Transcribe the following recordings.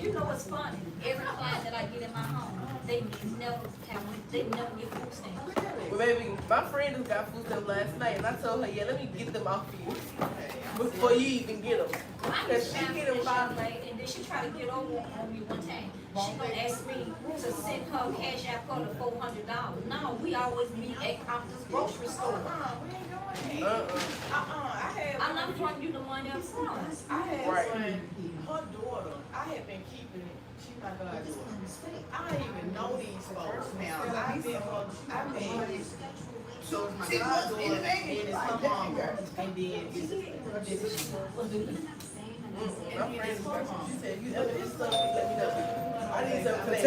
you know what's funny? Every client that I get in my home, they never get food stamps. Well, baby, my friend just got food stamps last night, and I told her, yeah, let me get them off you before you even get them. I Cause just she found get this them young by. lady, and then she tried to get over on me one time. She gonna ask me to send her cash out for the $400. No, we always meet at this grocery store. We ain't doing that. I'm not throwing you the money up front. I had Right. one, her daughter, I had been keeping it, she my goddaughter. I didn't even know these folks now. I've been, so it's my goddaughter, and it's her mama, and then it's My friend just got some. She said, you know this stuff, let me know. I need something.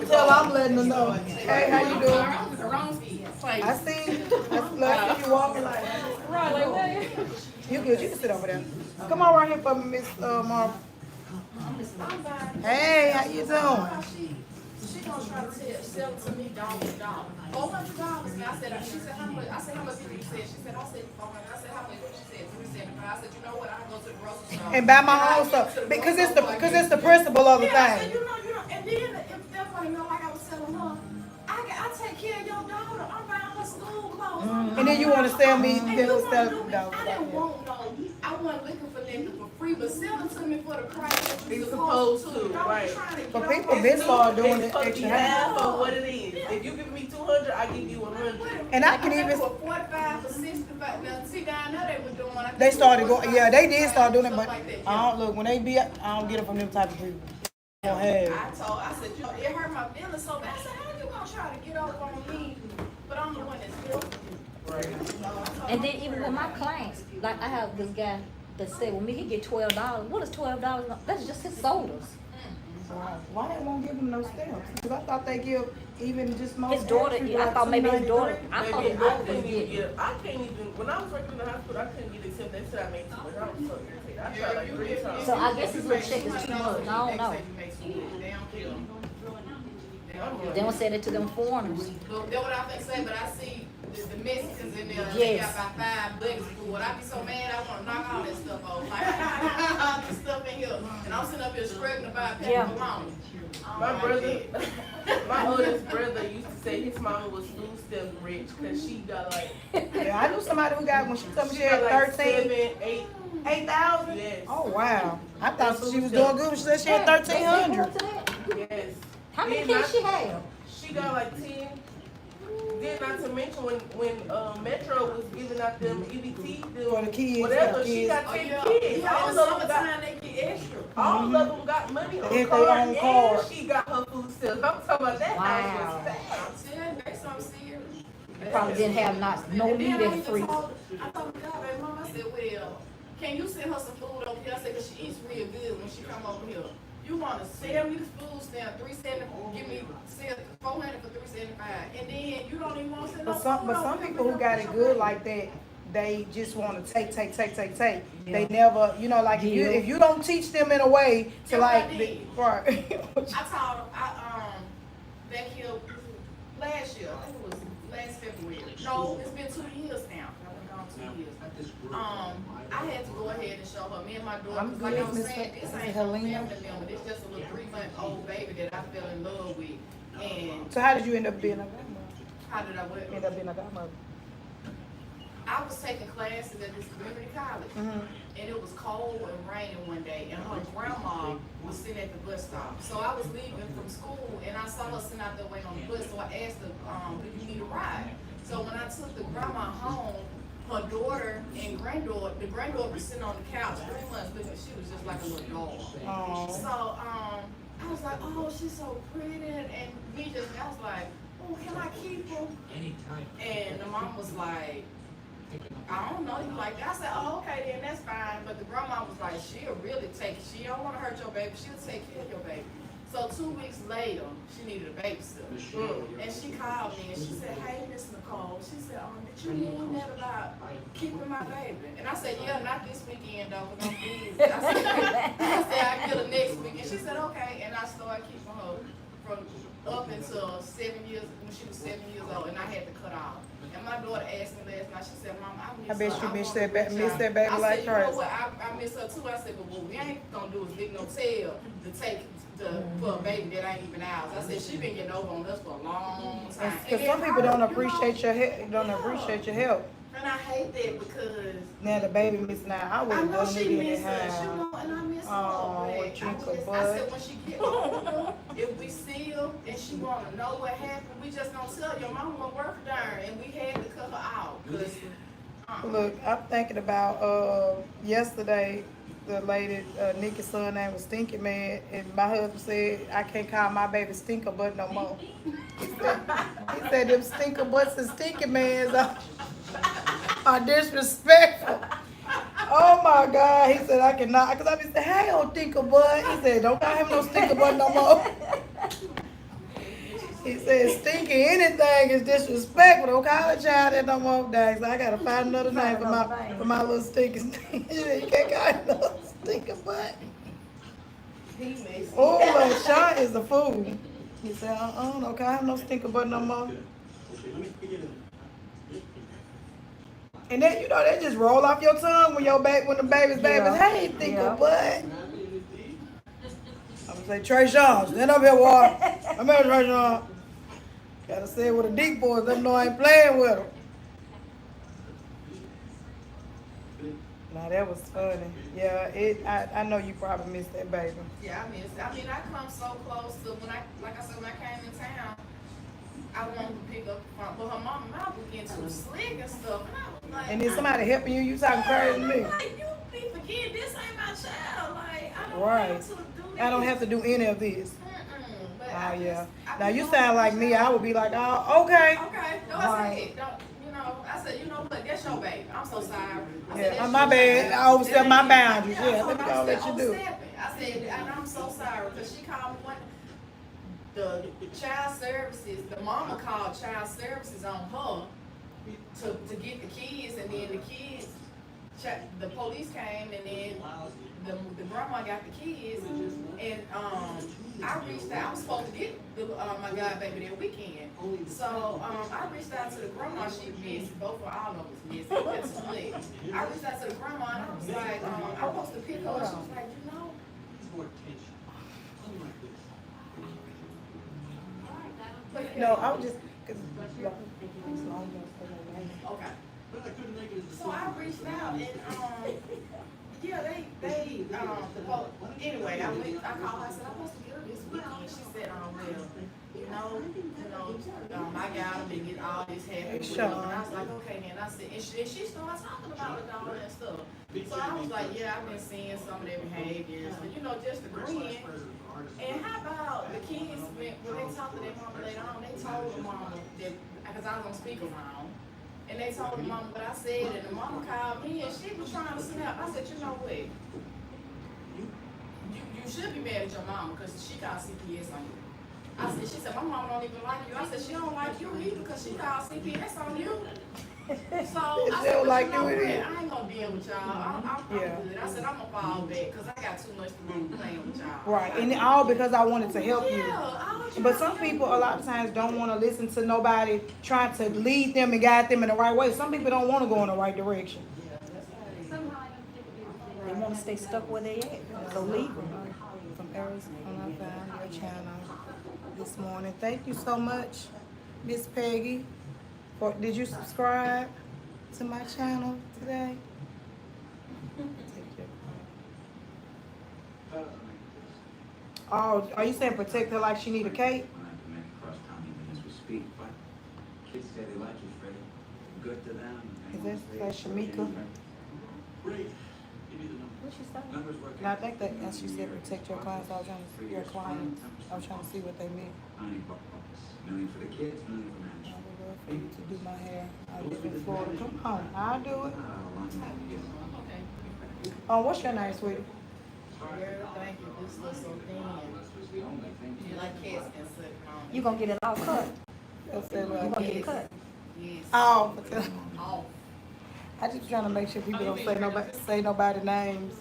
Tell I'm letting her know. Hey, how you doing? I see. I see you walking like. Right, like that. You good? You can sit over there. Come on right here for me, Miss Marv. Hey, how you doing? She gonna try to sell it to me $1. $400. And I said, she said, how much? I said, how much did you say? She said, I said 400. I said, how much? She said 375. I said, you know what? I go to the grocery store And buy my own stuff because it's the principle of the yeah, I said, thing. you know, and then if that money, like I was telling her, I take care of your daughter. I'm buying her school clothes. And then you want to sell me And you those wanna stuff? do me- I didn't want no. I wasn't looking for nothing for free, but sell it to me for the price that You're you're supposed supposed to, to. Don't right. be trying to get But over people this been stuff. started doing It's it supposed to be extra half. half of what it is. If you give me 200, I give you 100. And I can They even. were 45 for 65. Now, see, down there they were doing. I think They started it was going. Yeah, they did 45, start doing it, stuff but like that, I yeah. don't look when they be. I don't get it from them type of people. Don't have. I said, you know, it hurt my feelings so bad. I said, how you gonna try to get over on me? But I'm the one that's guilty. And then even with my clients, like I have this guy that said, well, me, he get $12. What is $12? That's just his sodas. Why they won't give them no stamps? Because I thought they give even just most. His daughter, entry, I like thought maybe his $2.93. daughter, I thought Baby, his I daughter was couldn't even getting. get. I can't even. When I was working in the hospital, I couldn't get accepted. They said I made too much. I was so irritated. I tried like 3 times. So I guess his little check is too much. I don't know. They don't care. They don't say that to them foreigners. Look, that's what I think say, but I see the Mexicans in there. Yes. They got about 5 buckets full. I be so mad, I want to knock all that stuff off. Like, all this stuff in here. And I'm sitting up here scrubbing about a Yeah. paper alone. My brother, my oldest brother used to say his mama was food stamp rich because she got like. Yeah, I knew somebody who got when she told me she She had got like 13, 7, 8. 8,000. Yes. Oh wow! I thought she was doing good when she said she had 1,300. Yes. How many Then kids she have? She got like 10. Then not to mention when Metro was giving out them EBT, For the kids, whatever, yeah, she kids. got 10 kids. Yeah, All in of the them got, summertime they get extra. all of them got money on They card, their own card. and she got her food stamps. I'm talking about that Wow. house was fat. I'm telling you, they something serious. They probably didn't have no And meat then in I the even freezer. told, I told the guy, baby mama, I said, well, can you send her some food over here? I said, 'cause she eats real good when she come over here. You want to sell me the food stamp, $3.70, give me sell 400 for $3.75, and then you don't even want to send no But some food over people here. who got it good like that, they just want to take. They never, like if you don't teach them in a way to Yeah, like, I did. right. I taught them, back here last year, I think it was last February. No, it's been 2 years now. I've been gone 2 years. I had to go ahead and show her. Me and my daughter, I'm like I good, was Miss saying, this ain't no Helena. family member. This just a little 3-month-old baby that I fell in love with. And So how did you end up being a godmother? how did I what? End up being a godmother. I was taking classes at this community college. Mm-hmm. And it was cold and raining one day, and her grandma was sitting at the bus stop. So I was leaving from school, and I saw her sitting out there waiting on the bus. So I asked her, "Do you need a ride?" So when I took the grandma home, her daughter and granddaughter, the granddaughter was sitting on the couch 3 months looking. She was just like a little dog. Oh. So I was like, "Oh, she's so pretty," and me just, I was like, "Oh, can I keep her?" And the mom was like, I don't know, you like that. I said, oh, okay, then that's fine. But the grandma was like, she'll really take it. She don't want to hurt your baby. She'll take care of your baby. So 2 weeks later, she needed a babysitter. And she called me and she said, hey, Miss Nicole. She said, did you mean that about keeping my baby? And I said, yeah, not this weekend, though, because I'm busy. I said, I'll get her next week. And she said, okay. And I started keeping her from up until 7 years, when she was 7 years old, and I had to cut off. And my daughter asked me last night, she said, Mom, I miss her. I bet you miss that baby I like said, you know crazy. what, I miss her too. I said, but what we ain't gonna do is dig no tail to for a baby that ain't even ours. I said, she been getting over on us for a long time. Because some people don't appreciate your help. Don't appreciate your help. And I hate that because Now the baby missing out. I I wouldn't know done she it in misses the us, you house. know, and I miss her. Oh, But drink a I bud. said, when she get older, if we see her and she wanna know what happened, we just gonna tell your mama won't work there, and we had to cut her out. Look, I'm thinking about yesterday. The lady, Nikki's son name was Stinky Man, and my husband said I can't call my baby Stinker Butt no more. He said them Stinker Butts and Stinky Mans are disrespectful. Oh my God, he said I cannot, because I be saying, hey, old Stinker Butt. He said, don't call him no Stinker Butt no more. He said, stinky anything is disrespectful. Don't call a child that no more. Dang, so I gotta find another name for my little stinky stink. You can't call him no stinker butt. Oh, but Sean is a fool. He said, don't call him no stinker butt no more. And then, you know, they just roll off your tongue when when the baby's hey, stinker butt. I'm gonna say, Trey Sean, stand up here, Water. I'm here, Trey Sean. Gotta say it with a deep voice, let them know I ain't playing with them. Nah, that was funny. Yeah, I know you probably missed that baby. Yeah, I mean, I come so close to when like I said, when I came in town, I wanted to pick up the phone, but her mama mouth was getting too slick and stuff, and I was like, And then somebody helping you talking crazy to me. Like, you be forgetting this ain't my child. Like, I don't Right. have to do this. I don't have to do any of this. But Oh, yeah. Now, you sound like me. I would be like, oh, okay. Okay, no, I said, don't, you know, I said, you know what, that's your baby. I'm so sorry. I said, Yeah, that's my your bad. child. I overstepped my Yeah, boundaries. yeah, Yeah, let me go let you do it. I said, and I'm so sorry, because she called me the child services, the mama called child services on her to get the kids, and then the kids, the police came, and then the grandma got the kids, and I reached out. I was supposed to get my godbaby that weekend, so I reached out to the grandma. She missed both of all of us missed. That's split. I reached out to the grandma, and I was like, I was supposed to pick her. She was like, you know. No, I was just, Okay. So I reached out and yeah, they anyway, I called her, I said, I'm supposed to get her this weekend. She said, well, I got them and get all this happy with them. And I was like, okay, and I said, and she started talking about the daughter and stuff. So I was like, yeah, I've been seeing some of their behaviors, but just agreeing. And how about the kids, when they talked to their mama later on, they told the mama that, because I was on speakerphone, and they told the mama what I said, and the mama called me, and she was trying to snap. I said, you know what? You should be mad at your mama, because she called CPS on you. I said, she said, my mama don't even like you. I said, she don't like you either, because she called CPS on you. So I said, well, you know what? I ain't gonna deal with y'all. I'm good. I said, I'm gonna fall back because I got too much to do playing with y'all. right, and all because I wanted to help you. Yeah, But some people a lot of times don't want to listen to nobody trying to lead them and guide them in the right way. Some people don't want to go in the right direction. They want to stay stuck where they at. So leave them. From Arizona, I found your channel this morning. Thank you so much, Miss Peggy. Did you subscribe to my channel today? Oh, are you saying protect her like she need a cape? Is that Shamika? What she say? No, I think that, as she said, protect your clients. I was trying to see your clients. I was trying to see what they meant. Million for the kids, million for I management. would love for you to do my hair. I live in Florida. Come on, I'll do it. What's your name, sweetie? Girl, thank you. This looks so thin. You like cats and such. You gonna get it all cut? That's it, You gonna get it cut? Yes. Oh, Oh. I just trying to make sure people don't say nobody names.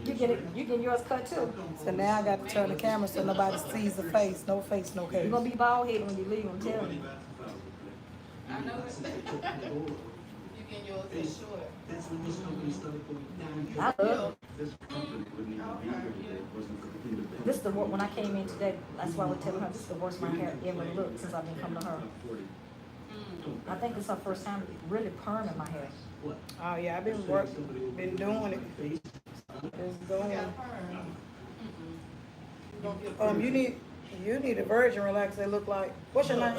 You get it? You get yours cut too? So now I got to turn the camera so nobody sees the face. No face, no case. You gonna be bald headed when you leave? I'm telling you. I know it. getting yours cut short. That's when this company started going down. I love This company wouldn't even be here today if it wasn't for the independent. this. The when I came in today, that's why I was telling her this is the worst my hair ever looked since I've been coming to her. I think it's her first time really perming my hair. Oh yeah, I've been doing it. It's going. You need a virgin relaxer. Look like. What's your name?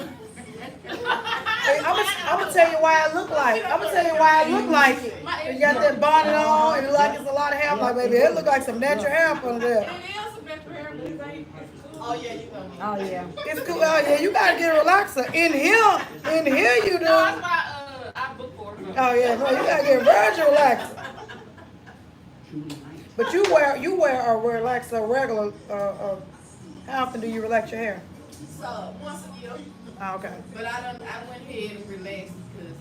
Hey, I'm gonna tell you why I look like. I'm gonna tell you why I look like it. You got that bonnet on, and it like it's a lot of hair. I'm like, baby, it look like some natural hair up under there. It is some natural hair, but it ain't. Oh yeah, you gonna need. Oh yeah. It's cool. Oh yeah, you gotta get a relaxer. In here you do. No, that's why I booked for it. Oh yeah, no, you gotta get a virgin relaxer. But you wear a relaxer regular. How often do you relax your hair? So once a year. Oh, okay. But I went ahead and relaxed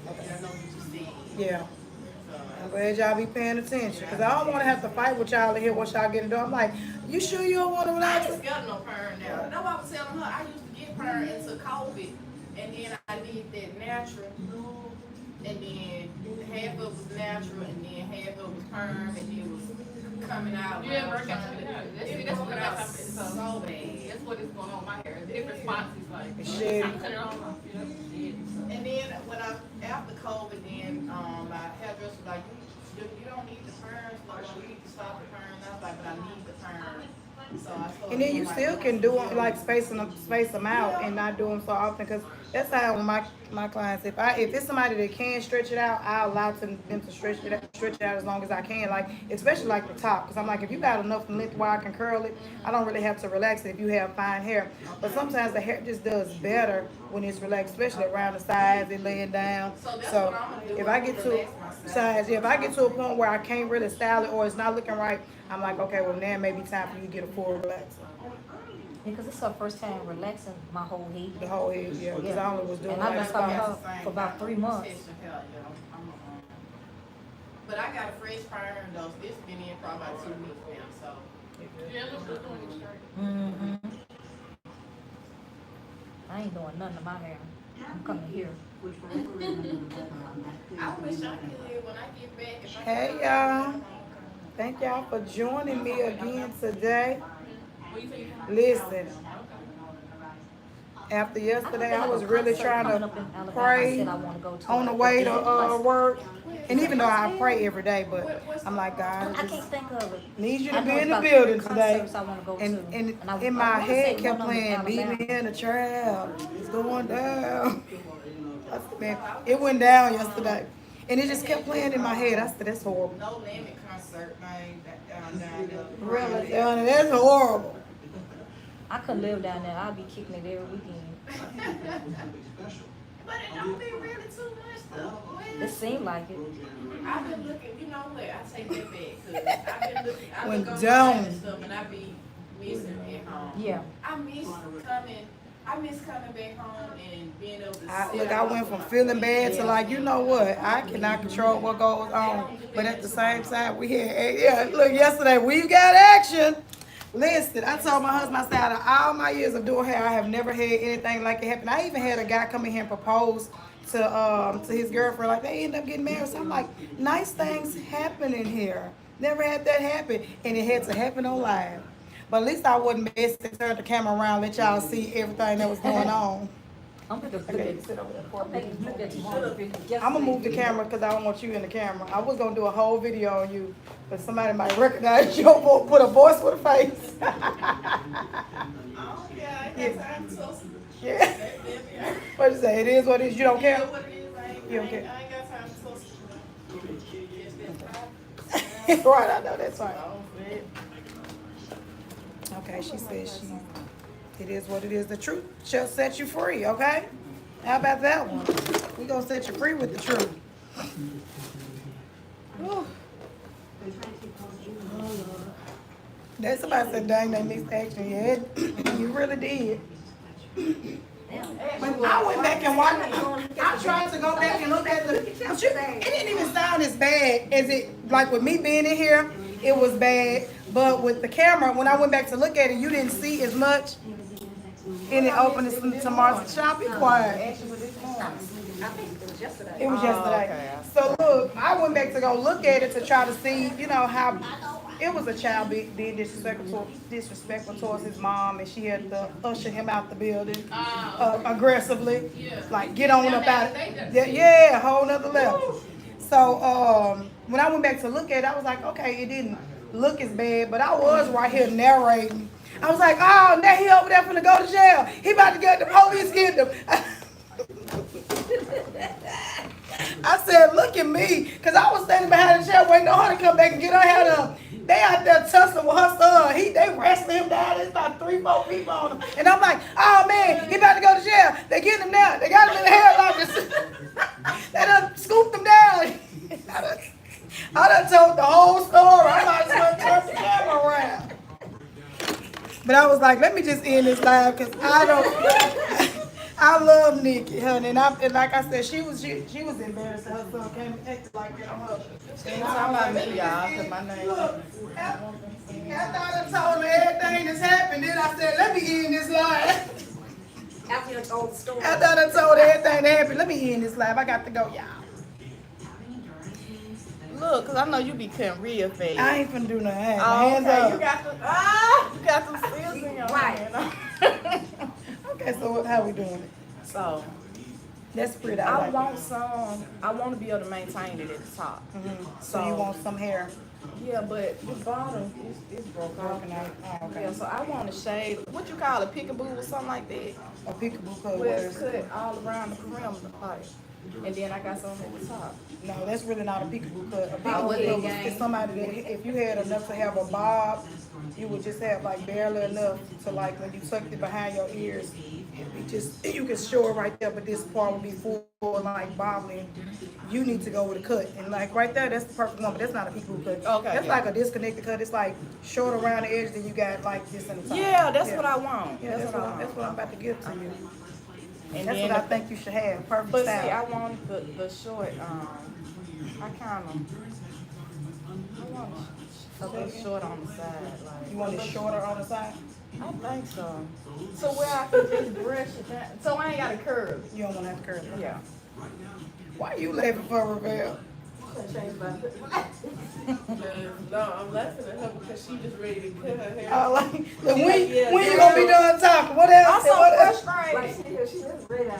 because I know what you said. Yeah. So, I'm glad y'all be paying attention. Because I don't want to have to fight with y'all to hear what y'all getting done. I'm like, you sure you don't want to I relax? just got no perm now. That's why I was telling her I used to get perm into COVID, and then I did that natural, and then half of it was natural, and then half of it was perm, and then it was coming out. Yeah, work out. That's what out that's so bad. That's what is going on with my hair. Different spots is like. Shit. I cut it all off. And then when after COVID, then my hairdresser was like, you don't need the perms, like you need to stop the perms. I was like, but I need the perm. So I started And then you doing still like- can do them, like space them out and not do them so often. Because that's how my clients, if it's somebody that can stretch it out, I allow them to stretch it out as long as I can. Like, especially like the top. Because I'm like, if you got enough length where I can curl it, I don't really have to relax it if you have fine hair. But sometimes the hair just does better when it's relaxed, especially around the sides and laying down. So if I get to size, if I get to a point where I can't really style it or it's not looking right, I'm like, okay, well now maybe time for you to get a full relaxer. Because it's her first time relaxing my whole head. The whole head, yeah. Because I only was doing And I've been like coming spots. her for about 3 months. But I got a fresh perm though. It's been in for about 2 weeks now, so. Yeah, it looks good on you straight. Mm-hmm. I ain't doing nothing to my hair. I'm coming here. I wish I could when I get back. If I Hey could- y'all. Thank y'all for joining me again today. What you think? Listen, after yesterday, I was really trying to pray on the way to work. And even though I pray every day, but I'm like, God, I I can't just think of it. need you I to know be it's in the about building 3 today. concerts I wanna go And to. and I in my wanna say head one kept of them in playing, leave Alabama. me in the trap. It's going down. I said, man, it went down yesterday. And it just kept playing in my head. I said, that's horrible. No Limit concert, man, down there. Really? That's horrible. I could live down there. I'll be kicking it every weekend. But it don't be really too much though. It seemed like it. I've been looking, you know what, I take that back, cause I've been looking, I Went look online down. and stuff, and I be missing at home. Yeah. I miss coming back home and being able to Look, I went from feeling bad to like, you know what? I cannot control what goes on. But at the same time, we had, look, yesterday, we got action. Listen, I told my husband, I said, out of all my years of doing hair, I have never had anything like it happen. I even had a guy come in here and propose to his girlfriend. Like, they end up getting married. So I'm like, nice things happen in here. Never had that happen. And it had to happen on live. But at least I wasn't best to turn the camera around, let y'all see everything that was going on. I'm gonna look Okay, at sit over there for I'm me. making look at you. I'm gonna move the camera because I don't want you in the camera. I was gonna do a whole video on you, but somebody might recognize you, put a voice with a face. Oh, yeah, I got time to Yeah. What you say? It is what it is. You don't care? what it is, You don't care? I ain't got time to Right, I know that's right. Okay, she says it is what it is. The truth shall set you free, okay? How about that one? We gonna set you free with the truth. Whew. That's somebody said, dang, they missed action. Yeah, you really did. When I went back and watched, I tried to go back and look at it didn't even sound as bad as it, like with me being in here, it was bad. But with the camera, when I went back to look at it, you didn't see as much. And it opened to Martha. Shop, be quiet. I think it was yesterday. It was yesterday. Okay. So look, I went back to go look at it to try to see, you know, how it was a child being disrespectful towards his mom, and she had to usher him out the building aggressively, like get on up out. Yeah, a whole nother level. So when I went back to look at it, I was like, okay, it didn't look as bad, but I was right here narrating. I was like, oh, now he over there finna go to jail. He about to get the police get him. I said, look at me, because I was standing behind the chair waiting on her to come back and get her hair done. They out there tussling with her son. They wrestling him down. There's about 3-4 people on him. And I'm like, oh man, he about to go to jail. They getting him now. They got him in the hairlock. They done scooped him down. I done told the whole story. I might as well turn the camera around. But I was like, let me just end this live because I love Nikki, honey, and like I said, she was embarrassed that her son came and acted like that on her. Ain't talking about me, y'all, because my name. Look, after I done told her everything that's happened, then I said, let me end this live. After you told the story. After I done told her everything that happened, let me end this live. I got to go, y'all. Look, because I know you be cutting real fast. I ain't finna do nothing. Oh, Hands okay. up. You got some seals in your hand. Okay, so how we doing it? So, That's pretty. I like want to be able to maintain it at the top. So you want some hair Yeah, but the bottom is broken off. broken out? Oh, okay. Yeah, so I want to shade, what you call it, peekaboo or something like that. A peekaboo cut. Where it's cut all around the perimeter part. And then I got some at the top. No, that's really not a peekaboo cut. A Oh, peekaboo yeah, cut is somebody that if you had enough to have a bob, you would just have like barely enough to like when you tucked it behind your ears, it'd be just you can show it right there, but this part would be full like bobbling. You need to go with a cut, and like right there, that's the perfect one. But that's not a peekaboo cut. Okay, That's yeah. like a disconnected cut. It's like short around the edge, then you got like this in the top. Yeah, that's what I want. Yeah, that's what I'm about to give to you. And That's then what I think you should have. Perfect But see, style. I want the short, I kind of, I want a little short on the side, like. You want it shorter on the side? I think so. So where I can just brush it down, so I ain't got a curve. You don't want to have to curve it. Yeah. Why you laughing for, Ravel? No, I'm laughing at her because she just ready to cut her hair. I like, look, when Yeah, you gonna be done talking? What I'm else? so What else? frustrated. She is ready.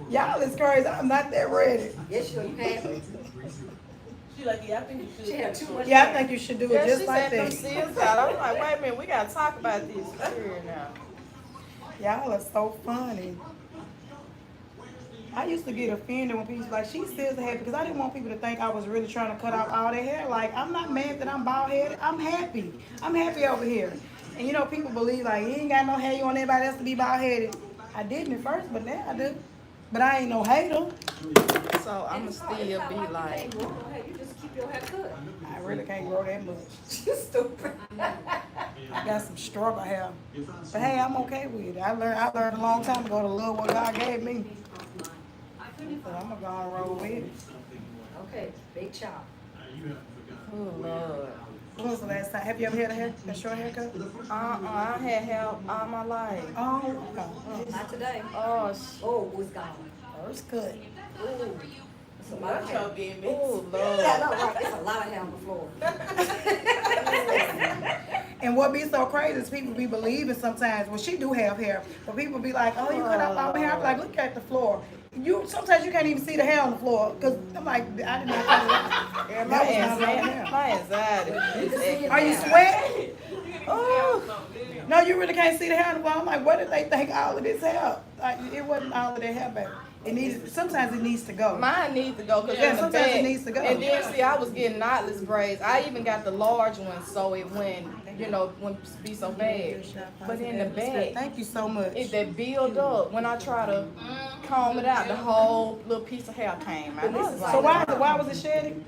Y'all is crazy. I'm not that ready. Yes, you have. She like, yeah, I think you should. She had too much. Yeah, I think you should do it Yeah, just she like said them that. seals out. I was like, wait a minute, we gotta talk about this here now. Y'all are so funny. I used to get offended when people like she still happy because I didn't want people to think I was really trying to cut out all their hair. Like I'm not mad that I'm bald headed. I'm happy. I'm happy over here. And you know people believe like you ain't got no hair. You want everybody else to be bald headed. I didn't at first, but now I do. But I ain't no hater. So I'ma still be like, You just keep your hair cut. I really can't grow that much. You stupid. I got some struggle hair. But hey, I'm okay with it. I learned a long time ago to love what God gave me. So I'm gonna go and roll with it. Okay, big chop. oh Lord. When was the last time? Have you ever had a short haircut? I had hair all my life. Oh, okay. Not today. Oh, Oh, it was gone. First cut. Ooh. It's a lot of Watch hair. your business. oh Yeah, Lord. no, right. It's a lot of hair on the floor. And what be so crazy is people be believing sometimes, well, she do have hair, but people be like, oh, you cut off all my hair. I'm like, look at the floor. Sometimes you can't even see the hair on the floor, because I'm like, I did not cut it off. Yeah, That was not my hair. my anxiety. is Are you acting. sweating? Oh, No, you really can't see the hair on the floor. I'm like, what did they think all of this hair? Like, it wasn't all of their hair back. Sometimes it needs to go. mine needs to go because Yeah, in the sometimes it back. needs to go. And then see, I was getting knotless braids. I even got the large ones, so it wouldn't be so bad. But in the back, Thank you so much. that build up. When I try to comb it out, the whole little piece of hair came out. I was So like, why was it shedding?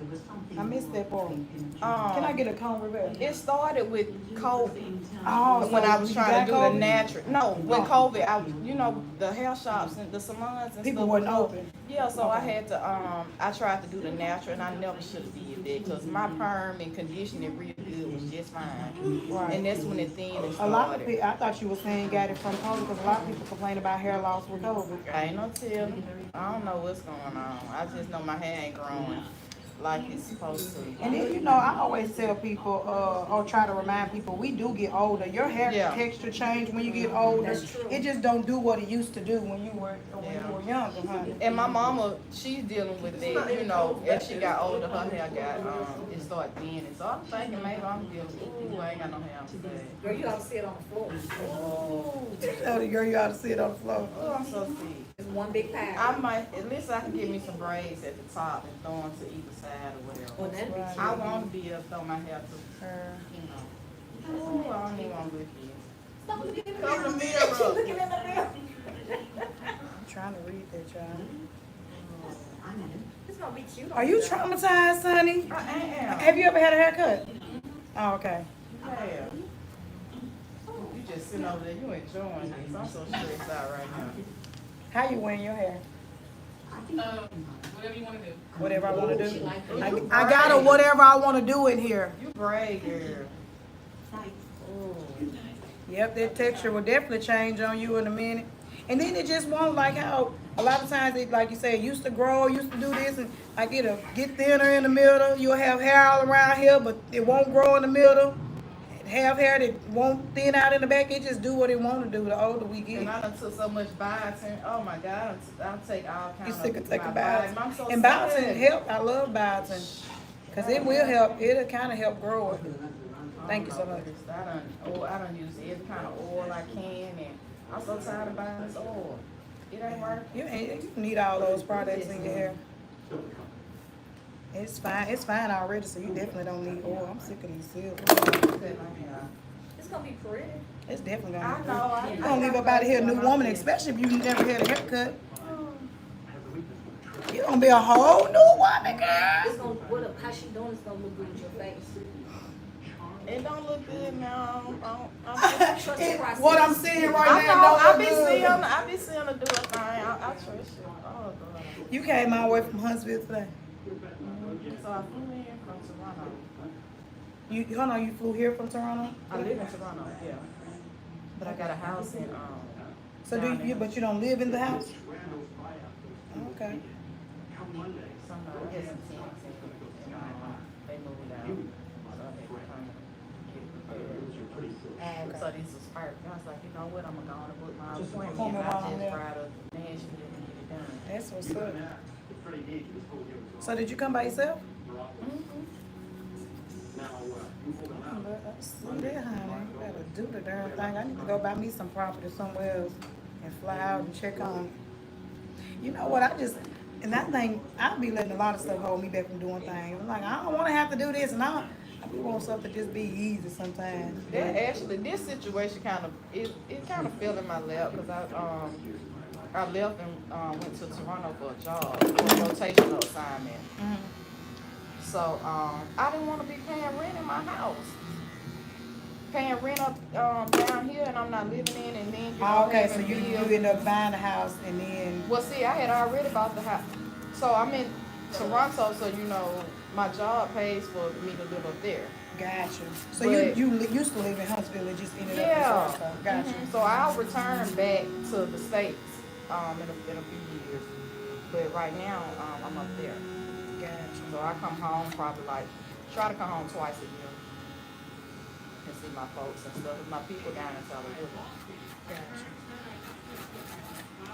I missed that part. Can I get a comb, Rebecca? It started with COVID. Oh, When so I was you trying to do got the COVID? natural. No, when COVID, the hair shops and the salons and People stuff wasn't was open. Yeah, so I had to, I tried to do the natural and I never should have did that because my perm and conditioning real good. good was just fine. Right. And that's when the thinning A lot of started. people, I thought you were saying you got it from COVID because a lot of people complain about hair loss with COVID. I ain't no telling. I don't know what's going on. I just know my hair ain't growing like it's supposed to. And then, you know, I always tell people, or try to remind people, we do get older. Your hair Yeah. texture change when you get older. That's true. It just don't do what it used to do when you were younger, honey. And my mama, she's dealing with that, you know, as she got older, her hair got, it started thinning. So I'm thinking maybe I'm dealing, ooh, I ain't got no hair on today. Girl, you ought to sit on the floor. Tell the girl you ought to sit on the floor. Oh, I'm so sick. It's one big pile. I might, at least I can get me some braids at the top and throw them to either side or whatever. Well, that'd be I want to be able to throw my hair to her, you know. Ooh, I don't even want to look at Stop looking in the Cover the mirror. mirror She up. looking in the mirror. I'm trying to read that, child. It's gonna be cute. Are you traumatized, honey? I am. Have you ever had a haircut? Oh, okay. Yeah. You just sitting over there, you enjoying this. I'm so stressed out right now. How you wearing your hair? Whatever you wanna do. Whatever I want to She do. like I, it. I got a whatever I want to do in here. You brave, girl. Ooh. Yep, that texture will definitely change on you in a minute. And then it just won't, like how a lot of times, it, like you say, it used to grow, used to do this, and like it'll get thinner in the middle. You'll have hair all around here, but it won't grow in the middle. Have hair that won't thin out in the back. It just do what it want to do the older we get. And I done took so much biotin. Oh my God, I'll take all kinds You of sick of taking my biotin. I'm so And sad. biotin help. I love biotin. Because it will help. It'll kind of help grow it. Thank you so much. I done use every kind of oil I can, and I'm so tired of buying this oil. It ain't working. You need all those products in your hair. It's fine already, so you definitely don't need oil. I'm sick of these silver. It's gonna be pretty. It's definitely gonna I be know. pretty. You're gonna leave up out of here a new woman, especially if you never had a haircut. You're gonna be a whole new woman, girl. It's gonna, how she doing is gonna look good with your face. It don't look good now. Trust the process. What I'm seeing right I now know. don't I look be good. seeing her do a thing. I trust you. Oh God. You came all the way from Huntsville today. So I flew in from Toronto. Hold on, you flew here from Toronto? I live in Toronto, yeah. But I got a house in So but you don't live in the house? Okay. Somebody has some tenants and they moved out. So I had to come get prepared. So this was perfect. I was like, you know what, I'm gonna go on and book my appointment. And I just ride up to Nashville and get it done. That's what's up. So did you come by yourself? See there, honey. You better do the darn thing. I need to go buy me some property somewhere else and fly out and check on it. You know what? And I think I'll be letting a lot of stuff hold me back from doing things. I'm like, I don't want to have to do this, and I be want something to just be easy sometimes. That actually, this situation kind of kind of fell in my lap because I left and went to Toronto for a job, for a rotational assignment. So I didn't want to be paying rent in my house. Paying rent up down here and I'm not living in, and then Okay, so having you bills. end up buying a house and then. Well, see, I had already bought the house. So I'm in Toronto, so my job pays for me to live up there. Gotcha. So But- you used to live in Huntsville and just ended up in Yeah. Toronto. Gotcha. So I'll return back to the States in a few years. But right now, I'm up there. Gotcha. So I come home probably try to come home twice a year and see my folks and stuff. My people down in Salon. Gotcha.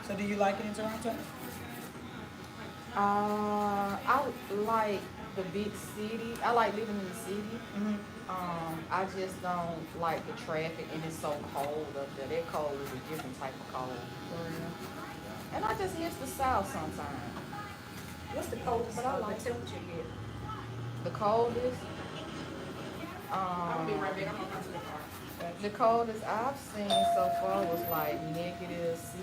So do you like it in Toronto? I like the big city. I like living in the city. I just don't like the traffic, and it's so cold up there. That cold is a different type of cold. And I just miss the South sometimes. What's the coldest temperature you get? The coldest, I'm gonna be right back. I'm gonna come to the car. the coldest I've seen so far was like -6.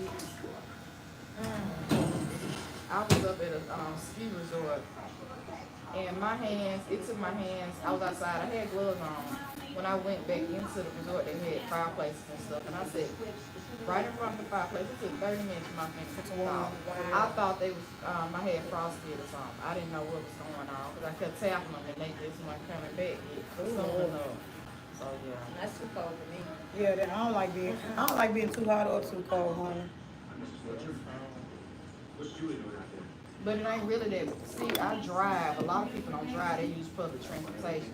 I was up at a ski resort, and my hands, it took my hands, I was outside, I had gloves on, when I went back into the resort, they had fireplaces and stuff, and I said, right in front of the fireplace, it took 30 minutes for my friend to thaw. I thought they was, I had frostbite or something. I didn't know what was going on, because I kept tapping them, and they just weren't coming back soon enough. So, yeah. That's too cold for me. Yeah, I don't like being too hot or too cold, honey. But it ain't really that. See, I drive. A lot of people don't drive. They use public transportation.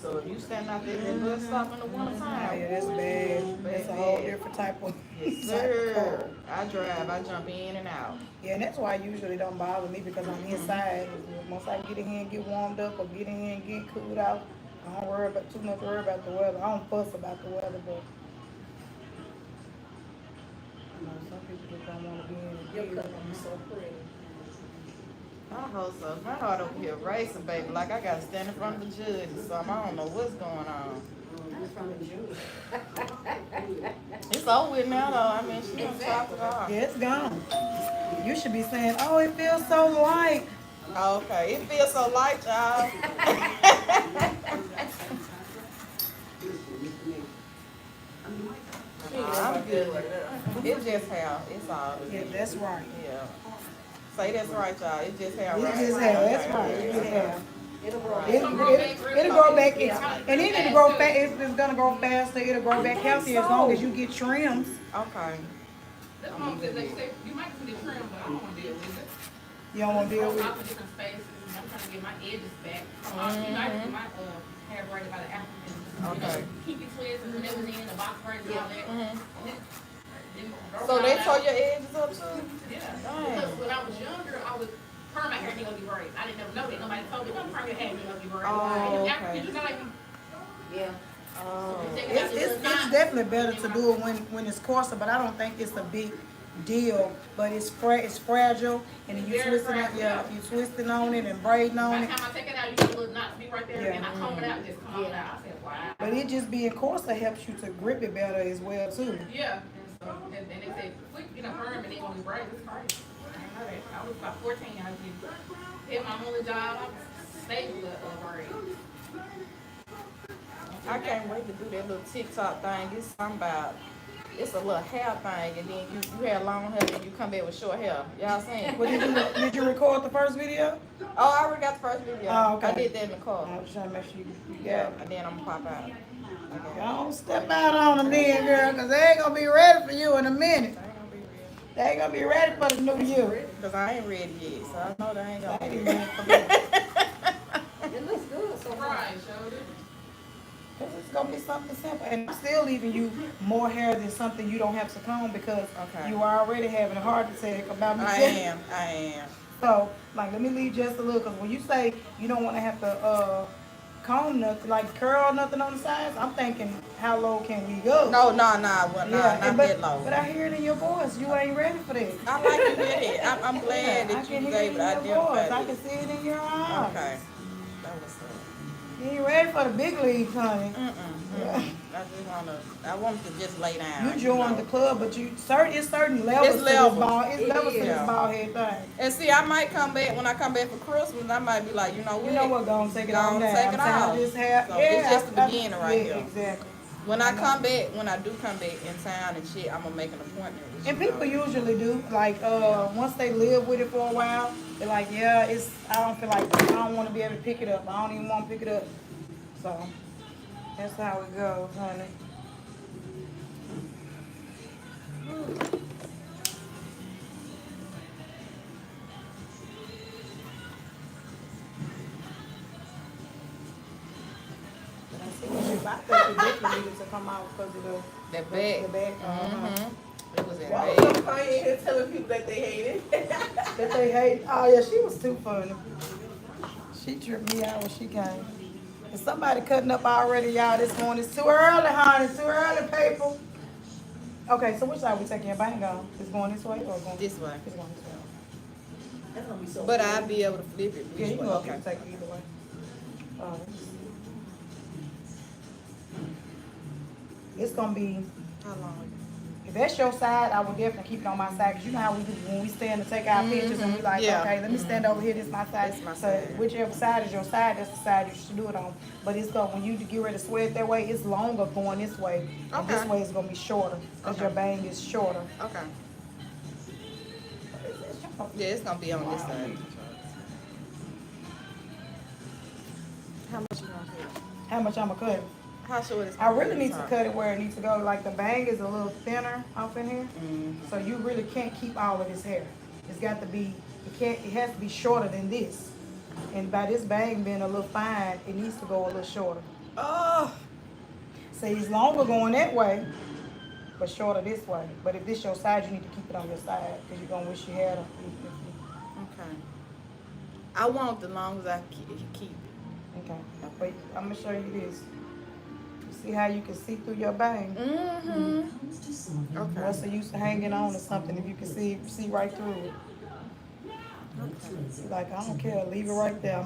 So if you stand out there at the bus stop in the wintertime, Yeah, that's bad. That's a whole different type of. yes, type of sir. cold. I drive. I jump in and out. Yeah, and that's why I usually don't bother me because I'm inside. Once I get in here and get warmed up or get in here and get cooled out, I don't worry about too much worry about the weather. I don't fuss about the weather, but you know, some people just don't want to be in the Your heat. color is so pretty. My whole self, my heart over here racing, baby. Like I got to stand in front of the judge or something. I don't know what's going on. I'm from the Jew. It's over with now, though. I mean, she done chopped it off. Yeah, it's gone. You should be saying, "Oh, it feels so light." Oh, okay, it feels so light, y'all. I'm good. It's just hair. It's all. Yeah, that's right. Yeah. Say that's right, y'all. It's just hair. It's Right? just hair. That's right. It's just hair. It'll grow. It'll grow back, and then it'll grow fast. It's gonna grow faster. It'll grow back healthier as long as you get trims. Okay. That's mom said they say you might see the trim, but I don't want to deal with it. You don't want to deal I'm with out it. in different spaces. And I'm trying to get my edges back. You know, I do my hair braided by the Africans. Okay. Keep it twisted when it was in the box braids and all that. So they tore your edges up too? Yeah. Dang. Because when I was younger, I was perm my hair didn't go be braids. I didn't never know that. Nobody told me don't perm your hair didn't go be braids. Oh, Africans, you know, like Yeah. Oh. It's definitely better to do it when it's coarser, but I don't think it's a big deal. But it's fragile, and then you Very twisting it. fragile. Yeah, you twisting on it and braiding on by the it. time I take it out, you get a little knot be right there, Yeah. and I comb it out, just come on out. I said, wow. But it just being coarser helps you to grip it better as well too. Yeah. And so, and they say, quick, you know, perm, and they gonna be braids. It's crazy. I didn't know that. I was about 14. I did my only job. I was stable with braids. I can't wait to do that little TikTok thing. It's something about, it's a little hair thing, and then you have long hair, and you come back with short hair. Y'all seen it? But did you record the first video? Oh, I already got the first video. Oh, okay. I did that in the car. I was trying to make sure you Yeah, got it. and then I'm gonna pop out. Okay. Don't step out on them then, girl, because they ain't going to be ready for you in a minute. They ain't gonna be real. They ain't going to be ready for the new year. Cause I ain't ready yet, so I know they ain't gonna They be ain't ready. ready for me. It looks good so far. Right, showed it. Cause it's gonna be something simple, and I'm still leaving you more hair than something you don't have to comb because Okay. you are already having a heart attack about me. I am. So, like, let me leave just a little, cause when you say you don't want to have to comb nothing, like curl nothing on the sides, I'm thinking, how low can we go? No, not yeah, that low. but I hear it in your voice. You ain't ready for that. I like you with it. I'm glad I that can you was hear it able in to your voice. identify I it. can see it in your eyes. Okay. That was up. You ain't ready for the big leagues, honey. Yeah. I want to just lay down. You joined the club, but it's certain levels It's to levels. this ball. It's It levels to is. this ball head thing. And see, I might come back when I come back for Christmas. I might be like, you know what? You know what? Go and take it Go on on, down. take it I'm tired of off. this hair. So it's just the beginning right yeah, here. Exactly. When I come back, when I do come back in town and shit, I'm gonna make an appointment with And you. people usually do, like, once they live with it for a while, they're like, yeah, I don't feel like, I don't want to be able to pick it up. I don't even want to pick it up. So, that's how it goes, honey. But I see what you, I think it definitely needed to come out because of The back. the back. It was in Why bed. was some funny in here telling people that they hate it? That they hate. Oh yeah, she was too funny. She tripped me out when she came. And somebody cutting up already, y'all, this morning. It's too early, honey. It's too early, people. Okay, so which side we taking your bang on? It's going this way or going This way. It's going this way. That's gonna be so But pretty. I'll be able to flip it. Yeah, you can go Okay. and take it either way. It's gonna be How long? If that's your side, I would definitely keep it on my side, because you know how we do when we stand to take our pictures and we like, Yeah. okay, let me stand over here, this is my side. This my So side. whichever side is your side, that's the side you should do it on. But it's going, when you get ready to sweat that way, it's longer going this way. And this Okay. way is gonna be shorter, because your bang is shorter. Okay. Yeah, it's gonna be on this side. How much you gonna cut? How much I'ma cut? How short is I really need to cut it where it needs to go. Like the bang is a little thinner off in here. So you really can't keep all of this hair. It's got to be, it has to be shorter than this. And by this bang being a little fine, it needs to go a little shorter. Oh, See, it's longer going that way, but shorter this way. But if this your side, you need to keep it on your side, because you're gonna wish you had them. okay. I want the long as I keep it. Okay, but I'm gonna show you this. See how you can see through your bang? Mm-hmm. Okay. What's the use of hanging on or something if you can see right through it? She's like, I don't care, leave it right there.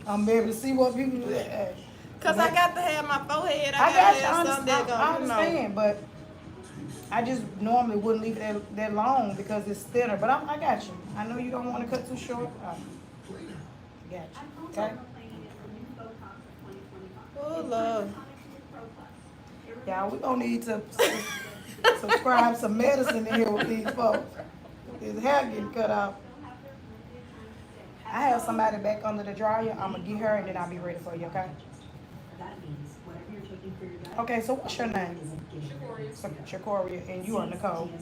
I'm able to see what people do. Cause I got to have my forehead. I I got gotta you, have something that I gonna, understand, but I just normally wouldn't leave it that long because it's thinner. But I got you. I know you don't want to cut too short. I got you. Okay. Oh Lord. Yeah, we gonna need to subscribe some medicine in here with these folks. His hair getting cut off. I have somebody back under the dryer. I'm gonna get her and then I'll be ready for you, okay? Okay, so what's your name? Shakoria, and you are Nicole. Okay.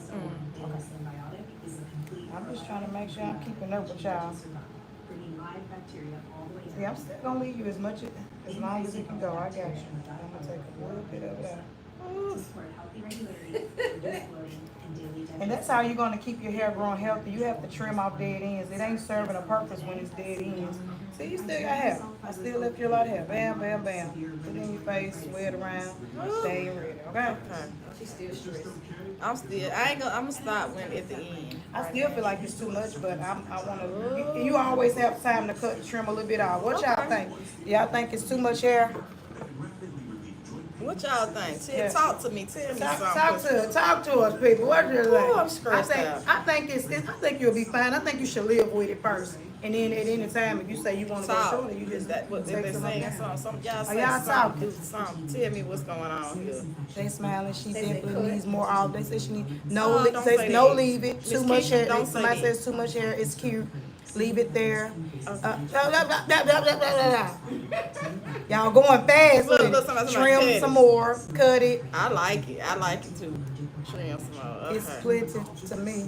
I'm just trying to make sure I'm keeping up with y'all. Yeah, I'm still gonna leave you as long as it can go. I got you. I'm gonna take a little bit of that. And that's how you're gonna keep your hair growing healthy. You have to trim off dead ends. It ain't serving a purpose when it's dead ends. See, you still got hair. I still left you a lot of hair. Bam, bam, bam. Put it in your face, wear it around. Stay ready, okay? She's still stressed. I'm gonna stop when at the end. I still feel like it's too much, but I wanna. You always have time to cut, trim a little bit off. What y'all think? Y'all think it's too much hair? What y'all think? Yeah. Talk to me. Tell me something. Talk to us, people. What you think? I'm stressed out. I think you'll be fine. I think you should live with it first, and then at any time, if you say you want to go Talk. shorter, you just That what take they some saying down. something. Y'all say y'all something. talking? Do something. Tell me what's going on here. They smiling. She They said definitely cut. needs more oil. They say she needs Oh, don't say that. no leave it. Miss Too much Keisha, hair. don't say Somebody that. says too much hair. It's cute. Leave it there. Y'all going fast with Look, it. somebody Trim cut some it. more. Cut it. I like it. I like it too. Trim some more. Okay. It's plenty to me.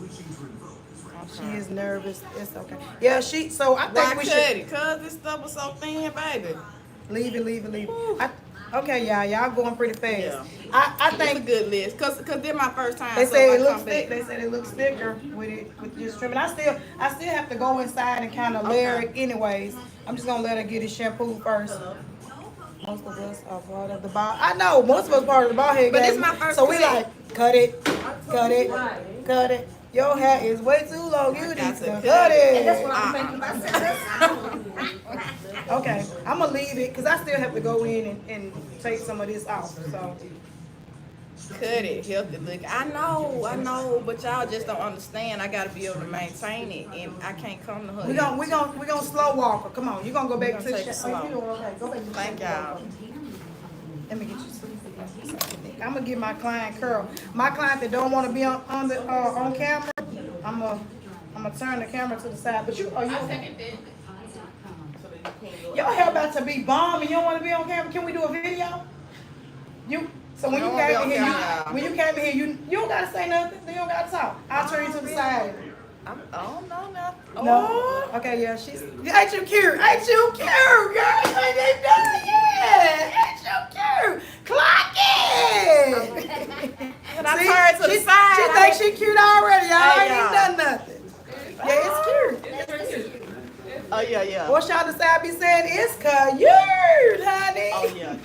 She is nervous. It's okay. Yeah, so I Why think we cut should it? Cause this stuff was so thin, baby. leave it. Okay, y'all going pretty fast. Yeah. I It's a think good list. Cause this my first time. they so say if it I looks come thick. back- They said it looks thicker with just trimming. I still have to go inside and kind of layer it anyways. I'm just gonna let her get it shampooed first. Most of us are part of the ball. I know most of us part of the ball head But game. this my first So we clip. like cut it. Your hair is way too long. You need got to to cut cut it. That's what I'm thinking myself. Okay, I'm gonna leave it because I still have to go in and take some of this off. So Cut it, healthy look. I know, but y'all just don't understand. I gotta be able to maintain it, and I can't come to her. we gonna slow walk her. Come on, you gonna go back We to gonna the take it oh, you slow. doing okay. Go back to the Thank shampoo. y'all. Let me get you some. I'm gonna give my client curl. My client that don't want to be on camera, I'm gonna turn the camera to the side. But you I second that. your hair about to be bomb and you don't want to be on camera. Can we do a video? So when I you don't wanna be came on in here, camera. when you came in here, you don't gotta say nothing. You don't gotta talk. I'll turn you to the side. I don't know now. No. Okay, yeah, ain't you cute? Ain't you cute, girl? Ain't they done? Yeah, ain't you cute? Clock it. When I turn to the side, She thinks she cute already. Y'all Hey, ain't even y'all. done nothing. Yeah, it's cute. Oh yeah. What y'all decide be saying it's cute, honey. Oh yeah.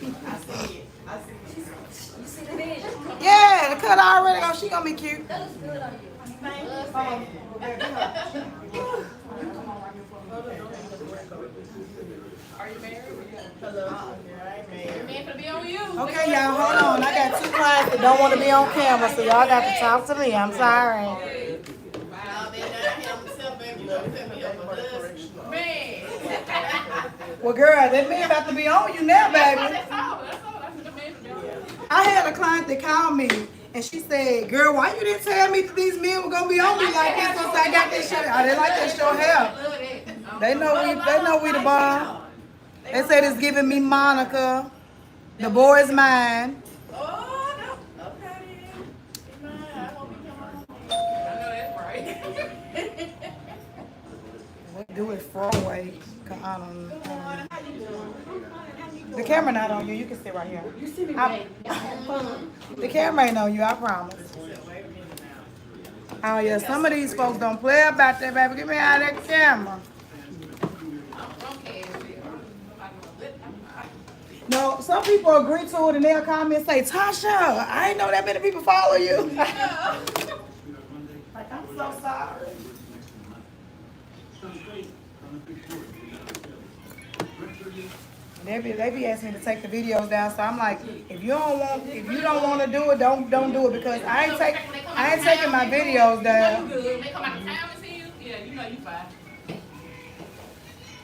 You see the vision? Yeah, the cut already. Oh, she gonna be cute. That looks good on you. Are you married? Hello. I ain't Your married. man finna be on you. Okay, y'all, hold on. I got 2 clients that don't want to be on camera, so y'all got to talk to me. I'm sorry. Nah, they down here, I'm self baby. You set me up for this. Man. Well, girl, that man about to be on you now, baby. That's all. That's what the man finna be on you. I had a client that called me, and she said, girl, why you didn't tell me that these men were going to be on me like this once I got this shit? Oh, they like that show hair. They know we the bomb. They said it's giving me Monica. The boy is mine. Oh, no. Okay, then. Be mine. I hope you come on. I know that's right. We do it far away. I don't know. How you doing? The camera not on you. You can sit right here. You see me, I- baby. Y'all had fun. The camera ain't on you, I promise. Wait a minute now. Oh yeah, some of these folks don't play about that, baby. Get me out of that camera. Okay. No, some people agree to it and they'll call me and say, Tarsha, I ain't know that many people follow you. Like, I'm so sorry. They be asking me to take the videos down, so I'm like, if you don't want to do it, don't do it, because I ain't taking my videos down. You good. They come out of town and see you? Yeah, you know you fine.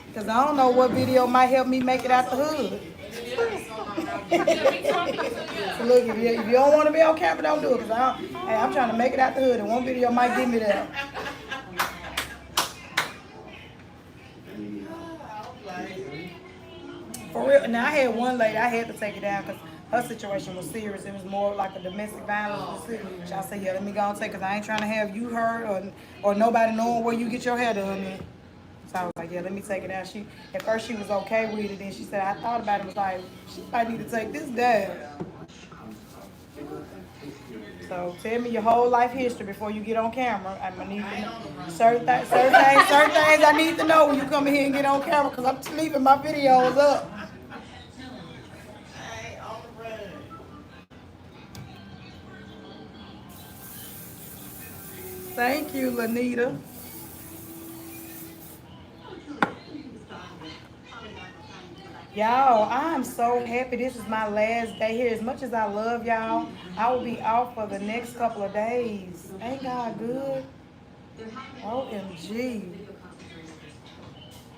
Because I don't know what video might help me make it out the hood. Yeah, me too, yeah. So look, if you don't want to be on camera, don't do it. Because I'm trying to make it out the hood, and one video might get me there. For real. Now, I had one lady, I had to take it down because her situation was serious. It was more like a domestic violence. So I said, yeah, let me go and take it, because I ain't trying to have you hurt or nobody knowing where you get your hair done in. So I was like, yeah, let me take it down. At first she was okay with it, then she said, I thought about it, was like, she might need to take this down. So tell me your whole life history before you get on camera. I'm gonna need to know certain things I need to know when you come in here and get on camera, because I'm leaving my videos up. I ain't on the road. Thank you, Lanita. Y'all, I'm so happy this is my last day here. As much as I love y'all, I will be off for the next couple of days. Ain't God good? OMG.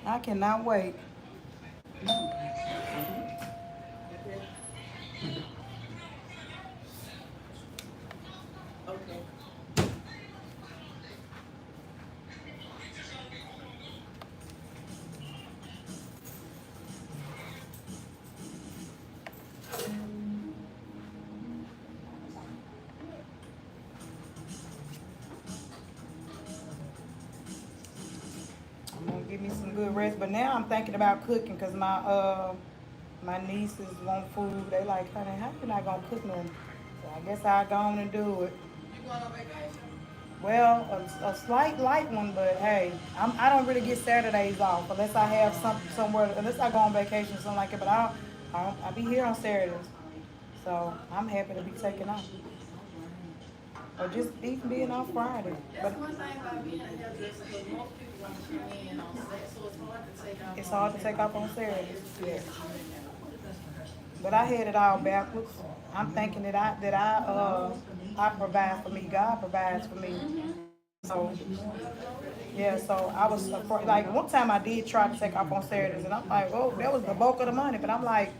I cannot wait. Okay. I'm gonna give me some good rest, but now I'm thinking about cooking because my nieces want food. They like, honey, how you not gonna cook them? So I guess I'll go on and do it. You going on vacation? Well, a slight light one, but hey, I don't really get Saturdays off unless I have somewhere, unless I go on vacation or something like that. But I'll be here on Saturdays, so I'm happy to be taking off, or just even being off Friday. That's But one thing about being a hairdresser, because most people want to come in on Saturday, so it's hard to take off. it's hard to take off on Saturdays. Yeah. But I had it all backwards. I'm thinking that I provide for me. God provides for me. So yeah, so I was afraid. Like one time I did try to take off on Saturdays, and I'm like, oh, that was the bulk of the money. But I'm like,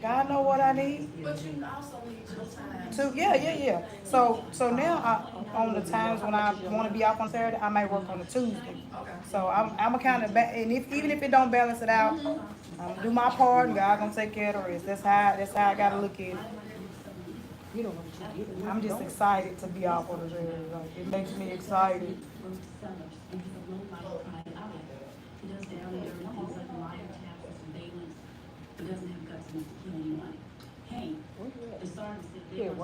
God know what I need. But you also need your time. Yeah. So now on the times when I want to be off on Saturday, I might work on a Tuesday. Okay. So I'm a kind of and even if it don't balance it out, I'm gonna do my part, and God gonna take care of the rest. That's how I gotta look at it. You don't know what you did. I'm just excited to be off on the Saturday. Like, it makes me excited.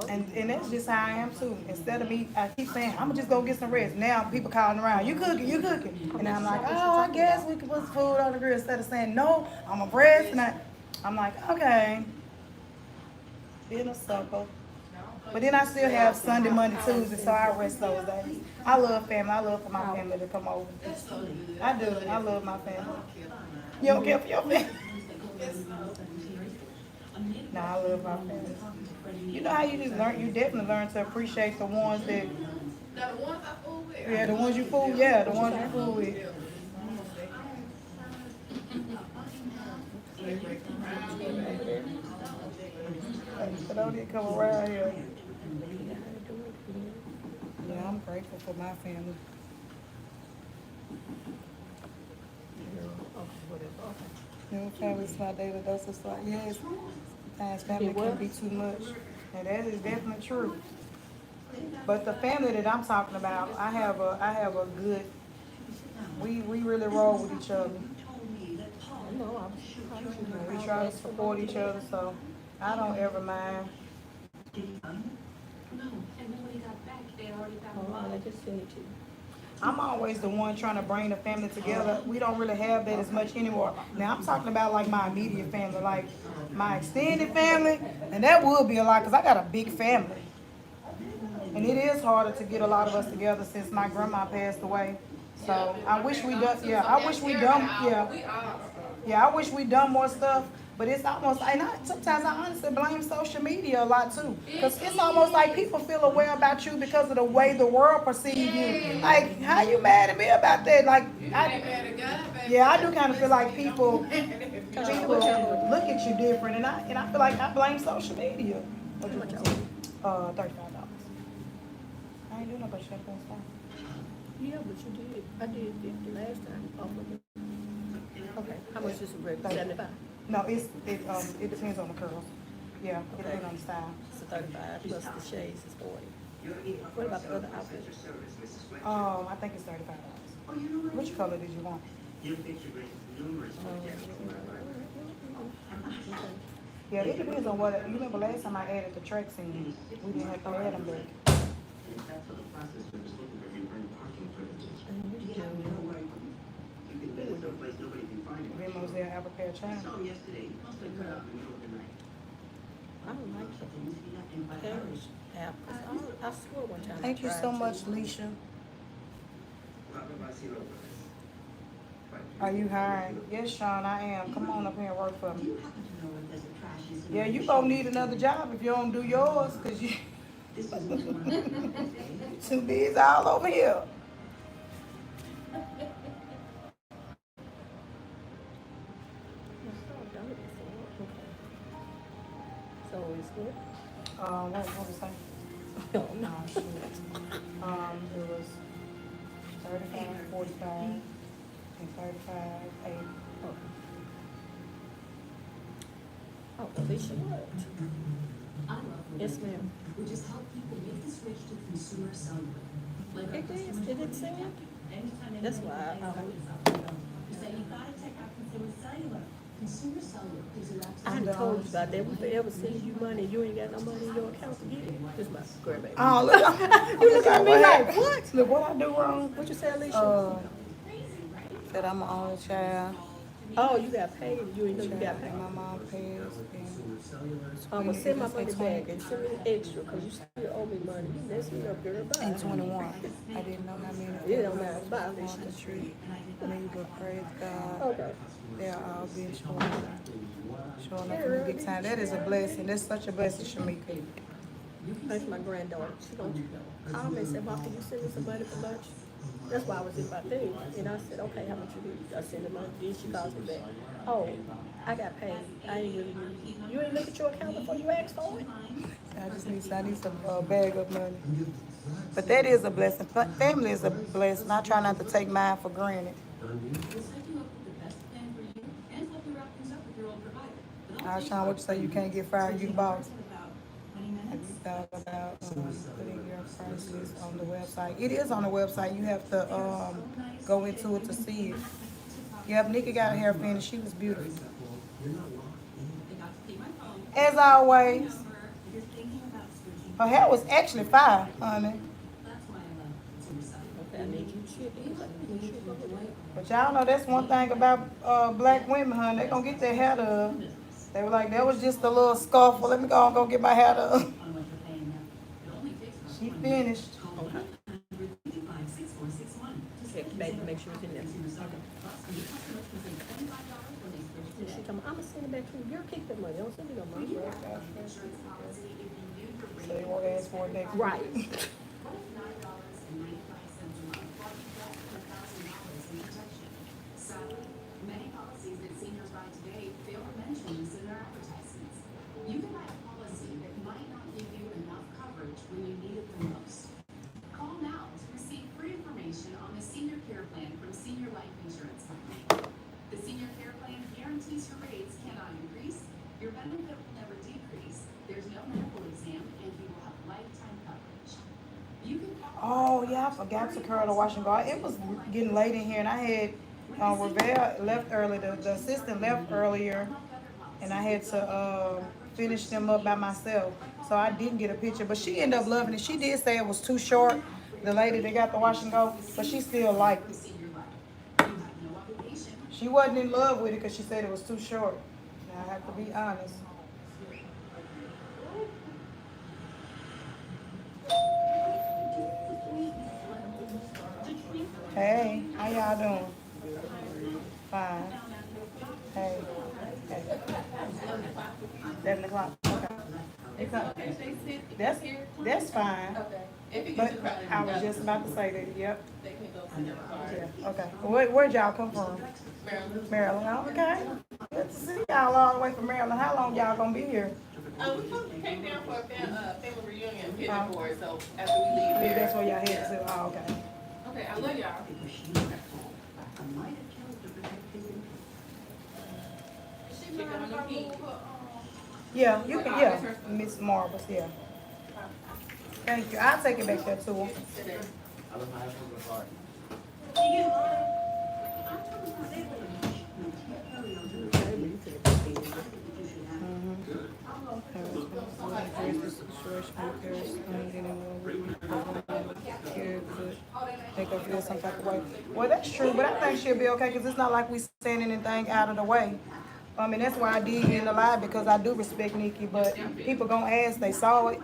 And that's just how I am too. Instead of me, I keep saying, I'm just gonna get some rest. Now people calling around, you cooking. And I'm like, oh, I guess we could put some food on the grill. Instead of saying, no, I'm a rest. And I'm like, okay. Being a sucker. But then I still have Sunday, Monday, Tuesday, so I rest those days. I love family. I love for my family to come over. That's so good. I do. I love my family. You don't care for your family? Nah, I love my family. You know how you just learn, you definitely learn to appreciate the ones that, Now, the ones I fool with. yeah, the ones you fool, yeah, the ones you fool with. But don't need to come around here. Yeah, I'm grateful for my family. You know, family's my daily dose of salt. Yes, sometimes family can be too much. And that is definitely true. But the family that I'm talking about, I have a good, we really roll with each other. We try to support each other, so I don't ever mind. I'm always the one trying to bring the family together. We don't really have that as much anymore. Now I'm talking about like my immediate family, like my extended family, and that would be a lot because I got a big family. And it is harder to get a lot of us together since my grandma passed away. So I wish we done, yeah, I wish we done, yeah. Yeah, I wish we done more stuff, but it's almost, and sometimes I honestly blame social media a lot too. Because it's almost like people feel aware about you because of the way the world perceives you. Like, how you mad at me about that? Like, I do kind of feel like people look at you different, and I feel like I blame social media. $35. I ain't doing no but shut that stuff. Yeah, but you did. I did 50 last time off of it. Okay, how much is a break? 75? No, it depends on the curls. Yeah, it depends on the style. So 35 plus the shades is 40. What about the other outfit? I think it's $35. Which color did you want? Yeah, it depends on what. You remember last time I added the tracks in, we didn't have to add them back. Venmo's there, have a pair of child. I don't like the Paris app. I swore one time. Thank you so much, Leisha. Are you hiring? Yes, Sean, I am. Come on up here and work for me. Yeah, you gonna need another job if you don't do yours, cause you too busy all over here. So it's good? What was that? Oh, no. Shoot. It was 35, 45, and 35, 80. Oh, Alicia worked. Yes, ma'am. Which is help people make the switch to consumer cellular. Like It is. Did it say it? That's why I you say you gotta check out consumer cellular. Consumer cellular gives you access. I done told you about that. If they ever send you money, you ain't got no money in your account to get it. This is my grandbaby. Oh, look. You look at me like, what? Look, what I do wrong? What you say, Alicia? That I'm an only child. Oh, you got paid. You ain't know you got paid. My mom pays. Well, send my money back and send me extra because you still owe me money. You messed me up, girl. Bye. And 21. I didn't know how many. It don't matter. Bye, on Alicia. the tree. Nigga, praise God. Okay. They're all being showing up in the big time. That is a blessing. That's such a blessing, Shamika. That's my granddaughter. She gonna call me and say, Mom, can you send me some money for lunch? That's why I was in my thing. And I said, okay, how much you need? I sent her money. Then she calls me back. Oh, I got paid. I ain't really need it. You ain't look at your account before you asked for it? I need some bag of money. But that is a blessing. Family is a blessing. I try not to take mine for granted. Sean, what you say? You can't get fired, you the boss. Have you thought about putting your prices on the website? It is on the website. You have to go into it to see it. Yep, Nikki got her hair finished. She was beautiful. As always. Her hair was actually fire, honey. Okay, I need you to ship it. But y'all know that's one thing about black women, honey. They gonna get their hair done. They were like, that was just a little scuffle. Let me go and go get my hair done. She finished. Okay. Check, baby, make sure it's in there. Okay. and she told me, I'ma send it back to you. Girl, keep that money. Don't send me no money. So they won't ask for it next week. Right. Sadly, many policies that seniors buy today fail to mention this in their advertisements. You can buy a policy that might not give you enough coverage when you need it the most. Call now to receive free information on the Senior Care Plan from Senior Life Insurance Company. The Senior Care Plan guarantees your rates cannot increase, your benefit will never decrease, there's no medical exam, and you will have lifetime coverage. You can call. Oh, yeah, I forgot to curl the washing guard. It was getting late in here, and I had, Revere left early, the assistant left earlier, and I had to, finish them up by myself. So I didn't get a picture, but she ended up loving it. She did say it was too short, the lady that got the wash and go, but she still liked it. She wasn't in love with it because she said it was too short. Now, I have to be honest. Hey, how y'all doing? Fine. Hey. 7 o'clock. Okay. That's fine. But I was just about to say that. Yep. Yeah. Okay. Where'd y'all come from? Maryland. Oh, okay. Good to see y'all all the way from Maryland. How long y'all gonna be here? We came down for a family reunion, hitting for it, so after we leave here. That's where y'all headed to. Oh, okay. Okay, I love y'all. Yeah, you can, yeah. Miss Marbles, yeah. Thank you. I'll take it back there to her. Make her feel some type of way. Well, that's true, but I think she'll be okay because it's not like we send anything out of the way. I mean, that's why I did get in the lie because I do respect Nikki, but people gonna ask, they saw it.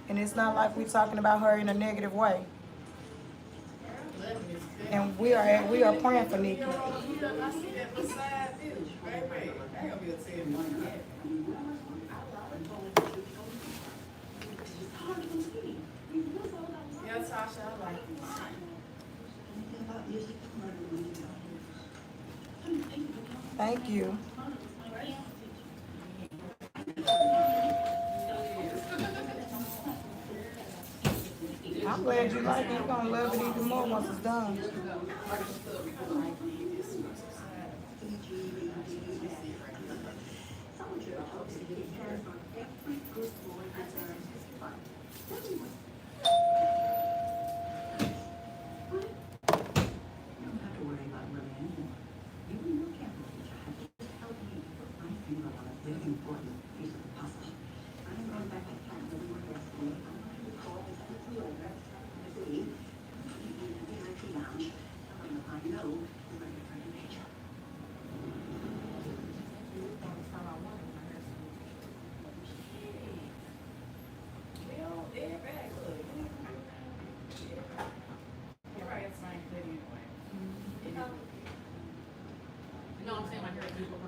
And it's not like we're talking about her in a negative way. And we are praying for Nikki. Yeah, Tasha, I like it. Thank you. I'm glad you like it. You're gonna love it even more once it's done.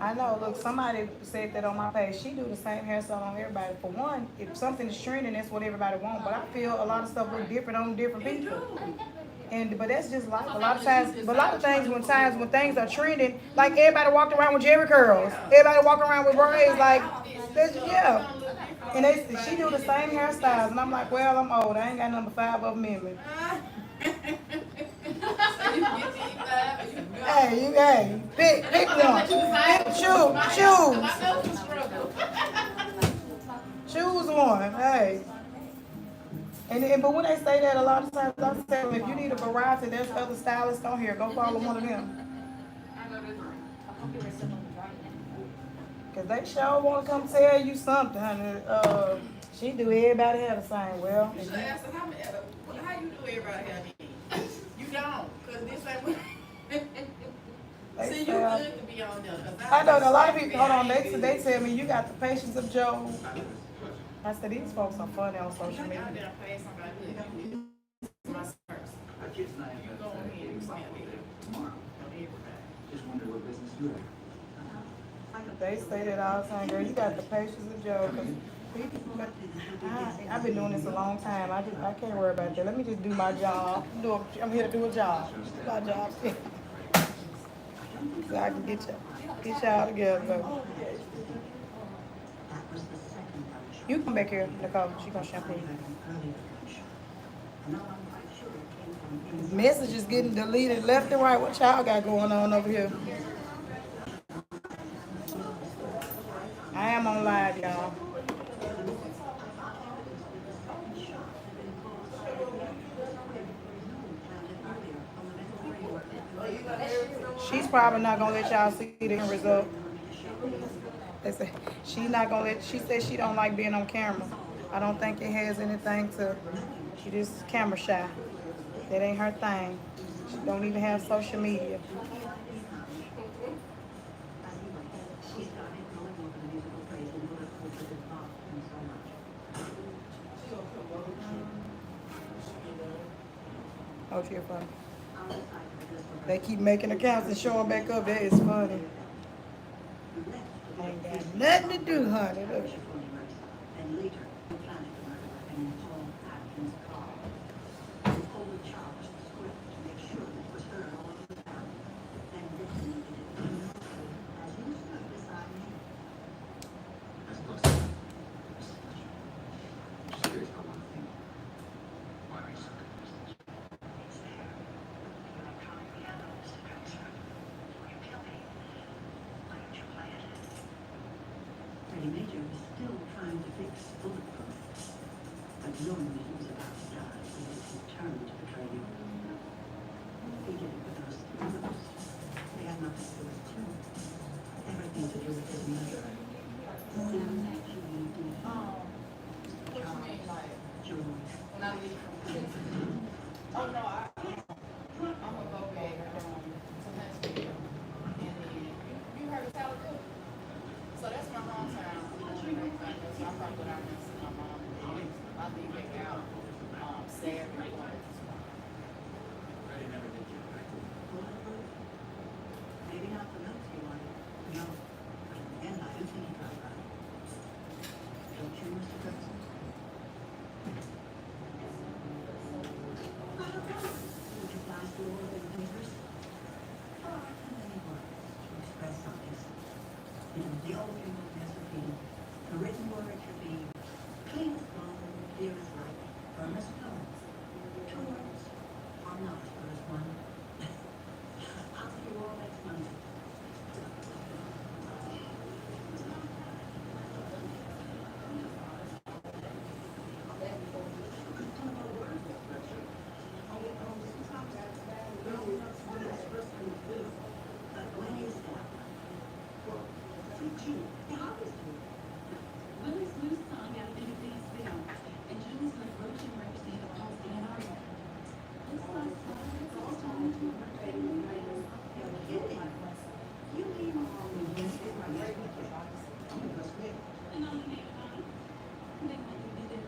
I know, look, somebody said that on my page. She do the same hair salon on everybody. For one, if something is trending, that's what everybody wants. But I feel a lot of stuff look different on different people. But that's just life. A lot of times, but a lot of things when things are trending, like everybody walked around with Jerry curls. Everybody walking around with braids, like, yeah. And she do the same hairstyles, and I'm like, well, I'm old. I ain't got number 5 of them in me. Hey, pick one. Choose one. Hey. But when they say that, a lot of times I tell them, if you need a variety, there's other stylists on here. Go follow one of them. Cause they sure want to come tell you something, honey. She do everybody hair the same. Well, You should ask her, how you do everybody hair? You don't, cause this ain't what. See, you good to be on there. I know a lot of people. Hold on, they tell me you got the patience of Job. I said, these folks are funny on social I media. did pay somebody who my first. Our kids and I have You that go ahead and Saturday snap it. tomorrow. Just wonder what business you have. They say that all the time, girl, you got the patience of Job. I've been doing this a long time. I can't worry about that. Let me just do my job. I'm here to do a job. Do my job. So I can get y'all together. Baby. You come back here, Nicole. She gonna shampoo you. Messages getting deleted left and right. What y'all got going on over here? I am on live, y'all. She's probably not gonna let y'all see the end result. They say she's not gonna let. She said she don't like being on camera. I don't think it has anything to. She just camera shy. That ain't her thing. She don't even have social media. Oh, you're funny. They keep making accounts and showing back up. That is funny. Ain't got nothing to do, honey. Look. Major is still trying to fix bulletproof, but knowing that he was about to die, he was determined to betray you. He did it with those criminals. They had nothing to do with him. Everything to do with his murder. What you mean, like, Joy. when I leave from prison? Oh, no, I'm gonna go back, to Huntsville, and then, you heard of Salon? So that's my hometown. So I probably go down there and see my mom and dad. I leave back out, Saturday. Maybe not the notes you wanted. No. And I didn't think about that. Don't you, Mr. President? Would you flash through all of the papers? And then he worked to express something. The old people has repeated. The written word should be clean as bone, clear as light, firm as stone. Two words are not as good as one. I'll see you all next Monday. Willie's new song got a big video, and Julie's gonna approach him right to the post in Antarctica. This last song is all time to You mean all the yes, and on the name of it. They might be did it.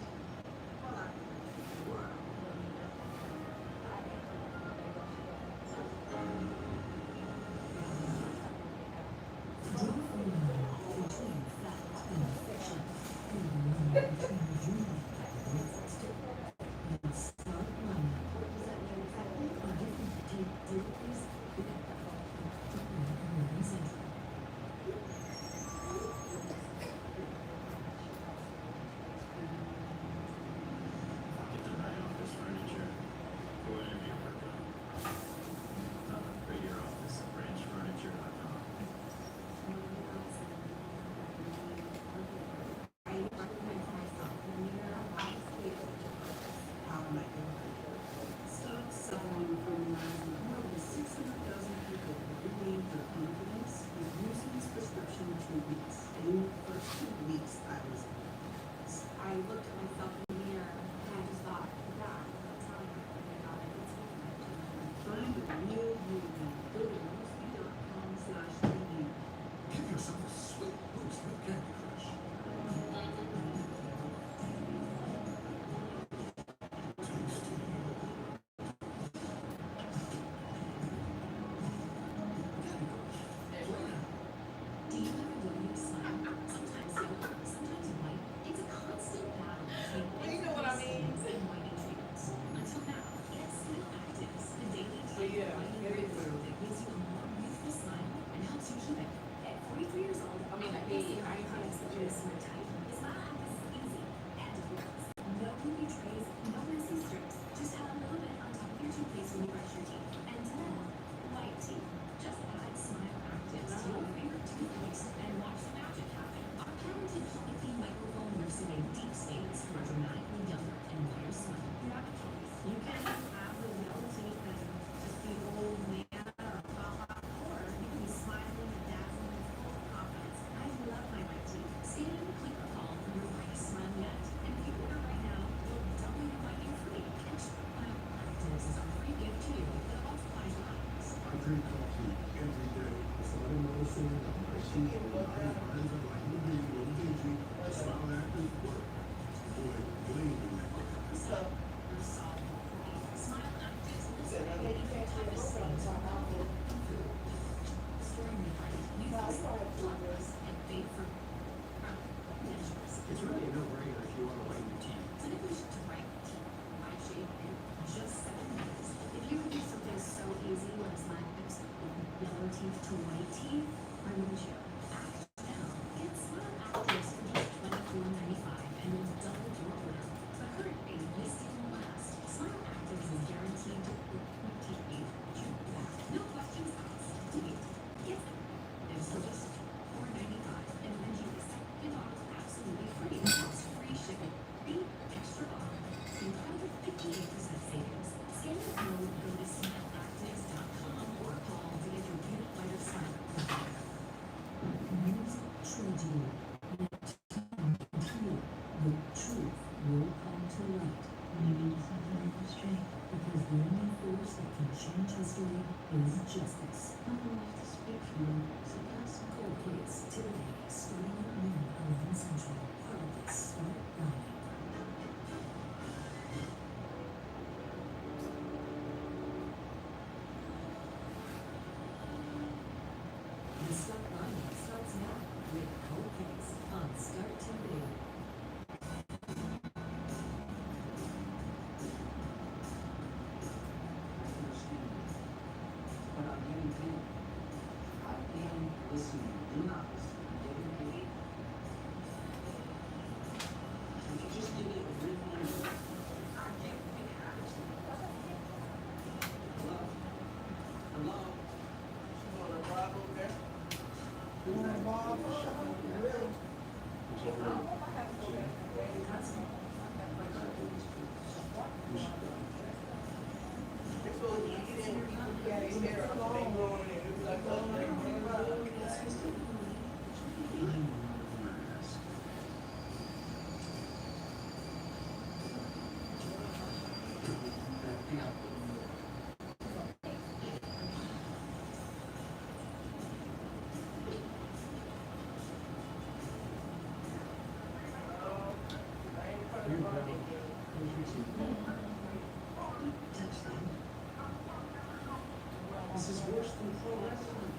It's really a no-brainer if you want to whiten your teeth. Solution to white teeth, white shape in just 7 minutes. If you could do something so easy as Smile Fix yellow teeth to white teeth, why wouldn't you? Act now. Get Smile Actives for just $24.95 and you'll double your order. The current rate may still last. Smile Actives is guaranteed to put your teeth back. No questions asked. Get them. It's for just $4.95 and then you get off absolutely free. Plus free shipping. Be extra off. Incredible 58% savings. Scan the code, go to smileactives.com or call to get your beauty fighter smile. Use True Deal. The truth will come to light. Maybe something straight. Because the only force that can change history is justice. I'm going to have to speak for you. So that's cold plates today, starting at noon, 11 Central. Part of this smart life. The Start Lining starts now with cold plates on Start TV. But I'm getting paid. I am listening. Do not listen. I'm getting paid. If you just give me a written answer. Hello? Hello? You want a barber shop? Really? This is worse than pro wrestling.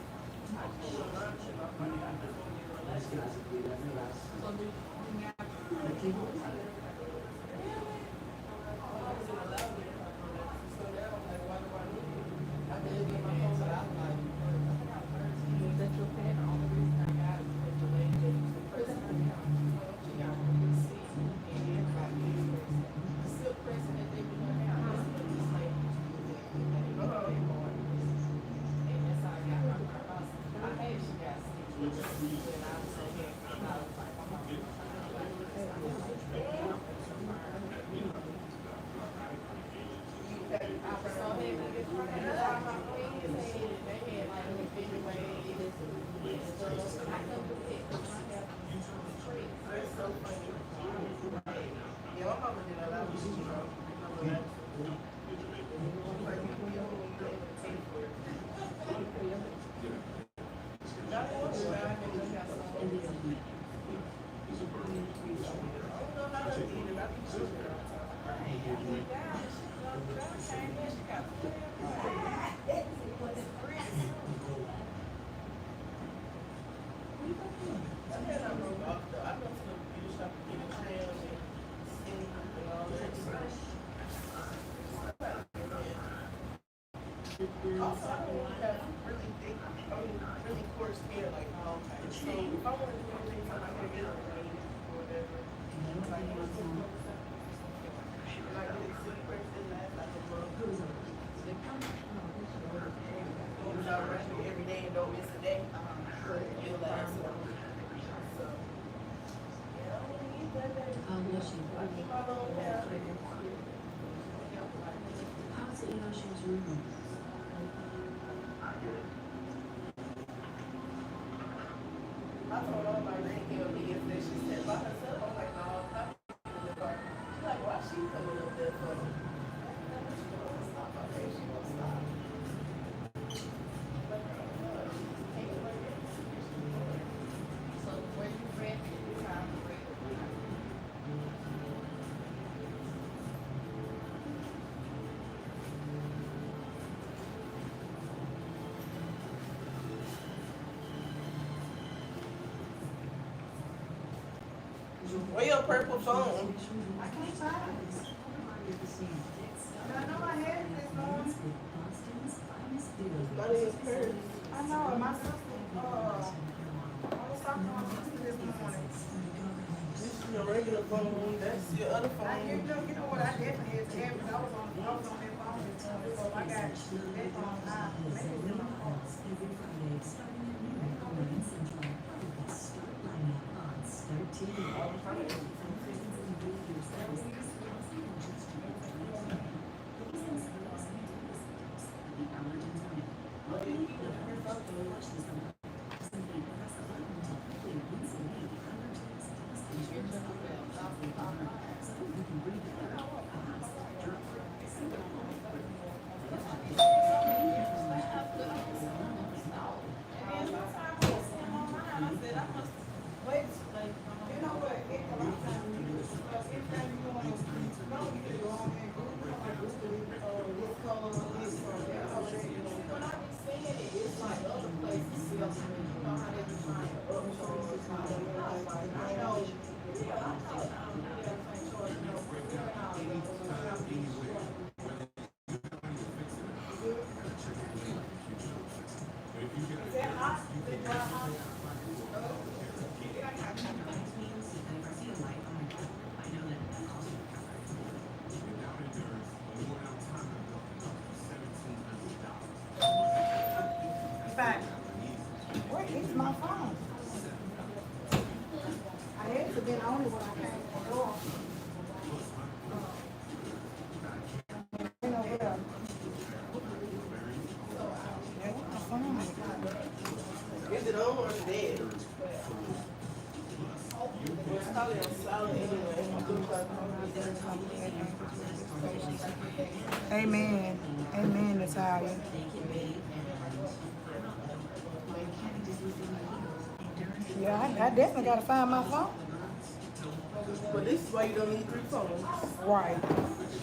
These guys have been every last. Also, I don't want to have really thick, really coarse hair, like, okay. So if I want to do anything, I'm not going to get it braided or whatever. Like, and I get it super first and last, like a month. When I brush it every day and don't miss a day, it'll last. So, yeah, I want to eat that day. I keep my little hair. How's the emotions room? I told all my grandkids yesterday, she said by herself, I'm like, no, I'm not in the car. She's like, why she coming up there for? She don't stop. Okay, she won't stop. Where your purple phone? I can't find it. I know I had it this morning. Not in your purse. I know, my sister, I was talking to my sister this morning. This is your regular phone. That's your other phone. You know what I definitely had to have, because I was on that phone this morning, so I got that phone now. Maybe it's in my phone. Wait, you know what, a lot of times, anything you want to know, you can go on and Google, like Google it, this color, this color, that color, When I be seeing it, it's like other places sell it, you know how they be trying to upcharge, how they like, I know, I thought, everything charged, you know, Is that hot? Is it dry hot? Fine. Where is my phone? I had to be on it when I came to the door. You know where? Yeah, where my phone is? Is it on or is it dead? It's probably on Salon anyway. Amen. Amen, Natalia. Yeah, I definitely gotta find my phone. But this is why you don't need 3 phones. Right.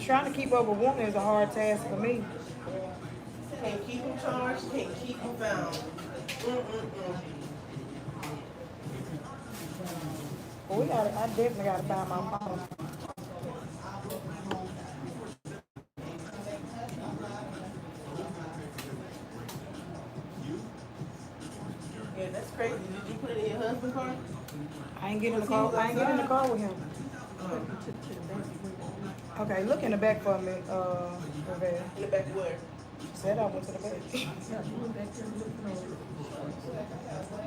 Trying to keep up with women is a hard task for me. Can't keep them charged, can't keep them found. Well, I definitely gotta find my phone. Yeah, that's crazy. Did you put it in your husband's car? I ain't getting in the car. I ain't getting in the car with him. Okay, look in the back for me, Lavelle. In the back where? Said I went to the back.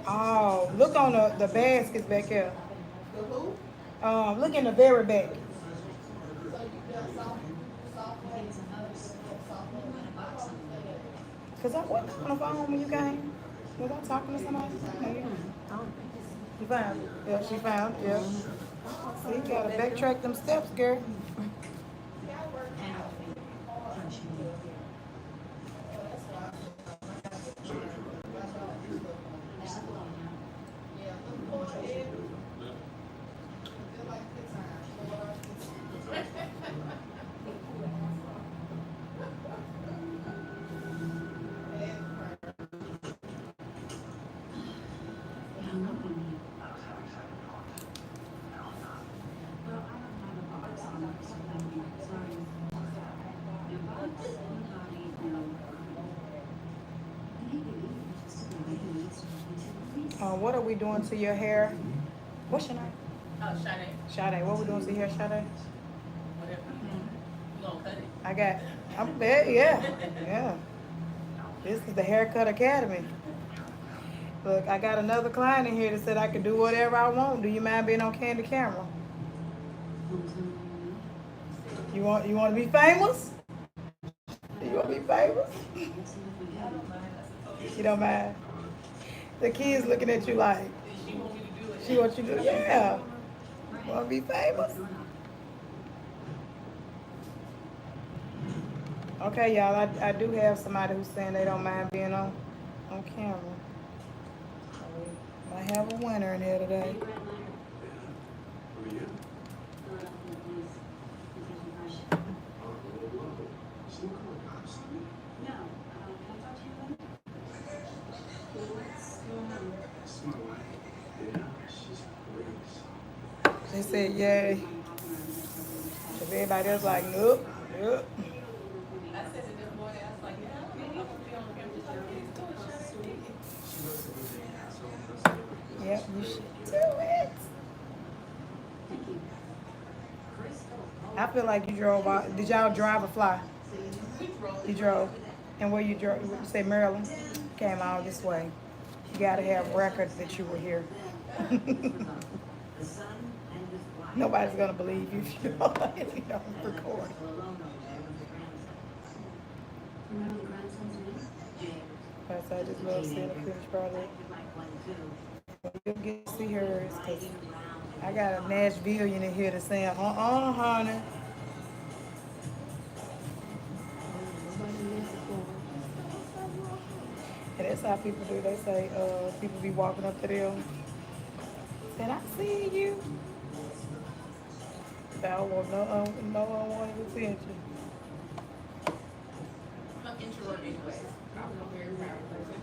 Oh, look on the baskets back here. The who? Look in the very back. Cause I wasn't on the phone when you came. Was I talking to somebody? No, you You found it? Yeah, she found it, yeah. So you gotta backtrack them steps, girl. What are we doing to your hair? What's your name? Sade. Sade. What we doing to your hair, Sade? Whatever. You gonna cut it? I'm there, yeah. Yeah. This is the Haircut Academy. Look, I got another client in here that said I could do whatever I want. Do you mind being on Candy Camera? You want to be famous? You want to be famous? You don't mind? The kids looking at you like, she wants you to do it. Yeah. Want to be famous? Okay, y'all, I do have somebody who's saying they don't mind being on camera. So we might have a winner in here today. They said yay. Cause everybody else like, nope, nope. I said to them boy, I was like, yeah, I'm gonna be on the camera. She's like, please do it, Shirley. Yep, you should do it. I feel like you drove out. Did y'all drive or fly? You drove. And where you drove? You say Maryland? Came all this way. You gotta have records that you were here. Nobody's gonna believe you if you don't record. That's I just love seeing a finished product. You'll get to see hers, cause I got a Nashvilleian in here that's saying, honey. And that's how people do. They say, people be walking up to them. Said, I see you. I don't want no unwanted attention. I'm an introvert anyway. I'm a very private person.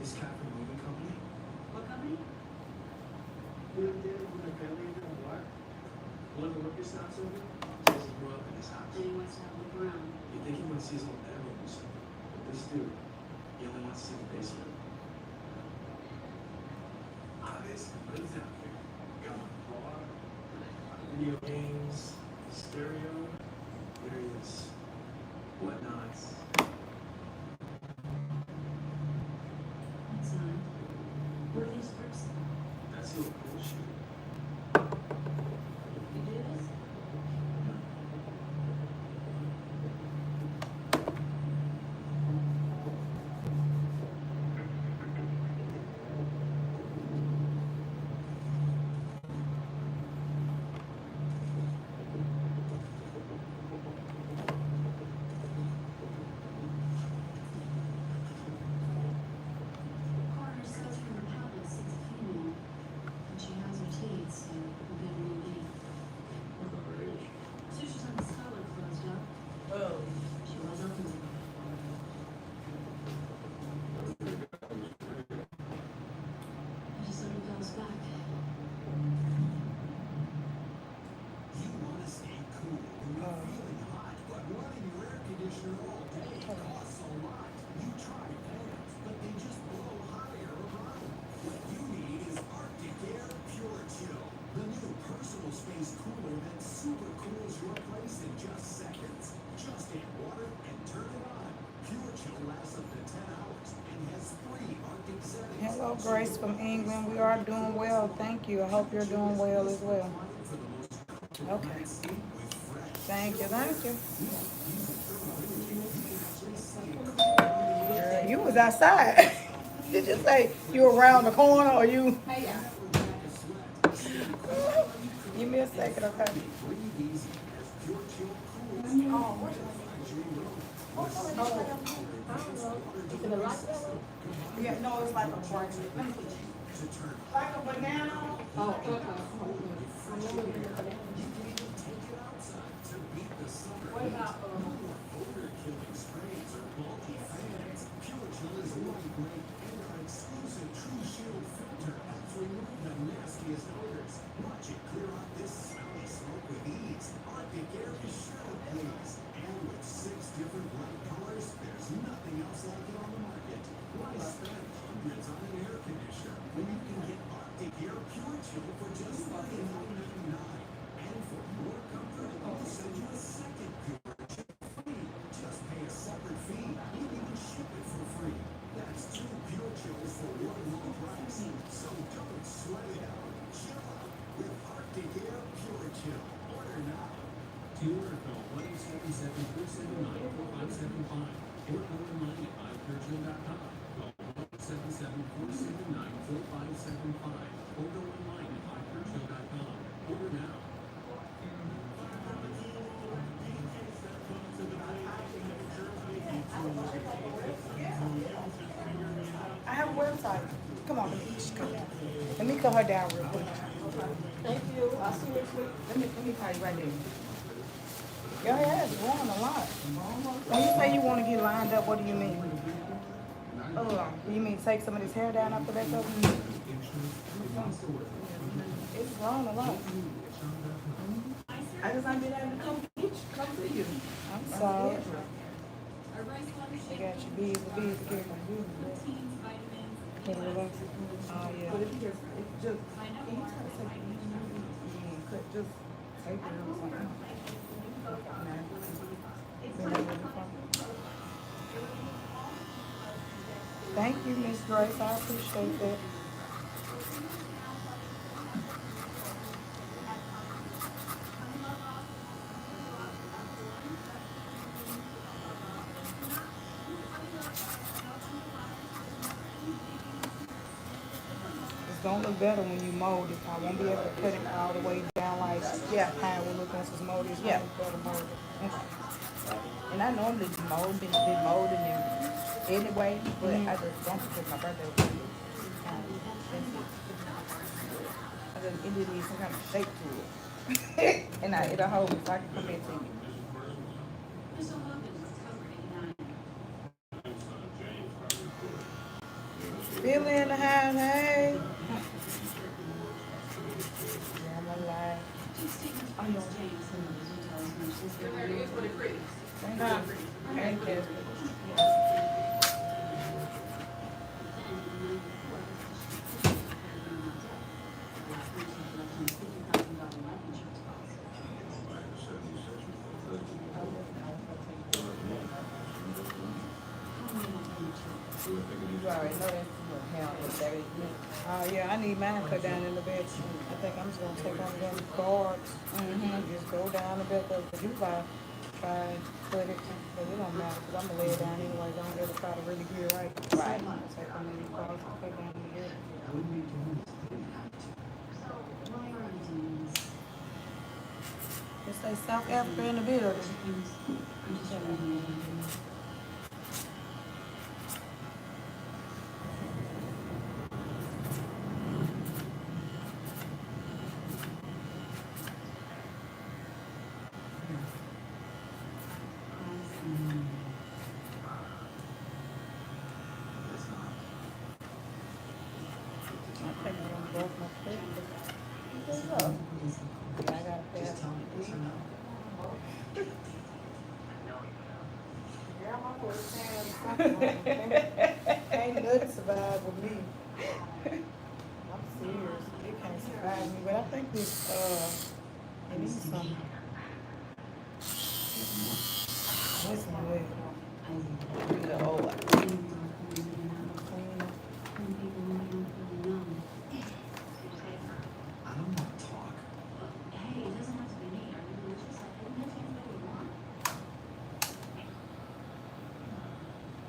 This guy from the moving company? What company? You live there with my family in New York? One of the workers stops over? Says he grew up in his house. And he wants to have a look around. You think he wants to see his old bedrooms? But this dude, he only wants to see the basement. Obviously, lives out here. Got a bar, video games, stereo, various whatnots. What are these bricks? That's a little bullshit. You do this? Hello, Grace from England. We are doing well. Thank you. I hope you're doing well as well. Okay. Thank you. Thank you. Girl, you was outside. Did you say you were around the corner or you? Give me a second, okay? Yeah, no, it's like a bright. Like a banana. What about chill. Order now. To order, call 1-877-479-4575 or go online at mychurchland.com. Call 1-877-479-4575 or go online at mychurchland.com. Order now. I have a website. Come on, let me just cut down. Let me cut her down real quick. Thank you. I'll see you next week. Let me call you right there. Your hair is growing a lot. When you say you want to get lined up, what do you mean? Do you mean take some of this hair down after that though? It's grown a lot. I just ain't been able to come to you. I'm sorry. They got you busy, girl. Can you relax? Oh, yeah. But if you just, can you try to take it easy? Cut, just take it or something. Thank you, Miss Grace. I appreciate that. It's gonna look better when you mold it. I won't be able to cut it all the way down like how it will look once it's molded. It's gonna look better molded. And I normally been molding them anyway, but I just don't because my birthday was kind of expensive. I just, it needs some kind of shape to it. And it'll hold me so I can come back to you. Billy in the house, hey. I'm alive. Thank you. You already know that's what hell that is. Yeah, I need mine cut down in the bed. I think I'm just gonna take one of them cards and just go down the bed. Cause you try and cut it, but it don't matter. Cause I'm gonna lay it down anyway. Don't ever try to really get it right. Right. I'm gonna take one of these cards and cut down in the bed. It say South Africa in the building. I think I'm gonna broke my foot. What's up? I got a pair. Can't nothing survive with me. I'm serious. It can't survive me. But I think this it needs some. What's in the way? The old one. I don't want to talk. Hey, it doesn't have to be me. Are you religious? I can mention what you want.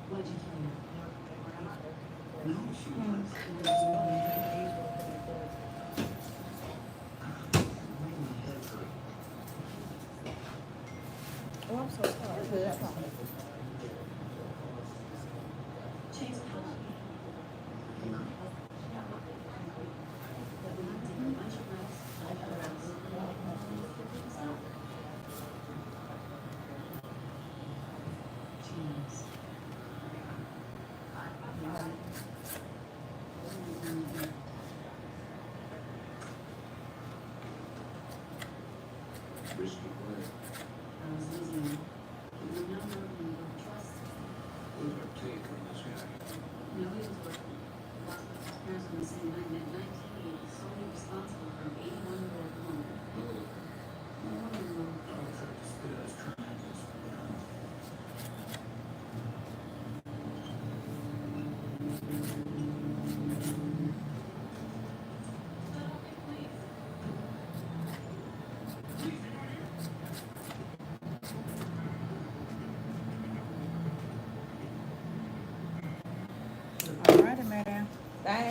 What'd you tell her? No, she was. Oh, I'm so sorry. Chase Polk. Risky play. What did I take on this guy? That's tremendous.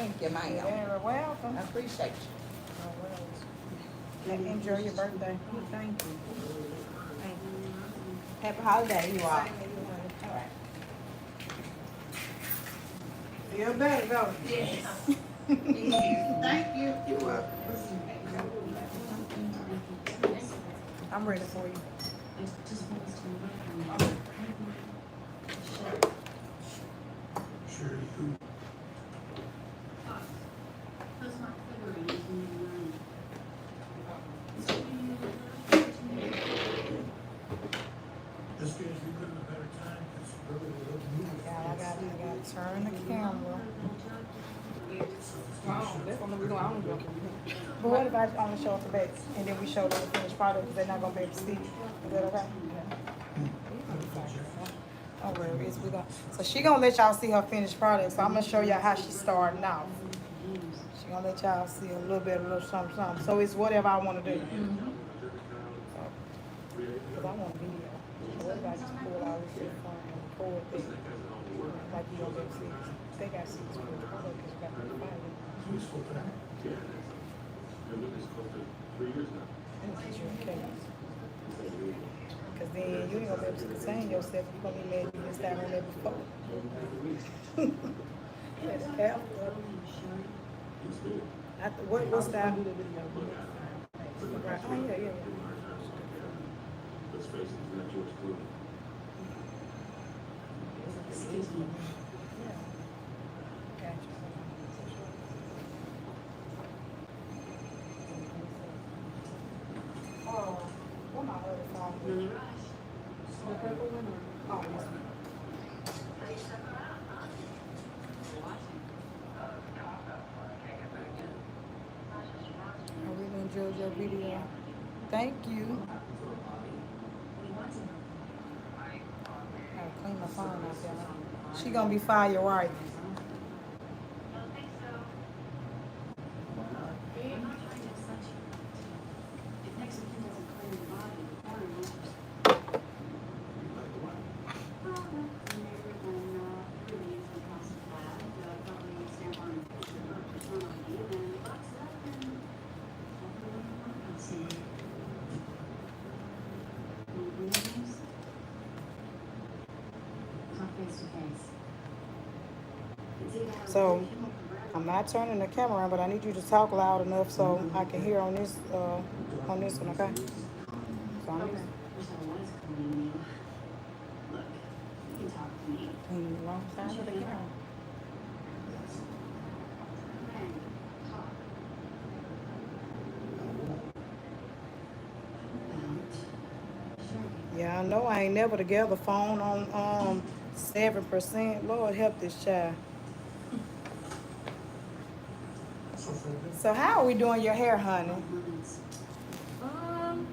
Thank you, ma'am. You're very welcome. I appreciate you. Enjoy your birthday. Thank you. Happy holiday, you all. All right. Feel better, though. Yes. Thank you. You're welcome. I'm ready for you. Sure. This gives you a better time, because really we don't move. I gotta turn the camera. That's one we don't go. But what if I only show it to Bex and then we show them the finished product because they're not gonna be able to see? Is that okay? Oh, where it is, we go. So she gonna let y'all see her finished product. So I'm gonna show y'all how she's starting out. She gonna let y'all see a little bit, a little something, something. So it's whatever I wanna do. Cause I want a video. So what if I just pull all this shit from and record it? Like you don't be able to see it. They got to see this finished product because you got to find it. Useful for that. Yeah, it's been close to 3 years now. Cause then you ain't gonna be able to sustain yourself. You gonna be mad you missed out on that before. That's after. After what's that? Right. Oh yeah, yeah. Let's face it, it's not George Clooney. Gotcha. Oh, what my other phone? The purple one or? Oh, this one. I really enjoyed your video. Thank you. Gotta clean my phone out there. She gonna be fire right. So I'm not turning the camera on, but I need you to talk loud enough so I can hear on this one, okay? So I'm cleaning the wrong side of the camera. Yeah, I know I ain't never together. Phone on 7%. Lord help this child. So how are we doing your hair, honey? I'm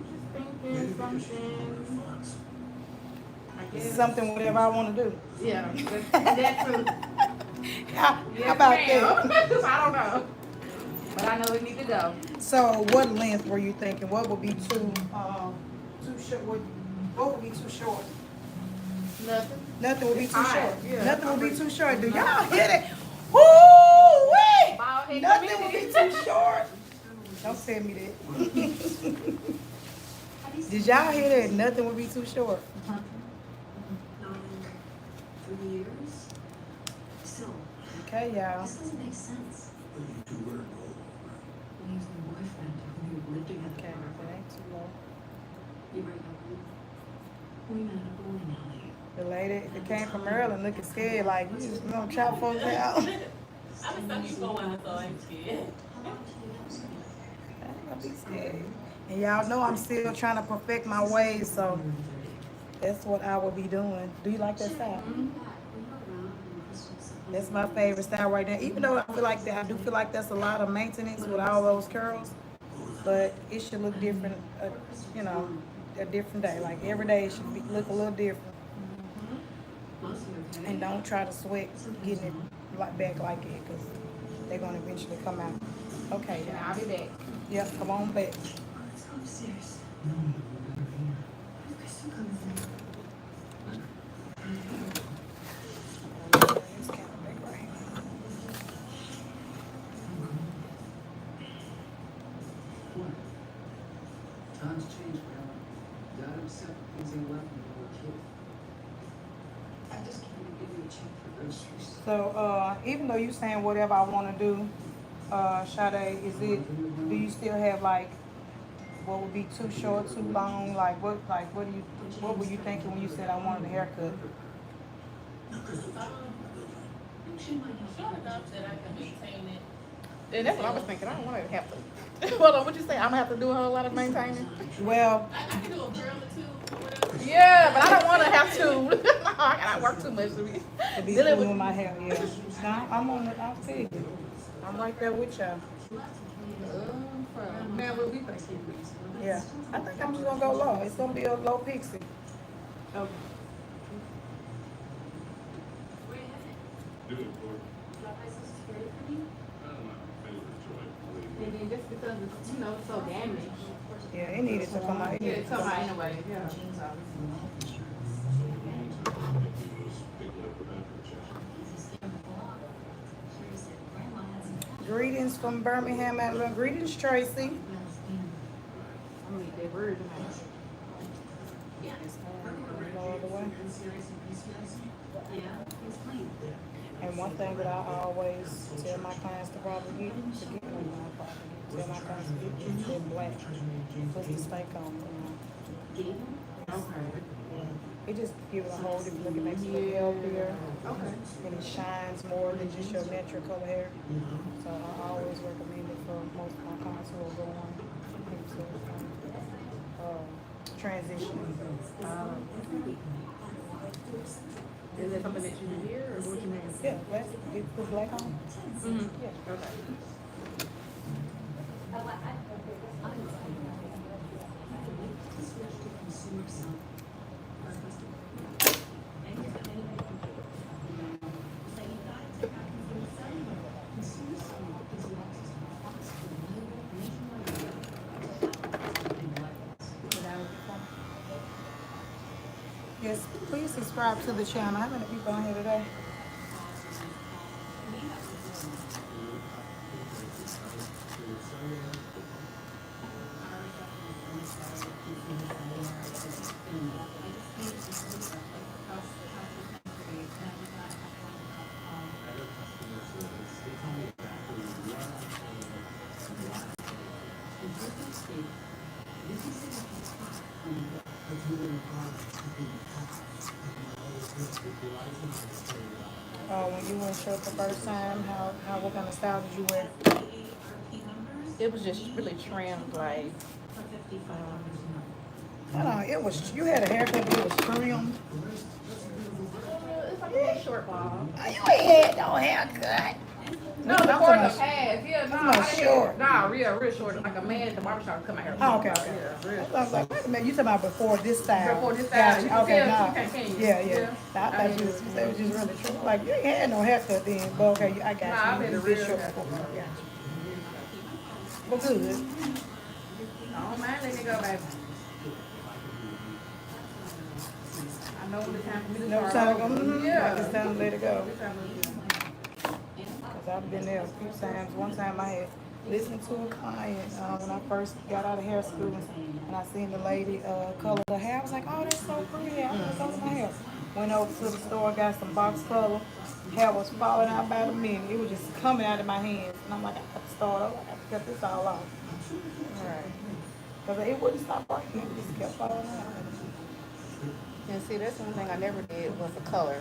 just thinking something. I guess. Something whatever I want to do. Yeah, that's true. How Yes, about ma'am. that? I don't know, but I know we need to go. So what length were you thinking? What would be too short? What would be too short? Nothing. Nothing would be too Alright, short. yeah. Nothing would be too short. Do y'all hear that? Woo-wee! Bald head Nothing would be community. too short. Don't tell me that. Did y'all hear that? Nothing would be too short. 3 years. So, Okay, y'all. this doesn't make sense. You two were gold. When he was my boyfriend, we lived together. Okay, that ain't too low. You break up with him? We met at a bowling alley. The lady that came from Maryland looking scared, like you just gonna chop folks out. I ain't gonna be scared. And y'all know I'm still trying to perfect my ways, so that's what I will be doing. Do you like that style? That's my favorite style right now. Even though I feel like that, I do feel like that's a lot of maintenance with all those curls, but it should look different. You know, a different day. Like every day it should look a little different. And don't try to sweat getting it back like it, because they're gonna eventually come out. Okay, And y'all. I'll be back. Yep, come on back. Let's go upstairs. Times change, man. You gotta accept things ain't left when you're a kid. I just can't even give you a check for groceries. So, even though you saying whatever I wanna do, Sade, do you still have like, what would be too short, too long? What were you thinking when you said I wanted a haircut? Short enough that I can maintain it. And that's what I was thinking. I don't want to have to. Hold on, what you say? I'm gonna have to do a whole lot of maintaining. Well, I can do a curl or two or whatever. Yeah, but I don't want to have to. No, I gotta work too much to be. to be Dealing cool with with my hair, yeah. No, I'll feel you. I'm right there with y'all. Man, what we think? Yeah. I think I'm just gonna go low. It's gonna be a low pixie. Okay. Do it for And then just because it's, so damaged. Yeah, it needed to come out. It Yeah, needed it's to come out. anyway, yeah. Greetings from Birmingham, Alabama. Greetings, Tracy. I'm gonna eat that bird tonight. No other way. And one thing that I always tell my clients to probably get, tell my clients to get is the black. Put the steak on. It just gives it a whole different look. It makes it look healthier. Okay. And it shines more than just your natural color hair. So I always recommend it for most of my clients who are going into transitioning. Is it something that you do here, or what you mean? Yeah, black. You put black on. Mm-hmm. Yeah. Okay. Yes, please subscribe to the channel. How many people on here today? When you went short the first time, what kind of style did you wear? It was just really trimmed, like. Hold on, you had a haircut, but it was trimmed. It's like a little short bob. Oh, you ain't had no haircut. No, the part of the past, yeah, no, no, short. Nah, real short, like a man at the barbershop come out here. Oh, okay. Yeah, real. I was like, wait a minute, you talking about before this style? Before this style, Gotcha. you can Okay, tell, nah. you can't. Yeah. Nah, I thought you said it was just really short. Like, you ain't had no haircut then, but okay, I got you. Nah, I've been You a did real short haircut. before. Yeah. But good. I don't mind letting it go, baby. I know when it's time for me to No start time to go. over. Yeah. Like it's time to let it go. It's time to let it go. Cause I've been there a few times. One time I had listened to a client when I first got out of hair school, and I seen the lady color her hair. I was like, oh, that's so pretty. I'm gonna color my hair. Went over to the store, got some box color. Hair was falling out by the minute. It was just coming out of my hands, and I'm like, I have to start over. I have to cut this all off. Right. Cause it wouldn't stop breaking. It just kept falling out. And see, that's one thing I never did was the color.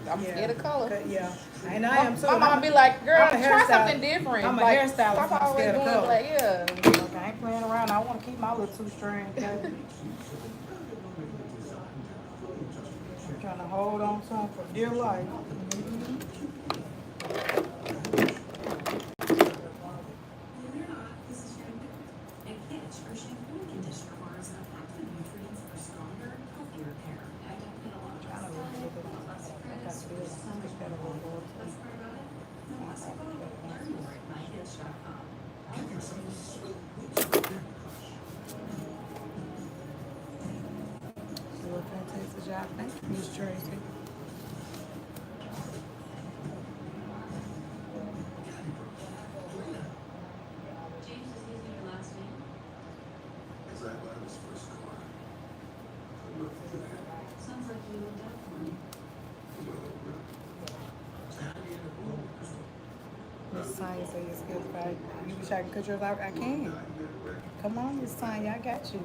I'm scared of color. Yeah, and I am too. My mom be like, girl, I'm a try hairstylist. something different. I'm a like, hairstylist. Stop I'm always scared of doing color. like, yeah. Like, I ain't playing around. I want to keep my little 2 strands. I'm trying to hold on to them for dear life. Fantastic job. Thank you, Miss Tracy. James is using your last name. Exactly. Sounds like you looked out for me. Miss Tanya said it's good. If you wish I could cut yours out, I can. Come on, Miss Tanya, I got you.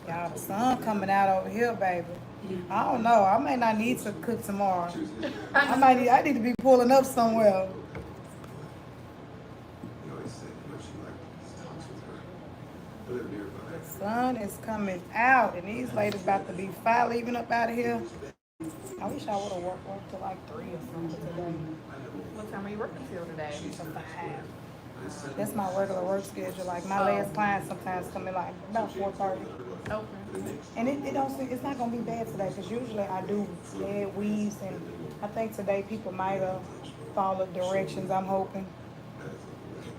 Y'all, the sun coming out over here, baby. I don't know. I may not need to cook tomorrow. I need to be pulling up somewhere. The sun is coming out, and these ladies about to be leaving up out of here. I wish I would have worked till like 3 or something today. What time are you working till today? Till 5. That's my regular work schedule. Like my last client sometimes come in like about 4:30. Okay. And it's not gonna be bad today because usually I do bed weaves, and I think today people might have followed directions. I'm hoping,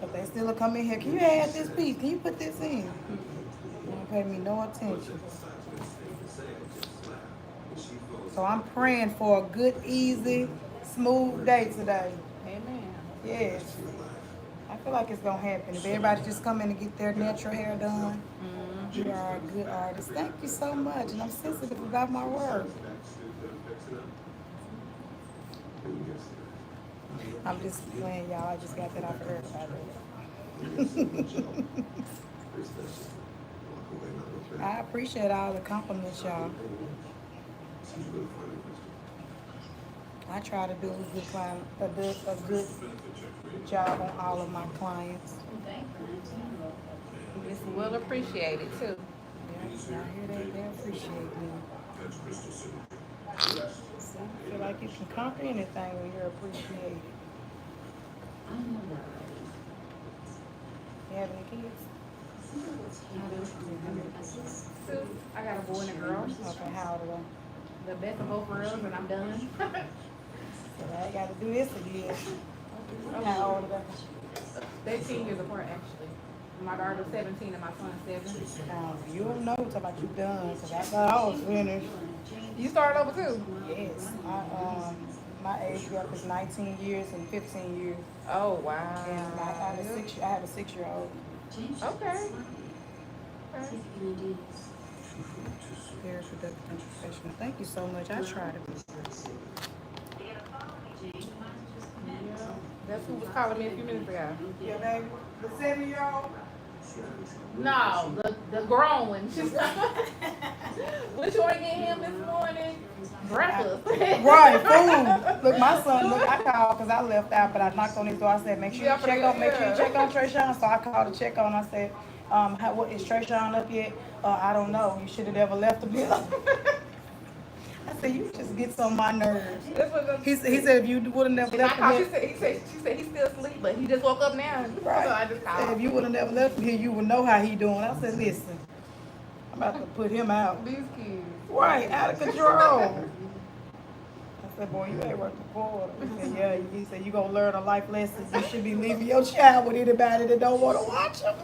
but they still come in here. Can you add this piece? Can you put this in? They don't pay me no attention. So I'm praying for a good, easy, smooth day today. Amen. Yes. I feel like it's gonna happen. If everybody just come in and get their natural hair done, you are a good artist. Thank you so much. And I'm sensitive about my work. I'm just playing, y'all. I just got that off of everybody. I appreciate all the compliments, y'all. I try to do a good job on all of my clients. It's well appreciated too. Yeah, I hear they appreciate me. See, I feel like you can conquer anything when you're appreciated. You have any kids? Two. I got a boy and a girl. Okay, how old are they? The best of both worlds, and I'm done. So I gotta do this again. How old are they? 13 years apart, actually. My daughter's 17 and my son's 7. You don't know until about you done, because I thought I was finished. You started over too? Yes. My age gap is 19 years and 15 years. Oh, wow. And I have a 6-year-old. Okay. Very productive and professional. Thank you so much. I try to be. That's who was calling me a few minutes ago. Yeah, baby. The 7-year-old? No, the grown one. She's what you want to get him this morning? Breakfast. Right, food. Look, my son, I called because I left out, but I knocked on his door. I said, make sure you check on Trayshawn. So I called to check on. I said, what is Trayshawn up yet? I don't know. You should have never left the bill. I said, you just get on my nerves. He said, if you would have never left him here. She said he's still asleep, but he just woke up now. Right. So I just called. If you would have never left him here, you would know how he doing. I said, listen, I'm about to put him out. These kids. Right, out of control. I said, boy, you ain't worth the quarter. He said, yeah. He said, you gonna learn a life lesson. You should be leaving your child with anybody that don't want to watch him.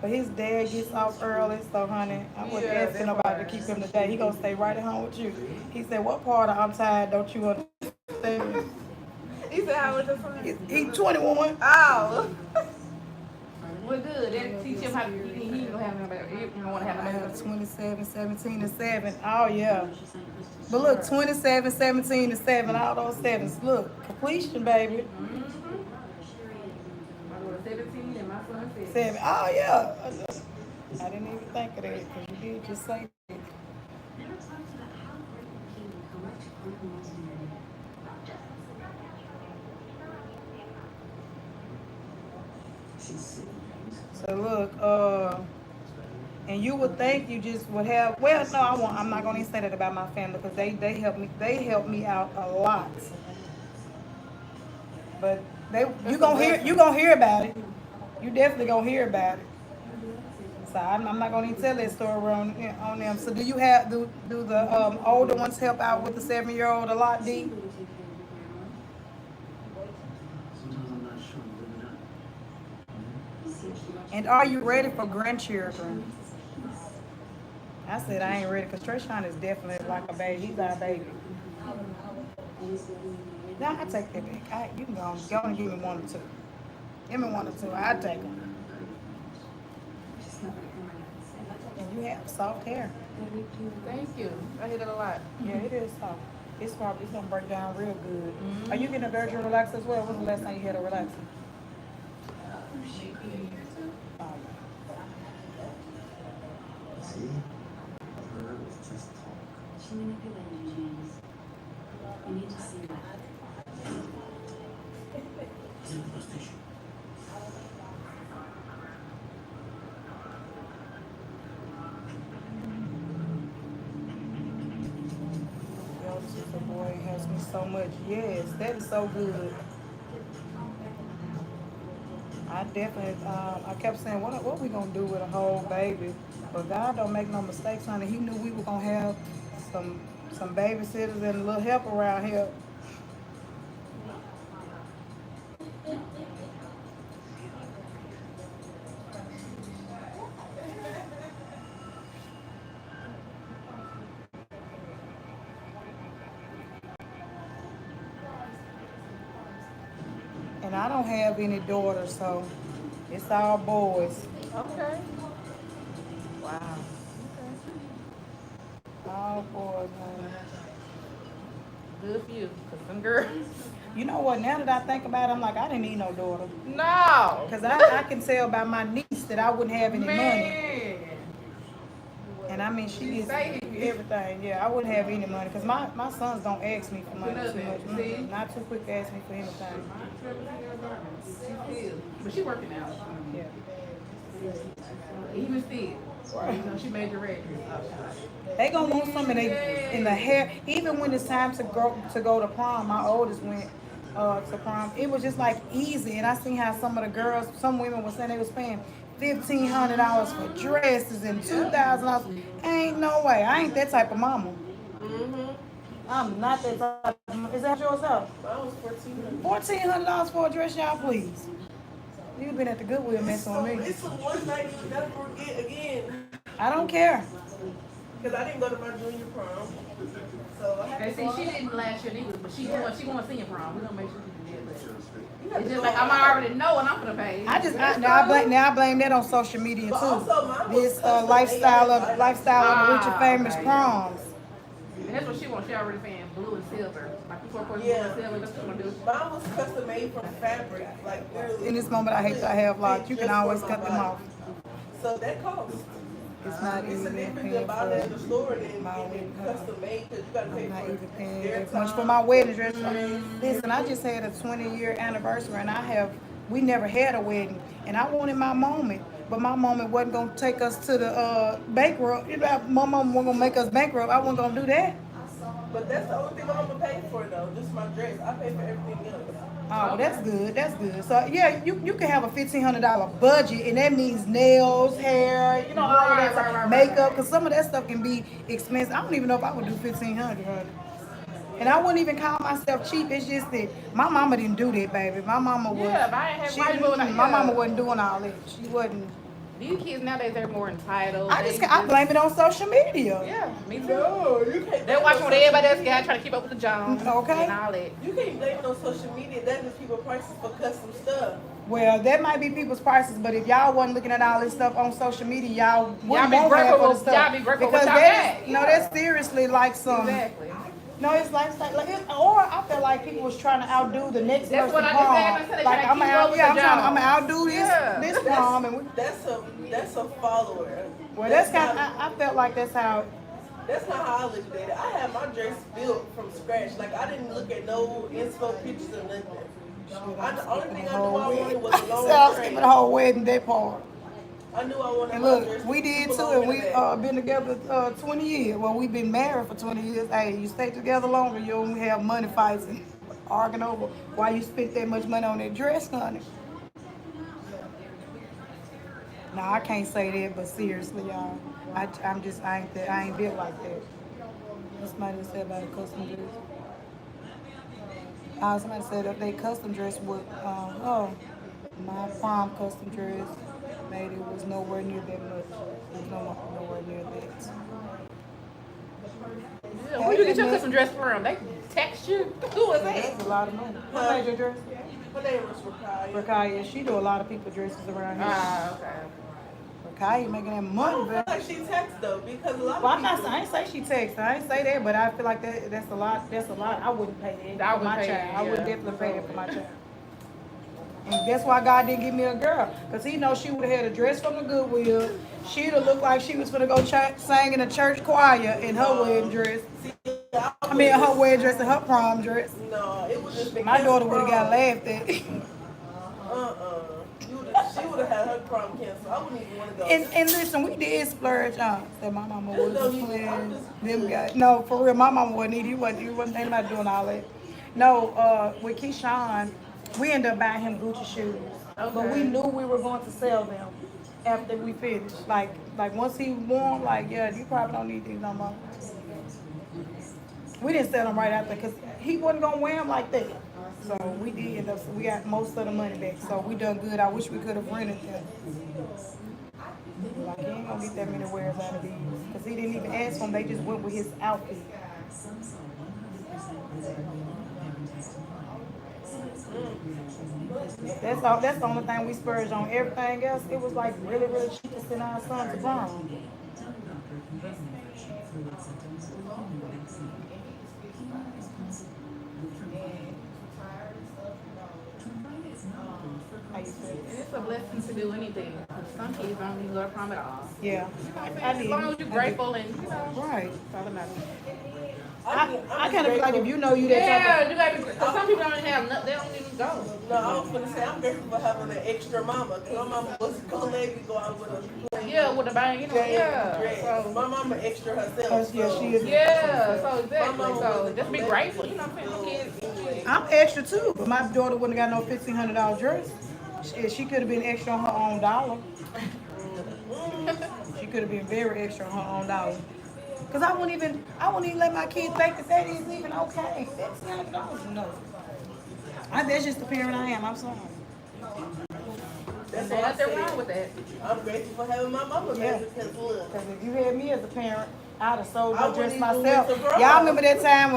But his dad gets off early, so honey, I wasn't asking nobody to keep him today. He gonna stay right at home with you. He said, what part of I'm tired don't you understand? He said, how old is your son? He's 21. Oh. Well, good. That teach him how to eat. He ain't gonna have nobody. He don't want to have I nobody. have 27, 17, and 7. Oh, yeah. But look, 27, 17, and 7, all those 7s. Look, completion, baby. My daughter 17 and my son 6. 7. Oh, yeah. I didn't even think of that because you did just say that. So look, and you would think you just would have. Well, no, I won't. I'm not gonna even say that about my family because they help me. They help me out a lot. But you gonna hear about it. You definitely gonna hear about it. So I'm not gonna even tell that story on them. So do the older ones help out with the 7-year-old a lot, D? And are you ready for grandchildren? I said I ain't ready because Trayshawn is definitely like a baby. He's our baby. No, I take that back. You can go and give me 1 or 2. Give me one or two. I'd take them. And you have soft hair. Thank you. I hear that a lot. Yeah, it is soft. It's gonna break down real good. Are you getting a virgin relax as well? When was the last time you had a relaxer? See? Her was just talk. She manipulated you, James. You need to see that. Yo, this is a boy has me so much. Yes, that is so good. I definitely, I kept saying, what we gonna do with a whole baby? But God don't make no mistakes, honey. He knew we were gonna have some babysitters and a little help around here. And I don't have any daughters, so it's all boys. Okay. Wow. All boys, honey. Good for you, cause some girls. You know what? Now that I think about it, I'm like, I didn't need no daughter. No. Because I can tell by my niece that I wouldn't have any money. Man. And I mean, she gets everything. Yeah, I wouldn't have any money. Because my sons don't ask me for money too much. Not too quick to ask me for anything. But she working out. Yeah. Even still. You know, she made your record. They gonna want something in the hair. Even when it's time to go to prom, my oldest went to prom. It was just like easy, and I seen how some of the girls, some women were saying they was paying $1,500 for dresses and $2,000. Ain't no way. I ain't that type of mama. I'm not that type of mama. Is that yours up? Mine was $1,400. $1,400 for a dress, y'all, please. You've been at the Goodwill messing with me. It's the one night you never forget again. I don't care. Because I didn't go to my junior prom. So I had And to go see, she out. didn't last year either, but she going to senior prom. We're gonna make sure she can get You it. have It's to just go like I'm out. already knowing I'm gonna pay. I blame that on social media But too. also mine was This custom lifestyle AI. of the rich and famous Okay. proms. And that's what she wants. She already paying blue and silver. Like before blue Yeah. and silver, that's what she wanna do. Mine was custom made from fabric. Like literally. In this moment, I hate that I have locks. You can always cut them off. So that costs. It's not It's a even difference paying about it in the for store than my getting wedding. custom made because you gotta pay I'm not for even paying their as much time. for my wedding dress. Listen, I just had a 20-year anniversary, and we never had a wedding, and I wanted my moment. But my moment wasn't gonna take us to the bankrupt. You know, my mom wasn't gonna make us bankrupt. I wasn't gonna do that. But that's the only thing I'm gonna pay for though, just my dress. I pay for everything else. Oh, well, that's good. That's good. So yeah, you can have a $1,500 budget, and that means nails, hair, all of that stuff, makeup. Because some of that stuff can be expensive. I don't even know if I would do $1,500. And I wouldn't even call myself cheap. It's just that my mama didn't do that, baby. My mama was. Yeah, but I ain't have She, right doing that. my mama wasn't doing all that. She wasn't. These kids nowadays, they're more entitled. I blame it on social media. Yeah, me too. No, you can't. They're watching what everybody else got, trying to keep up with the Jones. Okay. And all that. You can't blame it on social media. That is people prices for custom stuff. Well, that might be people's prices, but if y'all wasn't looking at all this stuff on social media, y'all wouldn't be want half grateful of the with- stuff. y'all be grateful because with y'all that is, got. that's seriously like some. Exactly. No, it's like or I feel like people was trying to outdo the next That's person what I prom. just said. I said they Like trying to keep up with the I'm gonna Jones. outdo Yeah. this prom, and That's a follower. well, that's kind. I felt like that's how. That's not how I looked at it. I had my dress built from scratch. Like I didn't look at no inspo pictures or nothing. The only thing I knew I wanted was a I long was train. skipping the whole wedding day part. I knew I wanted And my look, dress we did super too, long and in we the back. been together 20 years. Well, we've been married for 20 years. Hey, you stay together longer, you don't have money fights and arguing over why you spent that much money on that dress, honey. Nah, I can't say that, but seriously, y'all, I ain't built like that. Somebody said about a custom dress. Somebody said that they custom dress with, my prom custom dress. Maybe it was nowhere near that much. It was nowhere near that. Yeah, where you get your custom dress from? They text you? Who is that? That's a lot of money. What made your dress? Her name was Rakaya. Rakaya, she do a lot of people dresses around here. Ah, okay. Rakaya making that I money, don't feel but like she texts though, because a lot well, of people. I ain't say she texts. I ain't say that, but I feel like that's a lot. That's a lot. I wouldn't pay that for my child. I would definitely pay that for my child. And that's why God didn't give me a girl, cause He knows she would have had a dress from the Goodwill. She'd have looked like she was gonna go sing in a church choir in her wedding dress. I mean, her wedding dress and her prom dress. No, it was just My daughter would have got laughed at. She would have had her prom canceled. I wouldn't even want to go. And listen, we did splurge on. That my mama wasn't playing them guys. No, for real, my mama wasn't either. He wasn't thinking about doing all that. No, with Keyshawn, we ended up buying him Gucci shoes. But we knew we were going to sell them after we finished. Like once he wore them, like, yeah, you probably don't need these no more. We didn't sell them right after because he wasn't going to wear them like that. So we did end up, we got most of the money back. So we done good. I wish we could have rented them. Like, he ain't going to get that many wears out of these. Because he didn't even ask for them. They just went with his outfit. That's the only thing we spurged on. Everything else, it was like really, really cheap to send our son to prom. It's a blessing to do anything. Some kids don't even go to prom at all. Yeah. As long as you're grateful and, you know, right. It's all about it. I kind of feel like if you know you that yeah, you gotta be, some people don't have nothing, they don't even go. No, I was gonna say I'm grateful for having an extra mama, cause my mama wasn't gonna let me go out with a Yeah, with a bang, you know, yeah. So my mama extra herself. Yeah, she is. Yeah, so exactly. So just be grateful, you know what I'm saying? Kids. I'm extra too, but my daughter wouldn't have got no $1,500 dress. She could have been extra on her own dollar. She could have been very extra on her own dollar. Cause I wouldn't even let my kids think that is even okay. $1,500, no. That's just the parent I am. I'm sorry. That's There's nothing wrong with that. I'm grateful for having my mama there because look. Because if you had me as a parent, I'd have sold I her dress wouldn't even myself. went to prom. Y'all remember that time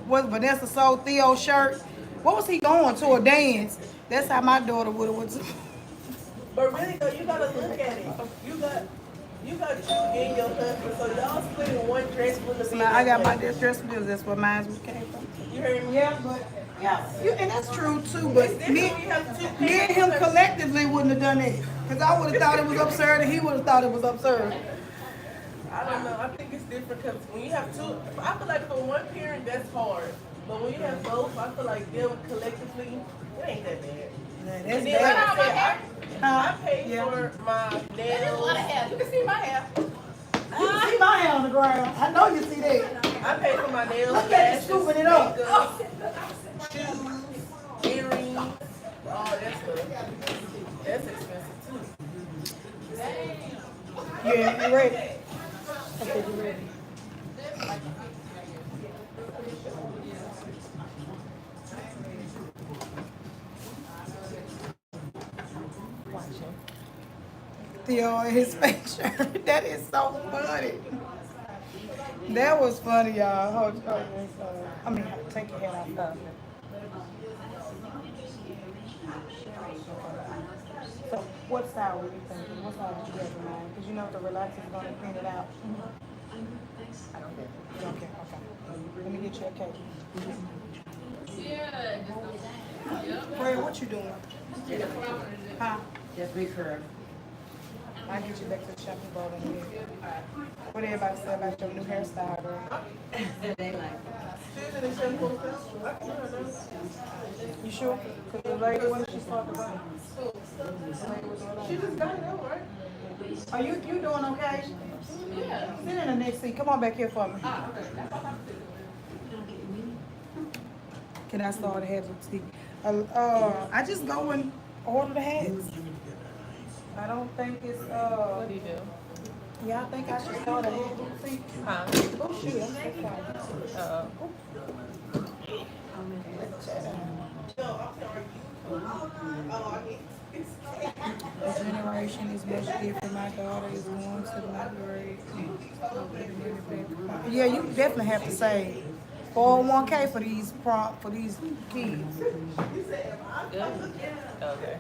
when Vanessa sold Theo's shirt? What was he going to, a dance? That's how my daughter would have went to. But really though, you gotta look at it. You got you and your husband, so y'all split in one dress for the I got my dress because that's where mine came from. You heard me? Yeah, but and that's true too. But me and him collectively wouldn't have done it because I would have thought it was absurd and he would have thought it was absurd. I don't know. I think it's different because when you have two, I feel like for one parent that's hard, but when you have both, I feel like them collectively, it ain't that bad. And then, like I said, I paid for my nails. There's a lot of hair. You can see my hair. You can see my hair on the ground. I know you see that. I paid for my nails, Look at you lashes, scooping it up. makeup, shoes, earrings, all that stuff. That's expensive too. Yeah, you ready? Okay, you ready? Theo and his face shirt. That is so funny. That was funny, y'all. Hold I mean, take your head off. So, what style were you thinking? What style did you have in mind? Because you know the relaxer is going to clean it out. I don't care. You don't care? Okay. Let me get you a cake. Yeah. Ray, what you doing? Huh? Just recurve. I'll get you back to the shopping bowl in a minute. What everybody say about your new hairstyle, bro? They like You sure? Because the lady, when did she start the run? She just got it out, right? Are you doing okay? Yeah. Sit in the next seat. Come on back here for me. Can I start the hats with tea? I just go and order the hats. I don't think it's What do you do? Yeah, I think I should start a head boutique. Huh? Oh shoot, I'm so sorry. The generation is much different. My daughter is going to the library. Yeah, you definitely have to save. 401k for these kids. Good. Okay.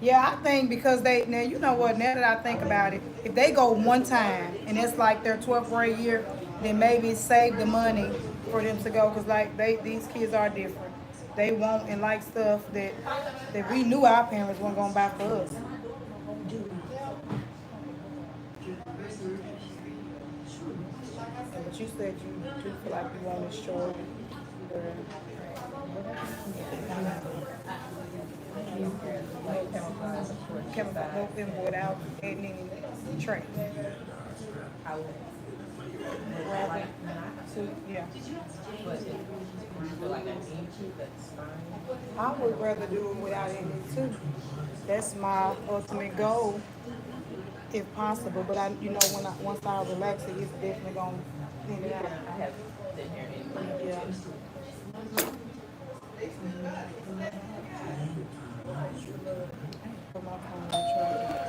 Yeah, I think because now you know what, now that I think about it, if they go one time and it's like their 12th grade year, then maybe save the money for them to go, because like these kids are different. They want and like stuff that we knew our parents weren't gonna buy for us. But you said you do feel like you want to short chemical without adding any trace. I would. Rather to, yeah. But if you feel like I need to, that's fine. I would rather do it without any too. That's my ultimate goal, if possible. But once I relax it, it's definitely gonna clean it out. I have been here anyway. Yeah. Put my phone on charger.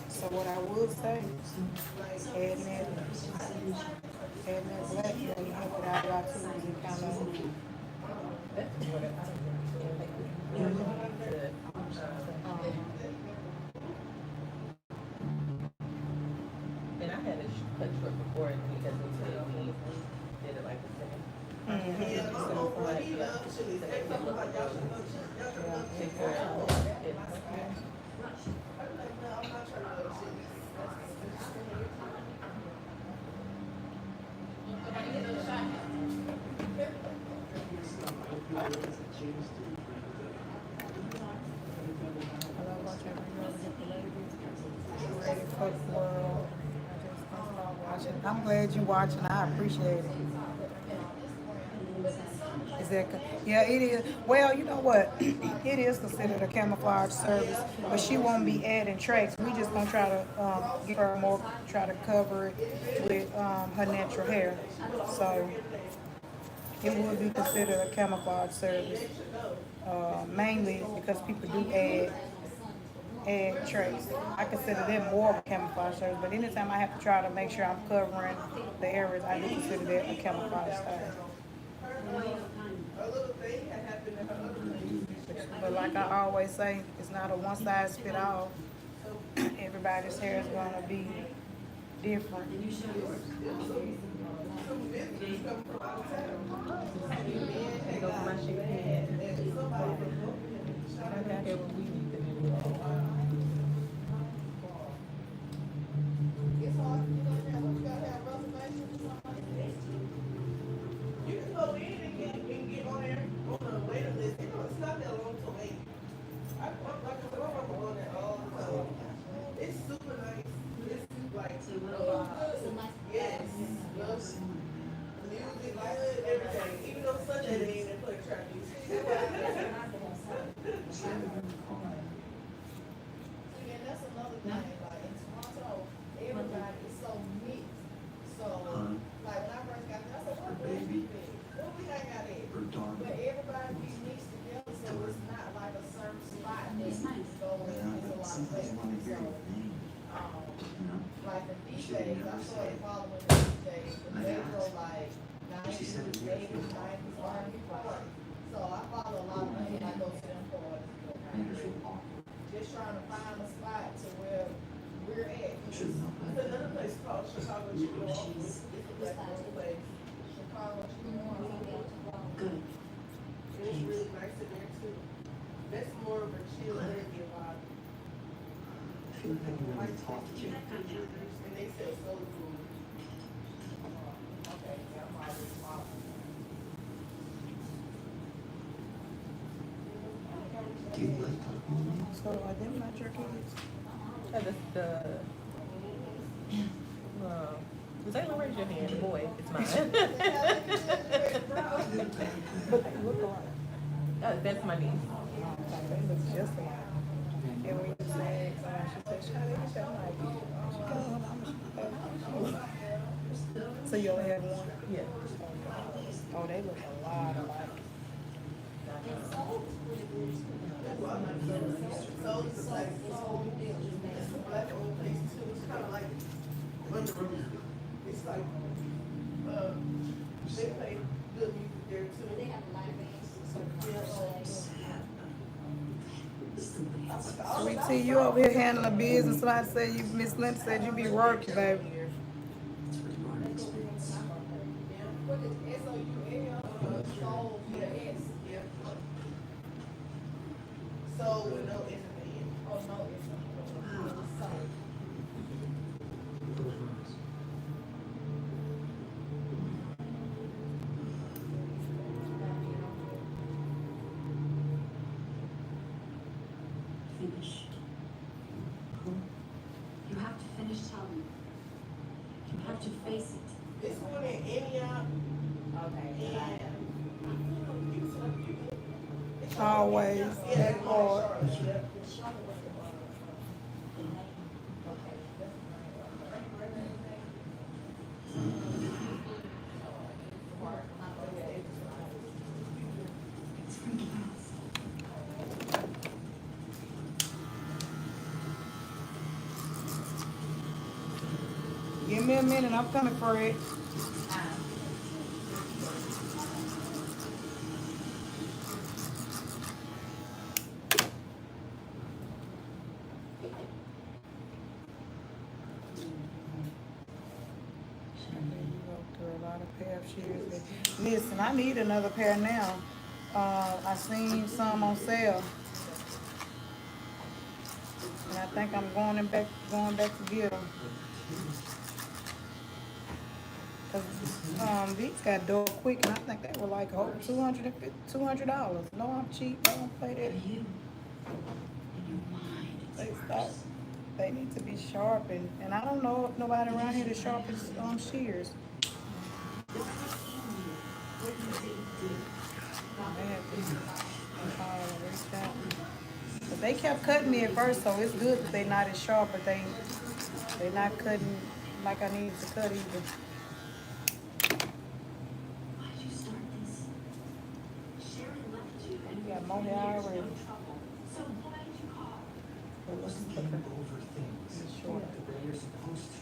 So what I would say, adding that black, you help it out a lot too, and kind of. And I had it cut short before because until we did it like the same. Take care of it. I'm glad you're watching. I appreciate it. Is that yeah, it is. Well, you know what? It is considered a camouflage service, but she won't be adding tracks. We just gonna try to get her more, try to cover it with her natural hair. So it would be considered a camouflage service, mainly because people do add traits. I consider them more of a camouflage service, but anytime I have to try to make sure I'm covering the areas, I do consider that a camouflage style. But like I always say, it's not a one size fit all. Everybody's hair is gonna be different. You can go in and get on there on the waiting list. It's not that long to wait. I go on there all the time. It's super nice. It's like yes, music, like everything. Even though Sunday they ain't play trap music. And that's another thing, like in Toronto, everybody is so mixed. So, like when I first got there, I said, what place we been? What we hang out at? But everybody be mixed together, so it's not like a certain spot that you can go in. It's a lot of places. So, like the DJs, I started following the DJs, but they go like 90s, 80s, 90s, R&B parties. So I follow a lot of them, and I go to them parties. Just trying to find a spot to where we're at. There's another place called Chicago Chicago. It's a black place. Chicago, Good. And it's really nice in there too. That's more of a chill reggae vibe. I feel like I want to talk to you. And they sell soul food. Okay, yeah, I'm already following. Do you like talking? So are them not your kids? Zayla, raise your hand. Boy, it's mine. But they look alike. That's my niece. They look just alike. And when you say, she said, Shawty, what's your like? She goes, so you only have one? Yeah. Oh, they look a lot alike. So it's like it's a black owned place too. It's kind of like Under Rose. It's like they play good music there too. They have live bands. Sweet Tea, you over here handling business. Somebody said you, Miss Linda said you be working, baby. So with no S at the end. Oh no, it's Finish. You have to finish telling me. You have to face it. This one in Antioch. Okay. Always. Yeah, That part. Give me a minute, I'm coming for it. A lot of pair of shears. Listen, I need another pair now. I seen some on sale, and I think I'm going back to get them. Cause these got dull quick, and I think they were like over $200. No, I'm cheap. I don't play that. They need to be sharpened, and I don't know if nobody around here that sharpens shears. But they kept cutting me at first, so it's good that they're not as sharp, but they're not cutting like I needed to cut either. Why'd you start this? Sharon left you and You got more hair already. so why did you call? Over things. Short. The way you're supposed to.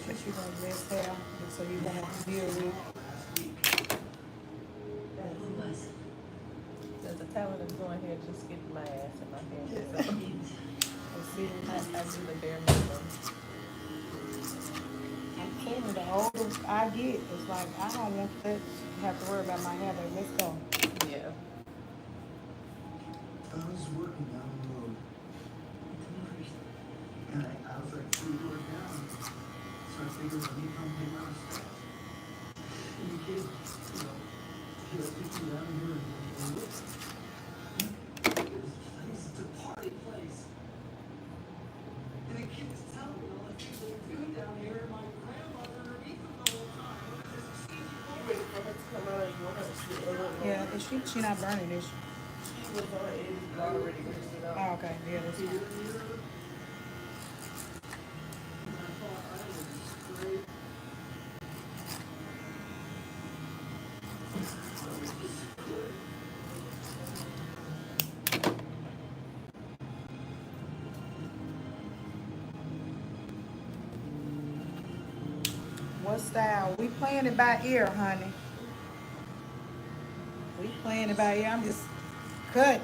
But you're gonna less hair, so you won't have to deal with. Who was it? There's a talent of going here just get my ass in my hair. So, I do the bare minimum. I'm telling you, the older I get, it's like I don't want to have to worry about my hair. But let's go. Yeah. I was working down the road. And I was like 3 doors down. So I figured let me come pay my respects. And the kid, he'll take you down here and look. It's a party place. And the kid was telling me all the things they were doing down here. And my grandmother underneath them the whole time. You ready for her to come out and you want her to sit a little more? Yeah, is she not burning, is she? She was on it already finished it up. Oh, okay. Yeah, that's fine. What style? We playing it by ear, honey. We playing it by ear. I'm just cutting.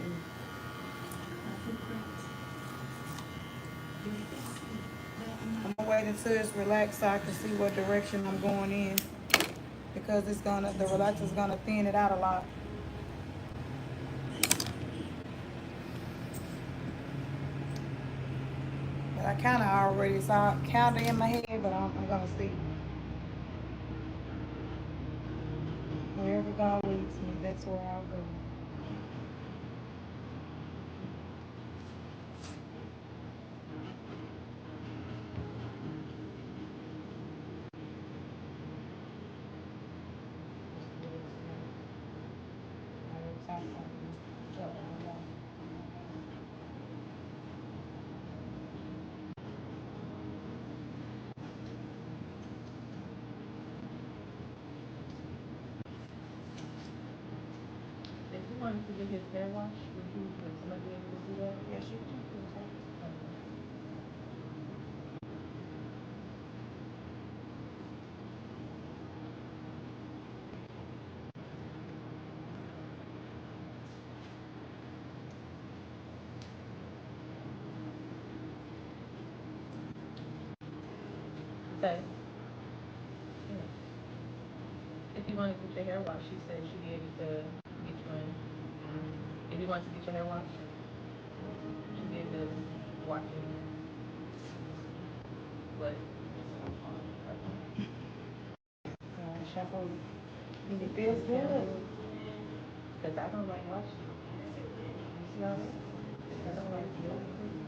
I'm gonna wait until it's relaxed so I can see what direction I'm going in, because the relaxer's gonna thin it out a lot. But I kind of already saw it kind of in my head, but I'm gonna see. Wherever God leads me, that's where I'll go. get his hair washed? Would somebody be able to do that? Yeah, she can do that. Okay. Yeah. If you wanted to get your hair washed, she said she'd be able to get you in. If you wanted to get your hair washed, she'd be able to wash you in. But Shampoo. It feels good. because I don't like washing. You know what I mean? I don't like deodorant.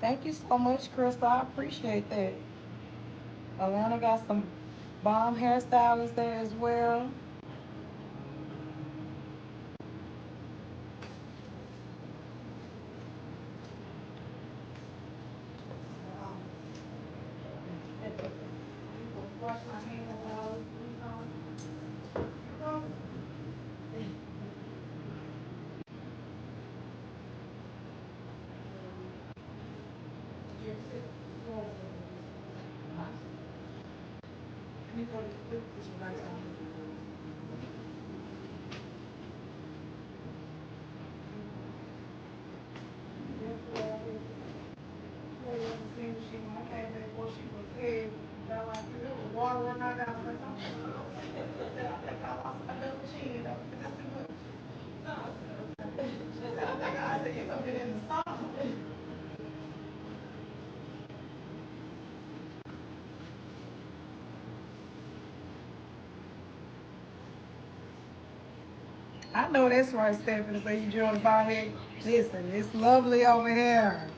Thank you so much, Crystal. I appreciate that. Alana got some bomb hairstylists there as well. Wash my hands while water run out of my I lost my double chin. That's too much. She said, I think I said, you gonna be in the sauna. I know that's right, Stephanie. So you joined the bar here. Listen, it's lovely over here.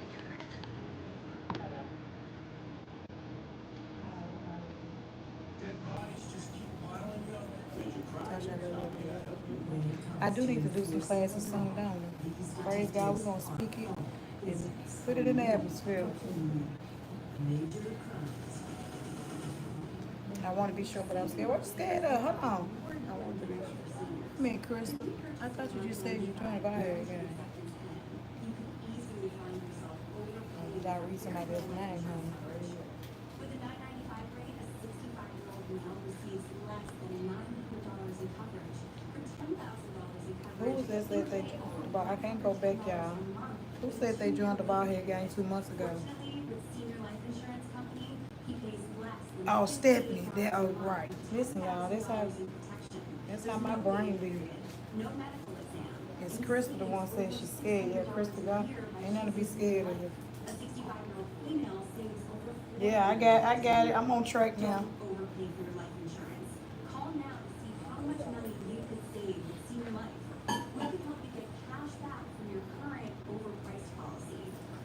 I do need to do some classes soon, don't I? Praise God, we're gonna speak it and put it in the atmosphere. I want to be sure, but I'm scared. What you scared of? Hold on. I want to be sure. I mean, Crystal, I thought you just said you trying to buy her again. You gotta read somebody else's name, honey. With a $9.95 rate, a 65-year-old male receives less than $900 in coverage for $10,000 in coverage. Who was that said they joined the bar? I can't go back, y'all. Who said they joined the bar here game 2 months ago? Fortunately, with Senior Life Insurance Company, he pays less than Oh, Stephanie. That, oh, right. Listen, y'all, that's how my brain be. no medical exam. It's Crystal the one said she's scared. Yeah, Crystal, God, ain't nothing to be scared of. A 65-year-old female saves over Yeah, I got it. I'm on track now. overpay for your life insurance. Call now to see how much money you could save with Senior Life. We can help you get cash back from your current overpriced policy.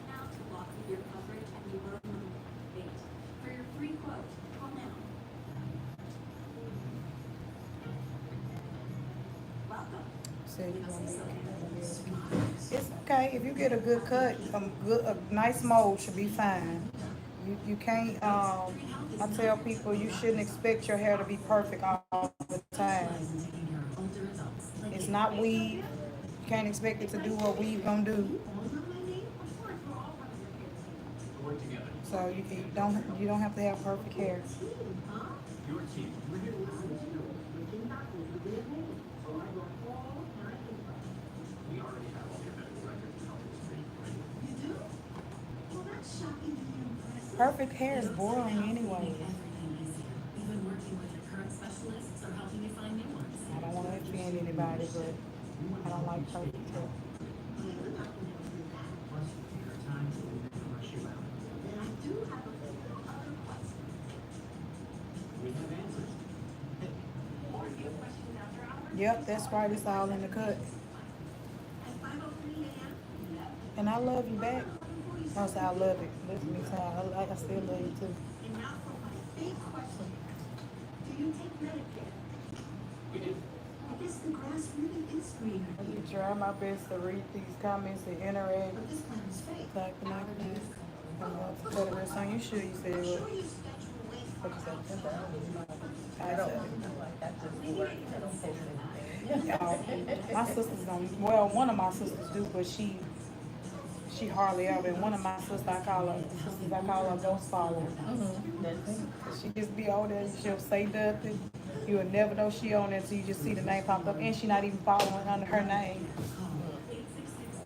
Now to lock in your coverage and your low rate. For your free quote, call now. Welcome. Said you gonna be it's okay if you get a good cut. A nice mold should be fine. You can't. I tell people you shouldn't expect your hair to be perfect all the time. It's not weave. You can't expect it to do what weave gonna do. So you don't have to have perfect hair. Perfect hair is boring anyway. Even working with your current specialists or helping you find new ones. I don't want to offend anybody, but I don't like perfect hair. I do have a few other questions. We have answers. Or if you have questions after hours. Yep, that's right. It's all in the cut. At 5:03 a.m. And I love you back. I say I love it. Listen to me say I still love you too. And now for my big question. Do you take Medicare? We do. I guess the grass really is greener. I be trying my best to read these comments and interact. But this plan is fake. Like, I'm going to cut the rest on you. Sure, you said Sure what? you schedule away What you said, I don't really know. I I don't, said, like, I just work, I don't post anything. y'all, my sisters don't, well, one of my sisters do, but she hardly ever, and one of my sisters, I call her ghost follower. That's it. She just be on there, she'll say nothing. You will never know she on there until you just see the name pop up, and she not even following under her name.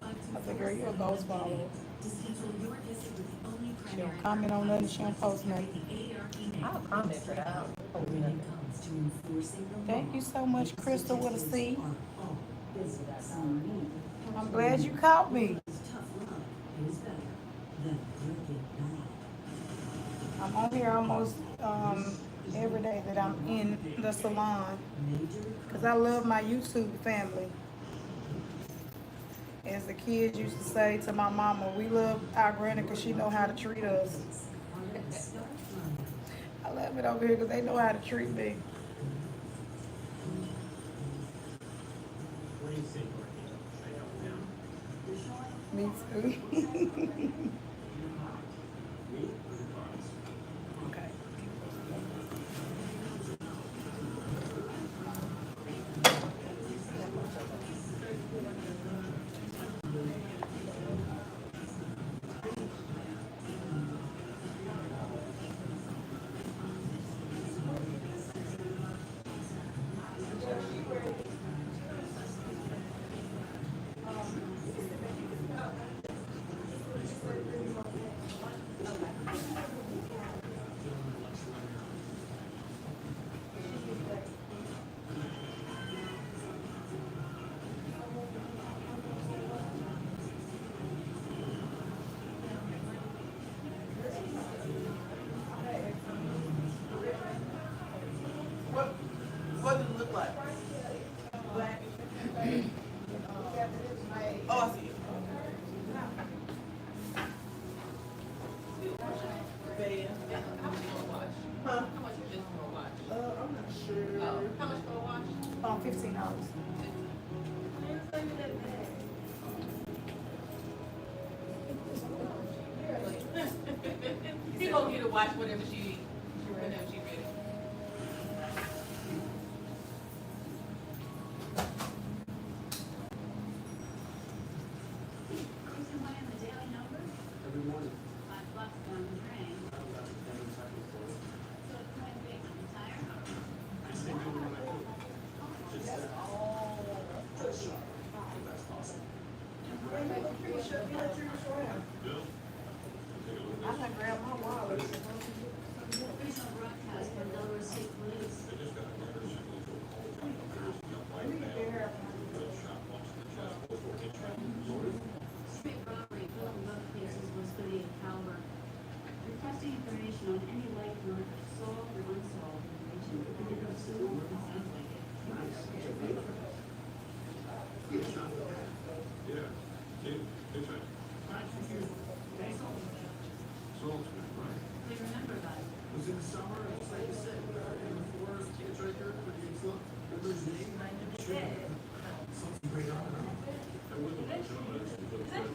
I said, girl, you a ghost follower. She don't comment on nothing, she don't post nothing. I'll comment, but I don't post nothing. Thank you so much, Crystal with a C. I'm glad you caught me. I'm on here almost every day that I'm in the salon because I love my YouTube family. As the kids used to say to my mama, we love our granny because she know how to treat us. I love it over here because they know how to treat me. Me too. Okay. What does it look like? Oh, I see it. Huh? How much is this for a watch? I'm not sure. Oh, how much for a watch? $15. He gonna get a watch whenever she ready. Reason why in the daily number? Every morning. $5 on the drain. So it's quite big on the tire. I stay tuned when I cook. Just that. Just shop. The best possible. Bill? I'm gonna grab my wallet. Regional broadcast from Delaware State Police. They just got a murder signal to a cold town. There's no white male. Bill shot once in the chest before he tried to resort it. Street robbery, both in both cases was .38 caliber. Requesting information on any light murder, solved or unsolved in the region. And it goes soon, it sounds like it. Yeah. Kid, hitchhiker. Saltzman, right? They remember about it. Was in the summer, it was like you said, in the forest, kids right there, pretty good look. Remember his name? Sure. Something great on it. I wouldn't have known that it's a good friend.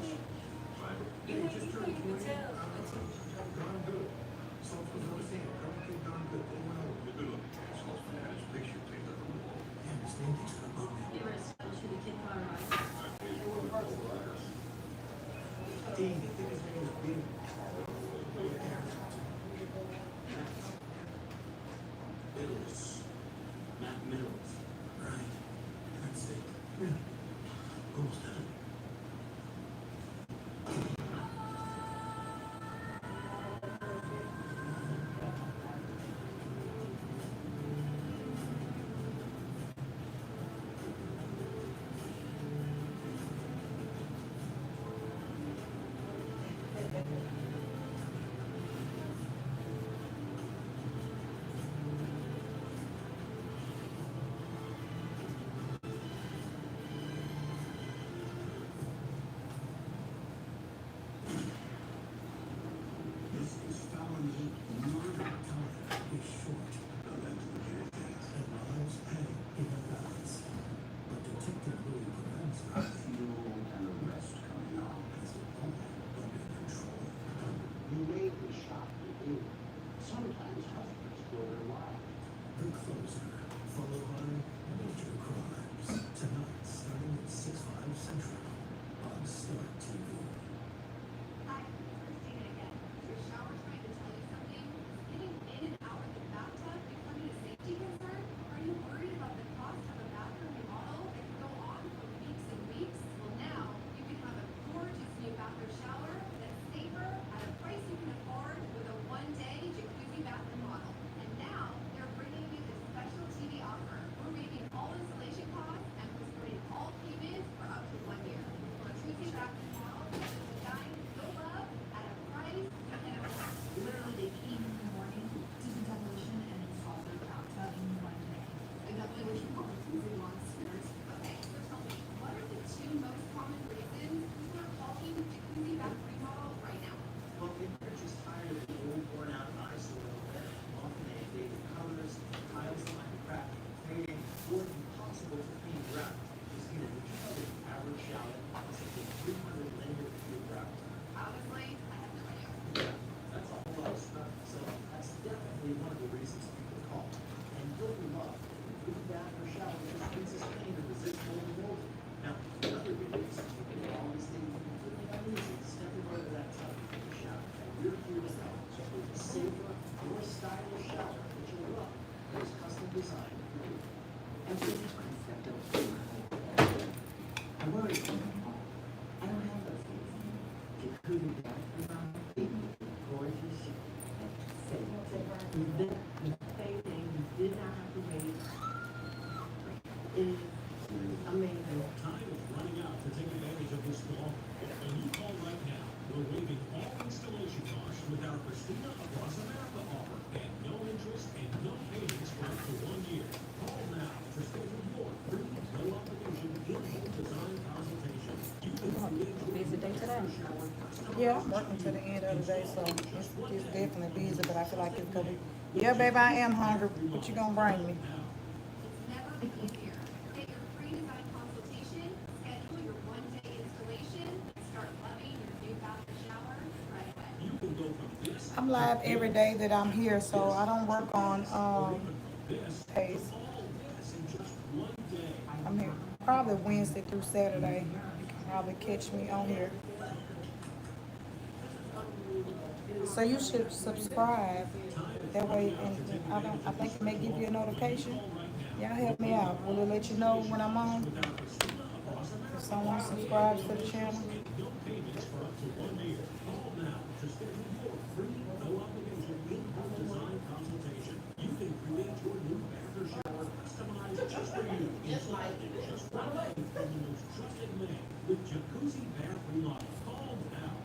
Fiber. He just turned 20. Darn good. Saltzman was always saying, darn good. They went over. Good look. Saltzman had his picture taken up on the wall. Yeah, his name takes it above me. They were established with a kid car ride. I paid for it over ours. Dean, I think his name was Dean. Middles. Matt Middles. Right. That's it. Yeah. Almost done it. safer, more stylish shower that you'll love that is custom designed for you. And for this concept of I worry about them all. I don't have those things. Jacuzzi bath and my baby, gorgeous and safe. The payday you did not have to wait. It is amazing. Time is running out to take advantage of this fall. When you call right now, we're waiving all installation costs with our Christina Across America offer and no interest and no payments for up to 1 year. Call now to schedule your free, no obligation in-home design consultation. You can create your Busy day today. Yeah, I'm working to the end of the day, so it's definitely busy, but I feel like it's gonna be. Yeah, baby, I am hungry. What you gonna bring me? It's never been easier. Get your free design consultation, schedule your one-day installation, and start loving your new bathroom shower right away. You can go from this I'm live every day that I'm here, so I don't work on days. in just 1 day. I'm here probably Wednesday through Saturday. You can probably catch me on here. So you should subscribe. That way, and I think it may give you a notification. Y'all help me out. Will it let you know when I'm on? If someone subscribes to the channel. No payments for up to 1 year. Call now to schedule your free, no obligation in-home design consultation. You can create your new bathroom shower customized just for you. Installed in just 1 day from the most trusted man with jacuzzi bath remodel. Call now.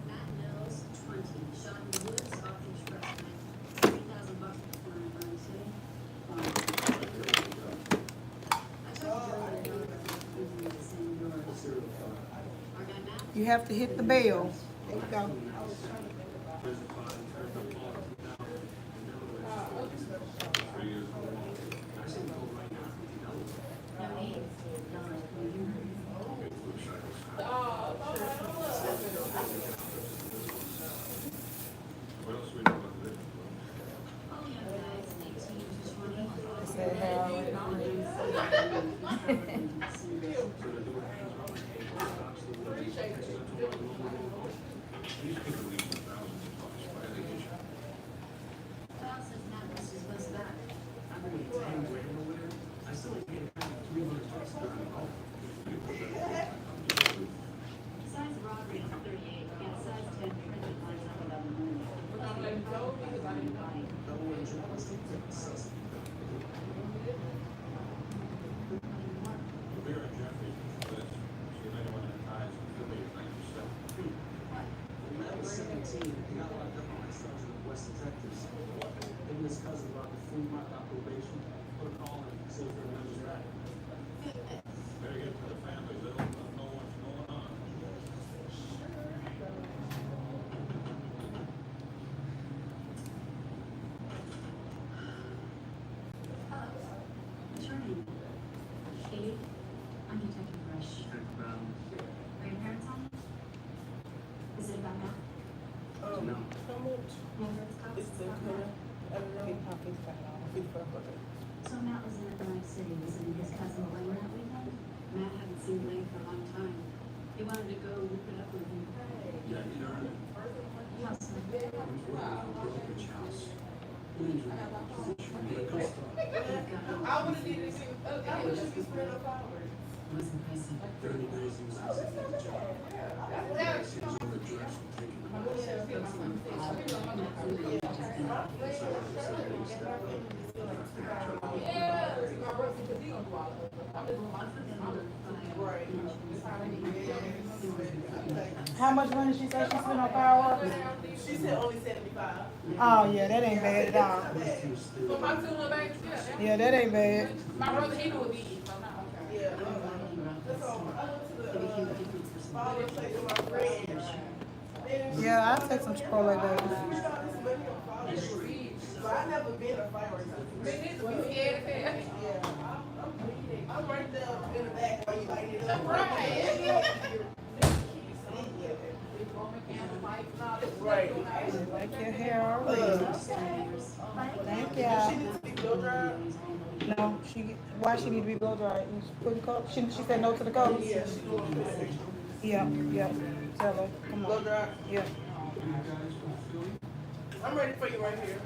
Matt Mills, 20, Sean Woods, off Expressway, $3,000 for an emergency. I told you earlier about using the same door. Our guy Matt. You have to hit the bell. There you go. No need. All young guys, 18 to 20. I said, Harold. Well, since Matt missed his bus back. I'm going to tell you where nowhere. I still ain't getting $300 during the call. Size Roderick 38, get size 10 printed lines up about the moon. Double engine plus the accessible. Vera Jeffrey, she made one of the ties with the way When I was 17, I got locked up on my sons in West Texas. Him and his cousin brought the food mark out probation. Put a call in, see if everyone was right. Better get to the family, they don't know what's going on. Attorney. Katie, I'm Detective Rush. Are your parents on? Is it about Matt? No. How much? Remember it's cops? It's the color. I don't know. So Matt was in Atlantic City visiting his cousin Elaine that weekend. Matt hadn't seen Elaine for a long time. He wanted to go look it up with him. Yeah, you know her. Yes, sir. Brokerage house. Position in the coast. I would have did it too. I would have spread up flowers. It was impressive. 30 days he was asking for the job. 40 days he was on the drugs and taking them. How much money she said she spent on fireworks? She said only 75. Oh yeah, that ain't bad at all. But my two little babies, yeah. Yeah, that ain't bad. My brother, he knew it be, so no. Yeah. That's all. I went to the father place with my friend. Yeah, I'll take some Chipotle, baby. But I never been a fireworks. Me neither, we scared as hell. Yeah, I'm right there in the back while you light it up. Right. Like your hair already. Thank She y'all. needs to be blow dried. No, why she need to be blow dried? You put coat? She said no to the coat? Yeah, she doing it. Yeah, yeah. Tell her, come Blow on. dried. Yeah. I'm ready for you right here.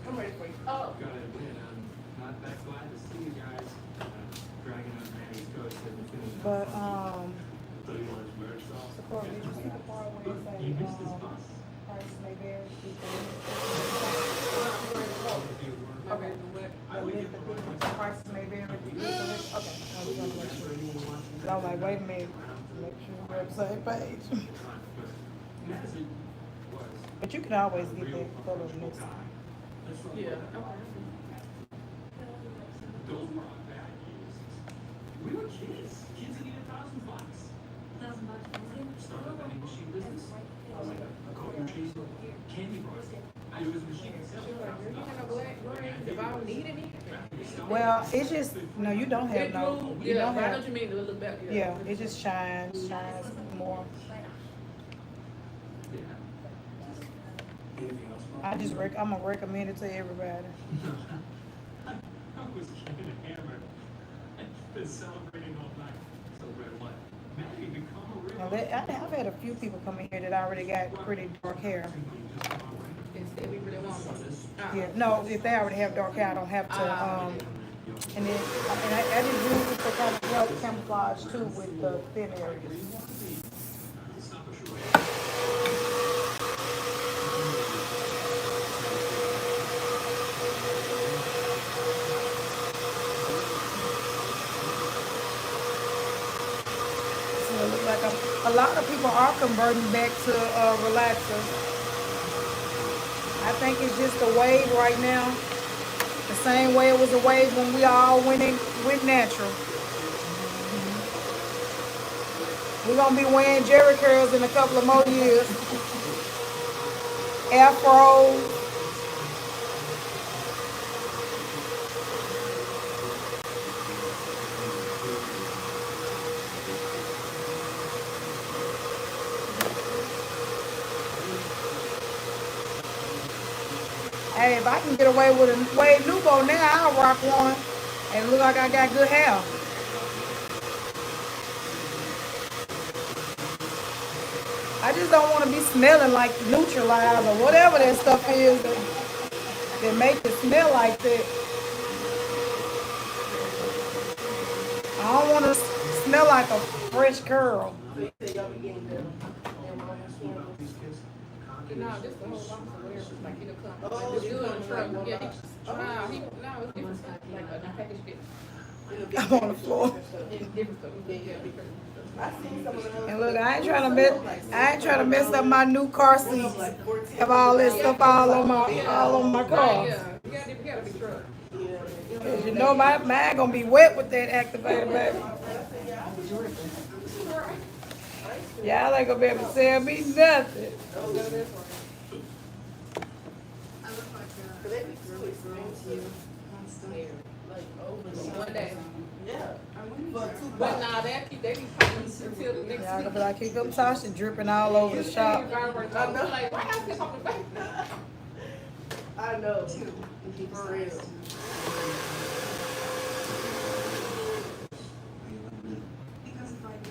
I'm ready for you. Oh. Gotta admit, I'm not that glad to see you guys dragging on Manny's coach at the finish. But You missed his bus. price may vary. Okay. Prices may vary. Okay. So I'm like, wait a minute, make sure we're on the same page. But you can always get that photo next time. Yeah. Those were our bad years. We were kids. Kids that needed $1,000. Started a vending machine business. I was like a coffee cheese, candy bars. I was machine Well, it's just, no, you don't have no, you Yeah, don't but I know have, what you mean. It look better. yeah, it just shines more. I'm gonna recommend it to everybody. I was getting hammered. Been celebrating all night. Celebrate what? Manny, become a real. I've had a few people come in here that already got pretty dark hair. Instead, we really want one. Yeah, no, if they already have dark hair, I don't have to, and then, I just use it for kind of help camouflage too with the thin areas. So it looks like a lot of people are converting back to relaxers. I think it's just a wave right now. The same way it was a wave when we all went natural. We're gonna be wearing Jerry curls in a couple of more years. Afros. Hey, if I can get away with a Wade Nubo now, I'll rock one and look like I got good hair. I just don't want to be smelling like Neutralize or whatever that stuff is that make it smell like that. I don't want to smell like a fresh curl. No, this the whole box of where it's like it'll come. Like it's good in the truck. Yeah, no, it's different stuff. Like a package get I'm on the floor. different stuff. Yeah, because And look, I ain't trying to mess up my new car seats. Have all that stuff all on my car. yeah, you gotta be truck. Cause you know mine gonna be wet with that activator, baby. Y'all ain't gonna be able to sell me nothing. One day. Yeah. But nah, they be popping until the next Y'all week. gonna be like, here come Tarsha dripping all over the shop. I know, like, why y'all keep on the face? I know. For real.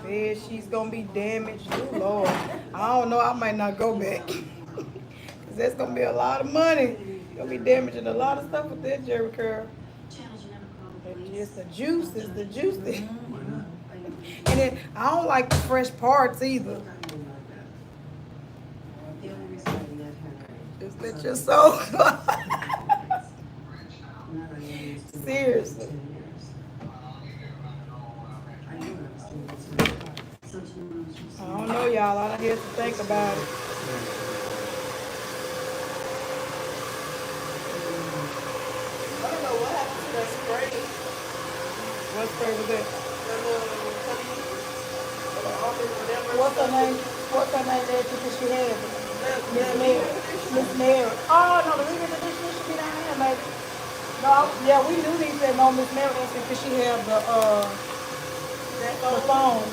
Bed she's gonna be damaged. Oh Lord. I don't know, I might not go back. Cause that's gonna be a lot of money. Gonna be damaging a lot of stuff with that Jerry curl. It's the juice, it's the juice. And then I don't like the fresh parts either. Just let your soul go. Seriously. I don't know, y'all. I don't have to think about it. I don't know what happened to that spray. What spray was that? What's What's her name? What's her name there? Because she had it. Miss Mary. Miss Mary. Oh, no, the reconditioner should be down here, baby. No, yeah, we knew they said no, Miss Mary answered because she had the phone.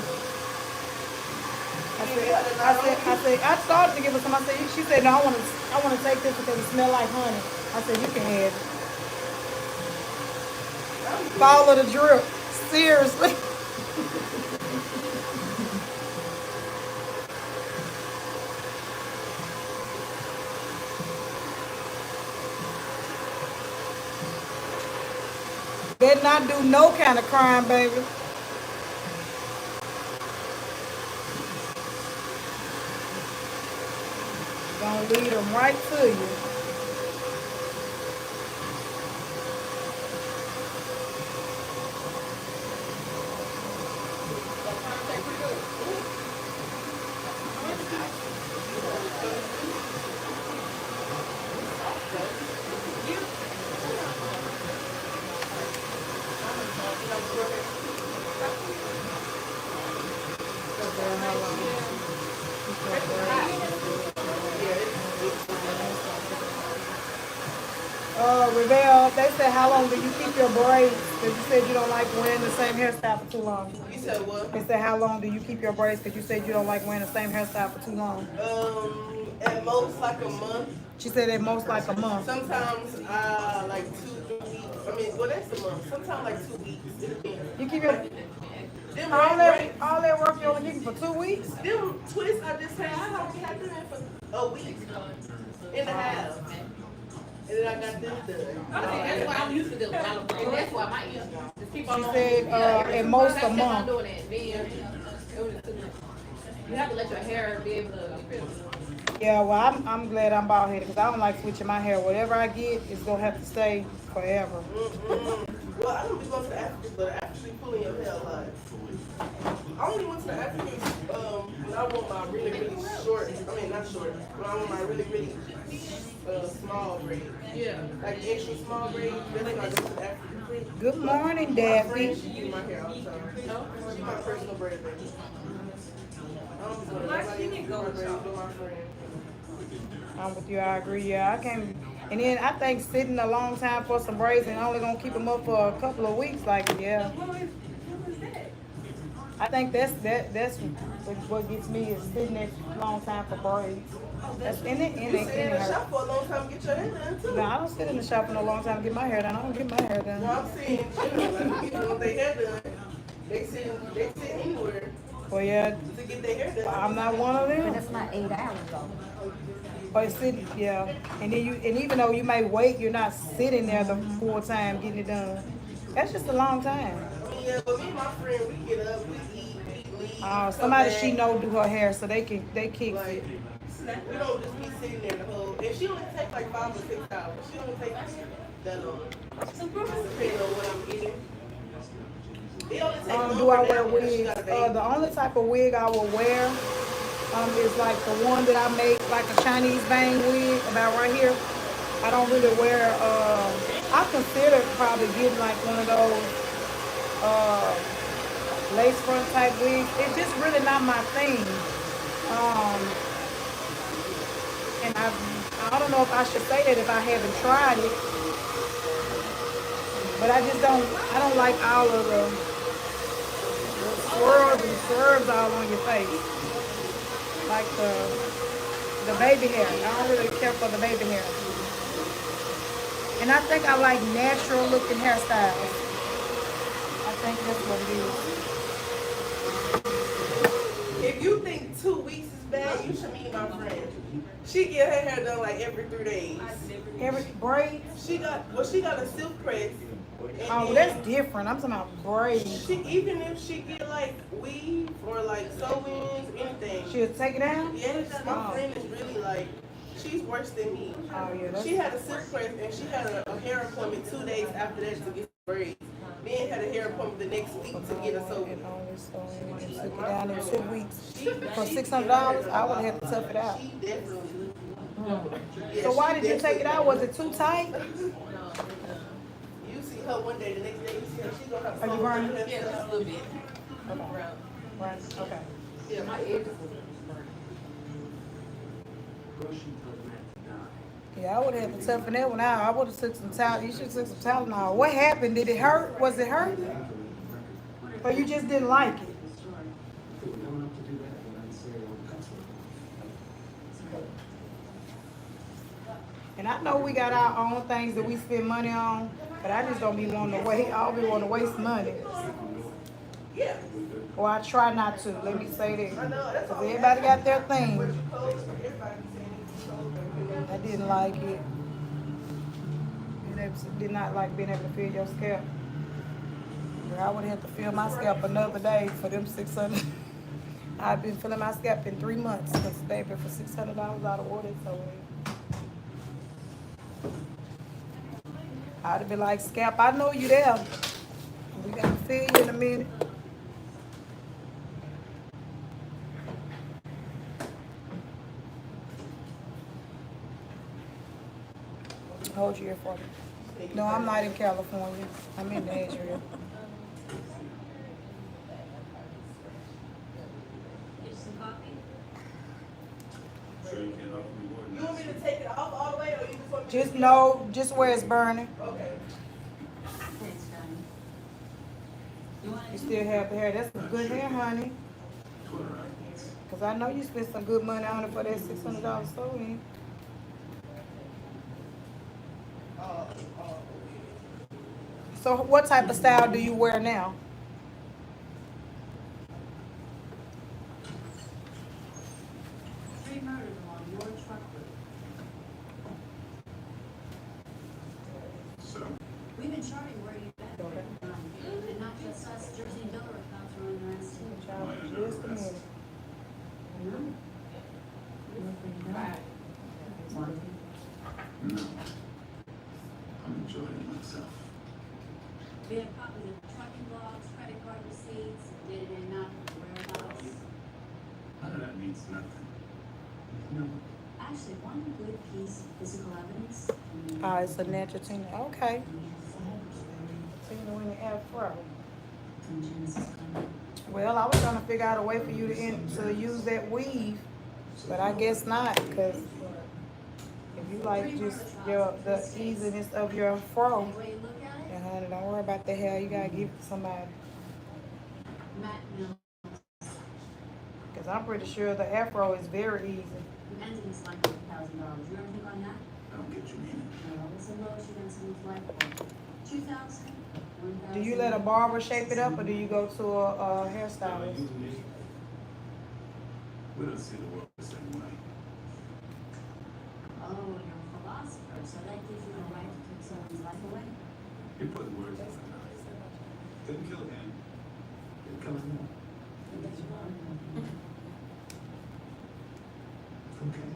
I started to give her some. I said, she said, no, I want to take this because it smell like honey. I said, you can have it. Follow the drip. Seriously. better not do no kind of crime, baby. Gonna lead them right to you. Revell, they said, how long do you keep your braids? Because you said you don't like wearing the same hairstyle for too long. You said what? They said, how long do you keep your braids? Because you said you don't like wearing the same hairstyle for too long. At most like a month. She said at most like a month. Sometimes like 2 3 weeks. I mean, well that's a month. Sometimes like 2 weeks. It depends. You keep your all that work you only keep it for 2 weeks? Them twists I just had, I only had them in for a week and a half. And then I got this done. Okay, that's why I'm used to them. And that's why my ears just keep on. She said at most a month. Doing that, then it was too much. You have to let your hair be able to. Yeah, well, I'm glad I'm bald headed because I don't like switching my hair. Whatever I get is gonna have to stay forever. Well, I don't be going to the Africans, but I actually pulling your hair a lot. I only went to the Africans when I want my really, really short. I mean, not short. When I want my really, really small braids. Yeah, like extra small braids. That's when I go to the Africans. Good morning, My Daphne. friend, she do my hair all the time. She's my personal braid baby. I don't be going to nobody else do my braids but my friend. I'm with you. I agree. Yeah, I can't. And then I think sitting a long time for some braids and only gonna keep them up for a couple of weeks. Like, yeah. I think that's what gets me is sitting that long time for braids. That's in it. You sit in the shop for a long time to get your hair done too. No, I don't sit in the shop for a long time to get my hair done. I don't get my hair done. No, I'm saying, like, people want their hair done. They sit anywhere Well, yeah, to get their hair done. I'm not one of But them. that's not 8 hours though. But sitting, yeah, and then and even though you may wait, you're not sitting there the full time getting it done. That's just a long time. I mean, yeah, but me and my friend, we get up, we eat, we leave. Somebody come she back. know do her hair, so they kick Like, it. we don't just be sitting there the whole. And she only take like 5 or 6 hours. She don't take that long. Depending on what I'm eating. It only take Do I longer wear now because she wigs? got a baby. The only type of wig I will wear is like the one that I make, like a Chinese bang wig, about right here. I don't really wear. I consider probably getting like one of those lace front type wigs. It's just really not my thing. And I don't know if I should say that if I haven't tried it, but I don't like all of the swirls and swerves all on your face. Like the baby hair. I don't really care for the baby hair. And I think I like natural looking hairstyles. I think that's what it is. If you think 2 weeks is bad, you should meet my friend. She get her hair done like every 3 days. Every braids? She got a silk press. Oh, that's different. I'm talking about braids. Even if she get like weave or like sew-ins, anything. She'll take it down? Yes, my friend is really like, she's worse than me. Oh, yeah, She had a silk press and she had a hair appointment 2 days after that to get braids. Then had a hair appointment the next week to get a sew-in. She took it down in 2 weeks. For $600, I would have to tough it out. She definitely. Yeah, So why she did you take it out? Was it too tight? You see her one day, the next day you see her, she's gonna have Are you some burning? hair Yeah, stuff. just a little bit. Right. Okay. Yeah, my edges was Yeah, I would have to toughen that one out. I would have took some towel. You should have took some Tylenol. What happened? Did it hurt? Was it hurt? Or you just didn't like it? And I know we got our own things that we spend money on, but I just don't be wanting to waste. I don't be wanting to waste money. Yeah. Or I try not to. Let me say that. Because everybody got their thing. I didn't like it. Did not like being able to feel your scalp. I would have to fill my scalp another day for them 600. I've been filling my scalp in 3 months because baby for $600 out of order. So I'd have been like, scalp, I know you there. We got to fill you in a minute. Hold your ear for me. No, I'm not in California. I'm in Nashville. Get some coffee? You want me to take it off all the way, or you just want me Just to know, just where it's burning. Okay. Thanks, darling. You want You still have the hair. That's some good hair, honey. Because I know you spent some good money on it for that $600 sewing. So what type of style do you wear now? Three murders along your truck route. So, We've been charting where you've been. And not just us, Jersey and Delaware cops are under arrest too. Just a minute. no. I'm enjoying myself. We have copies of trucking logs, credit card receipts, dated and not whereabouts. None of that means nothing. No. Actually, one good piece of physical evidence. Oh, it's a natural Tina. Okay. Tina in the afro. Well, I was trying to figure out a way for you to use that weave, but I guess not, because if you like just the easiness of your fro, The way you look at it, then honey, don't worry about the hair. You gotta give it to somebody, Matt Mills, because I'm pretty sure the afro is very easy. who ended his life with $1,000. You ever think on that? I don't get your meaning. No, it's a low she got someone's life for. 2,000, 1,000. Do you let a barber shape it up, or do you go to a hairstylist? We don't see the world the same way. Oh, you're a philosopher, so that gives you the right to take someone's life away? You're putting words in my mouth. Didn't kill him. Didn't kill him. Okay.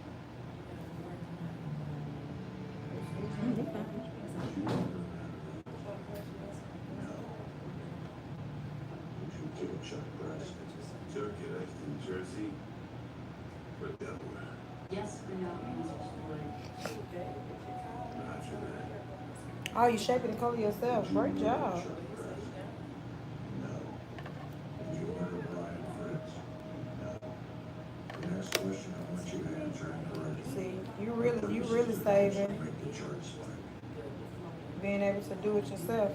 Would you kill Chuck Brush? Turkey left in Jersey or Delaware? Yes or no answers for it. Roger that. Oh, you shaping the color yourself. Great job. Chuck Brush? No. Did you murder Brian Fritz? No. The next question I want you to answer incorrectly. See, you really saving Make the chart slack. being able to do it yourself.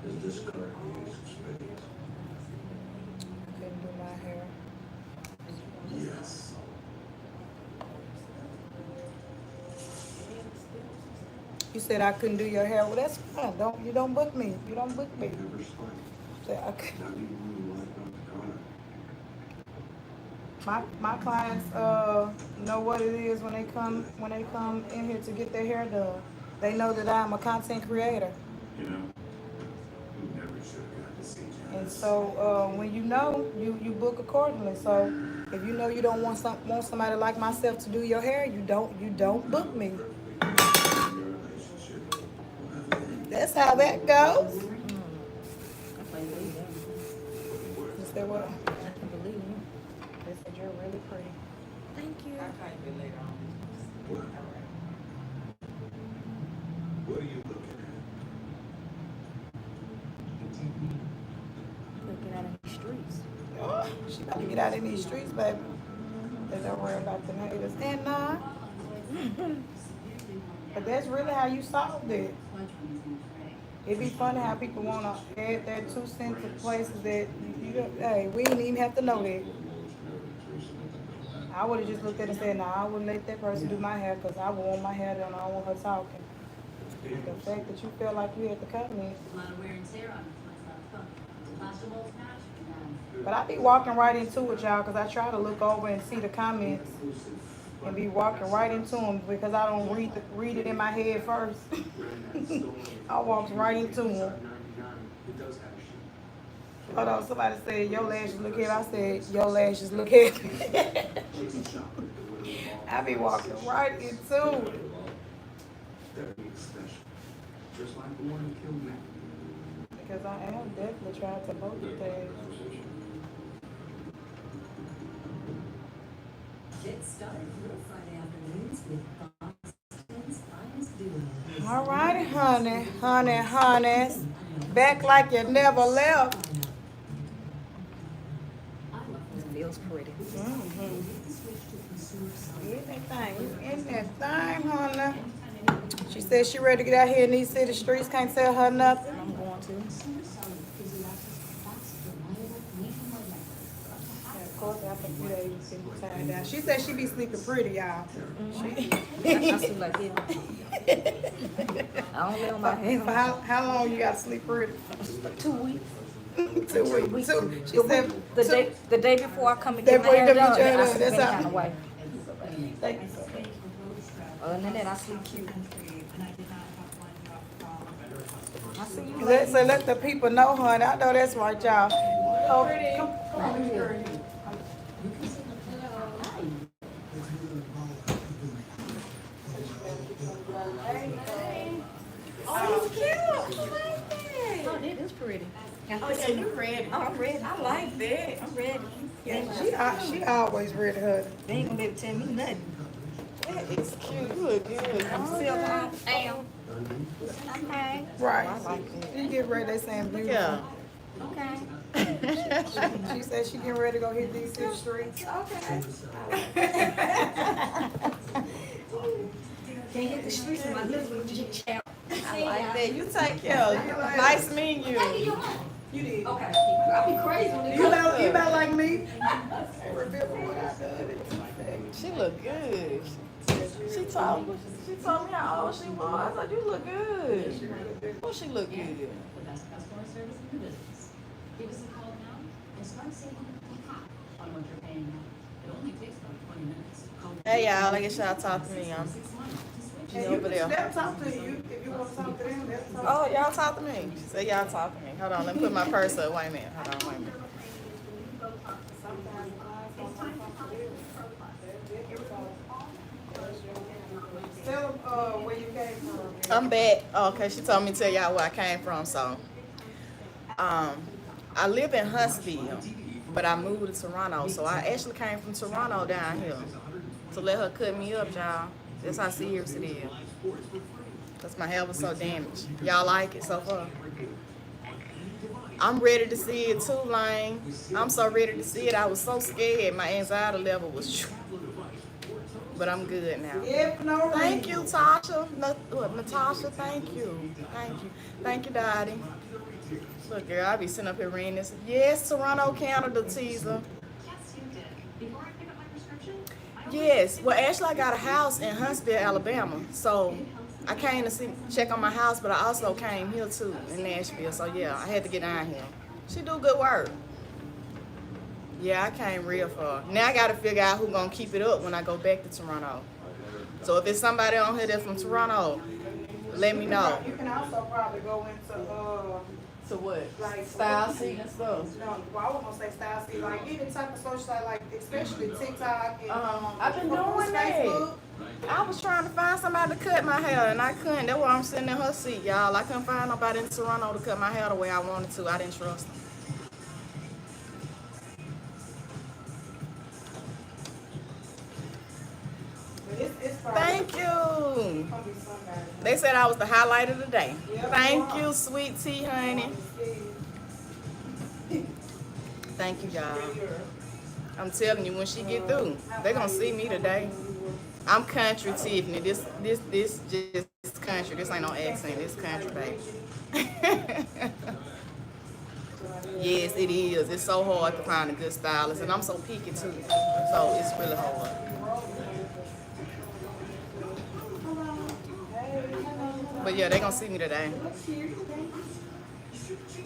Is this card the ace of spades? Couldn't do my hair. Yes. You said I couldn't do your hair. Well, that's fine. You don't book me. You don't book me. Never spiked. Say, okay. Not even when you wipe out the car. My clients know what it is when they come in here to get their hair done. They know that I'm a content creator. You know, you never should have got to see Janice. And so when you know, you book accordingly. So if you know you don't want somebody like myself to do your hair, you don't book me. Your relationship will have to end. That's how that goes. I can't believe that. You said what? I can believe you. They said you're really pretty. Thank you. What are you looking at? We'll get out of these streets. Oh, she about to get out in these streets, baby. They don't worry about the haters. And but that's really how you solved it. It'd be funny how people want to add their 2 cents to places that hey, we didn't even have to know that. I would have just looked at it and said, nah, I wouldn't let that person do my hair because I would want my hair done. I don't want her talking. The fact that you felt like you had to comment. A lot of wear and tear on it, so it's not fun. Plaster wall smash? No. But I be walking right into it, y'all, because I try to look over and see the comments and be walking right into them because I don't read it in my head first. I walk right into them. It does have a sheet. Hold on, somebody said your lashes look heavy. I said your lashes look heavy. Chicken chop with the little ball. I be walking right into it. That means special. Just like the one that killed Matt. Because I am definitely trying to vote the thing. Get started your Friday afternoons with Boston's finest duo. All righty, honeys. Back like you never left. It feels pretty. In that thing, honey. She said she ready to get out here in these city streets. Can't tell her nothing. I'm going to. Of course, after a few days, you can time down. She said she be sleeping pretty, y'all. I sleep like hell. I don't lay on my head. For how long you got to sleep pretty? 2 weeks. 2 weeks. She said The day before I come and get my hair done, I sleep any kind of way. Thank you so much. Other than that, I sleep cute. I see you So let the people know, honey. I know that's right, y'all. Oh, come on, girl. Oh, you cute. I like that. Oh, that is pretty. Oh, yeah, you ready. Oh, I'm ready. I like that. I'm ready. She always ready, honey. They ain't gonna be able to tell me nothing. That is cute. You look good. I'm still on. Damn. Okay. Right. I like that. You get ready, they saying beautiful. Yeah. Okay. She said she getting ready to go hit these city streets. Okay. Can't hit the streets with my lips with just chat. I like that. You take care. Nice meeting you. You did. Okay. I'll be crazy when You about like me? Remember what I done. She look good. She told me how old she was. I said, you look good. Oh, she look good. The best customer service in the business. Give us a call now and start saving half on what you're paying now. It only takes about 20 minutes. Call Hey y'all, I guess y'all talk to me. She's over there. They'll talk to you if you want to talk to them. They'll talk. Oh, y'all talk to me. She said y'all talk to me. Hold on, let me put my purse up. Wait a minute. Hold on, wait a minute. Tell them where you came from. I'm back. Oh, okay, she told me to tell y'all where I came from. So, I live in Huntsville, but I moved to Toronto. So I actually came from Toronto down here to let her cut me up, y'all. That's how serious it is. Cause my hair was so damaged. Y'all like it so far? I'm ready to see it too, Lane. I'm so ready to see it. I was so scared. My anxiety level was. But I'm good now. Thank you, Tarsha. Natasha, thank you. Thank you, Daddy. Look, girl, I be sitting up here reading this. Yes, Toronto, Canada, teaser. Yes, you did. Before I pick up my prescription, Yes. Well, actually, I got a house in Huntsville, Alabama. So I came to check on my house, but I also came here too in Nashville. So yeah, I had to get down here. She do good work. Yeah, I came real far. Now I got to figure out who's going to keep it up when I go back to Toronto. So if it's somebody on here that's from Toronto, let me know. You can also probably go into To what? like Style seat and stuff. No, well, I was gonna say style seat, like any type of social site, like especially TikTok and I've been doing that. I was trying to find somebody to cut my hair and I couldn't. That's why I'm sitting in her seat, y'all. I couldn't find nobody in Toronto to cut my hair the way I wanted to. I didn't trust them. Thank you. They said I was the highlight of the day. Thank you, sweet tea, honey. Thank you, y'all. I'm telling you, when she get through, they're gonna see me today. I'm country, Tiffany. This just country. This ain't no accent. This country, baby. Yes, it is. It's so hard to find a good stylist, and I'm so picky too. So it's really hard. But yeah, they gonna see me today.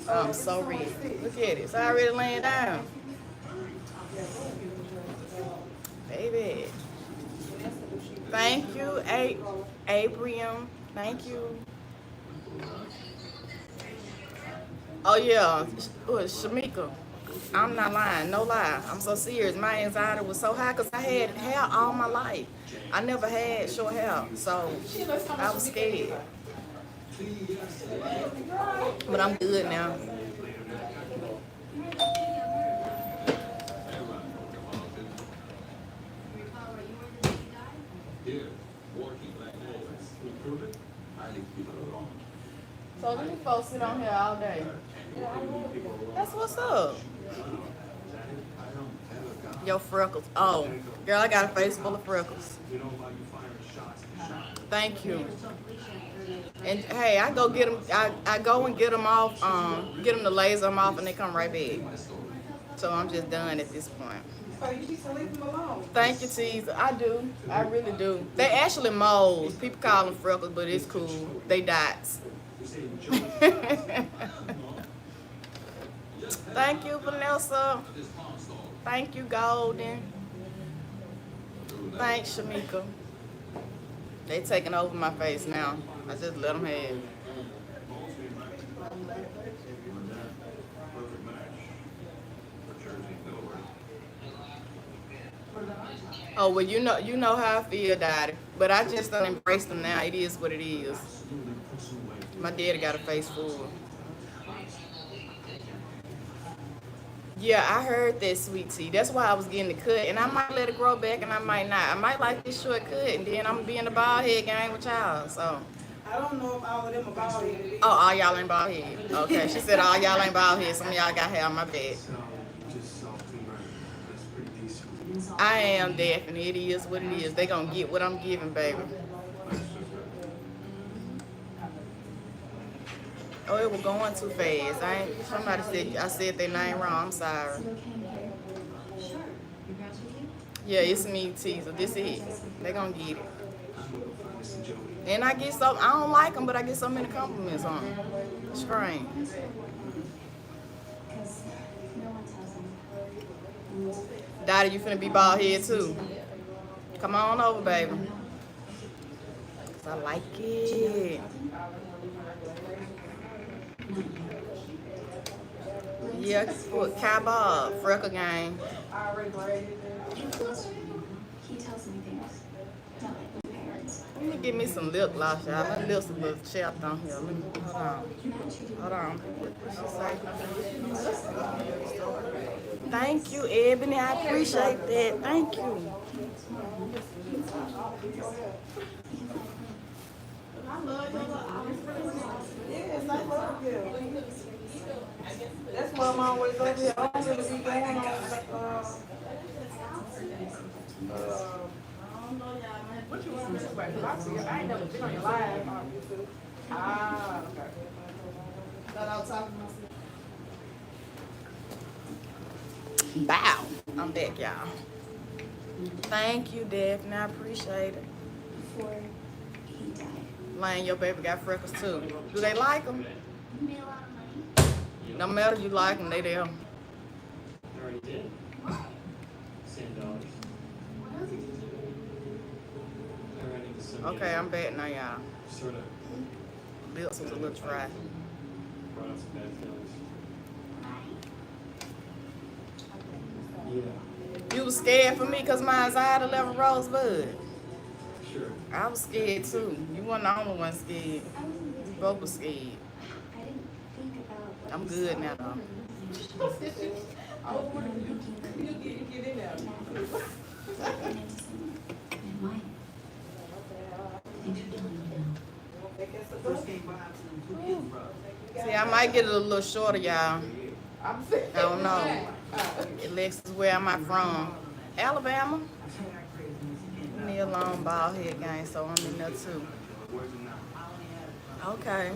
I'm so ready. Look at it. It's already laying down. Baby. Thank you, Abrium. Thank you. Oh yeah, Shamika. I'm not lying, no lie. I'm so serious. My anxiety was so high because I had hair all my life. I never had short hair, so I was scared. But I'm good now. So these folks sit on here all day. That's what's up. Your freckles. Oh, girl, I got a face full of freckles. Thank you. And hey, I go get them. I go and get them off. Get them to laser them off, and they come right back. So I'm just done at this point. So you need to leave them alone. Thank you, Teaser. I do. I really do. They actually moles. People call them freckles, but it's cool. They dots. Thank you, Vanessa. Thank you, Golden. Thanks, Shamika. They taking over my face now. I just let them have it. Oh well, you know how I feel, Daddy. But I just don't embrace them now. It is what it is. My daddy got a face full. Yeah, I heard that, sweet tea. That's why I was getting the cut, and I might let it grow back, and I might not. I might like this short cut, and then I'm gonna be in the bald head game with y'all. So. I don't know if all of them are bald headed. Oh, all y'all ain't bald head. Okay, she said all y'all ain't bald head. Some of y'all got hair on my bed. I am definitely. It is what it is. They gonna get what I'm giving, baby. Oh, it was going too fast. Somebody said I said their name wrong. I'm sorry. Yeah, it's me, Teaser. This is it. They gonna get it. And I get so I don't like them, but I get so many compliments on them. It's strange. Daddy, you finna be bald head too. Come on over, baby. 'Cause I like it. Yeah, put Bob, freckle gang. He tells me things. Not like my parents. Let me get me some lip gloss, y'all. My lips a little chapped on here. Hold on. Hold on. What she say? Thank you, Ebony. I appreciate that. Thank you. Yes, I love you. That's why I'm always over here. I don't really be going on. I don't know, y'all. What you want to do about it? I ain't never been on your live. Ah, okay. Thought I was talking to myself. Bow. I'm back, y'all. Thank you, Daphne. I appreciate it. Before he died. Lane, your baby got freckles too. Do they like them? He made a lot of money. No matter if you like them, they there. I already did. $10. What else did you do? I ran into some. Okay, I'm back now, y'all. Sort of Lips was a little dry. brought up some bad feelings. Yeah, You was scared for me because my anxiety level rose, bud. sure. I was scared too. You weren't the only one scared. I wasn't We really both were scared. I didn't think about what I'm you good saw now, though. I was wondering if you get in there. See, I might get it a little shorter, y'all. I'm sick. I don't know. Alexis, where am I from? Alabama. Me a long bald head gang, so I'm in there too. Okay.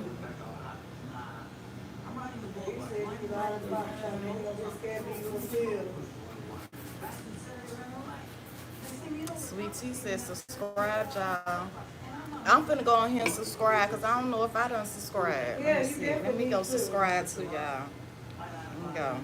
Sweet Tea says subscribe, y'all. I'm finna go on here and subscribe because I don't know if I done subscribe. Yeah, Let me see. Let me go subscribe to y'all. Let me go.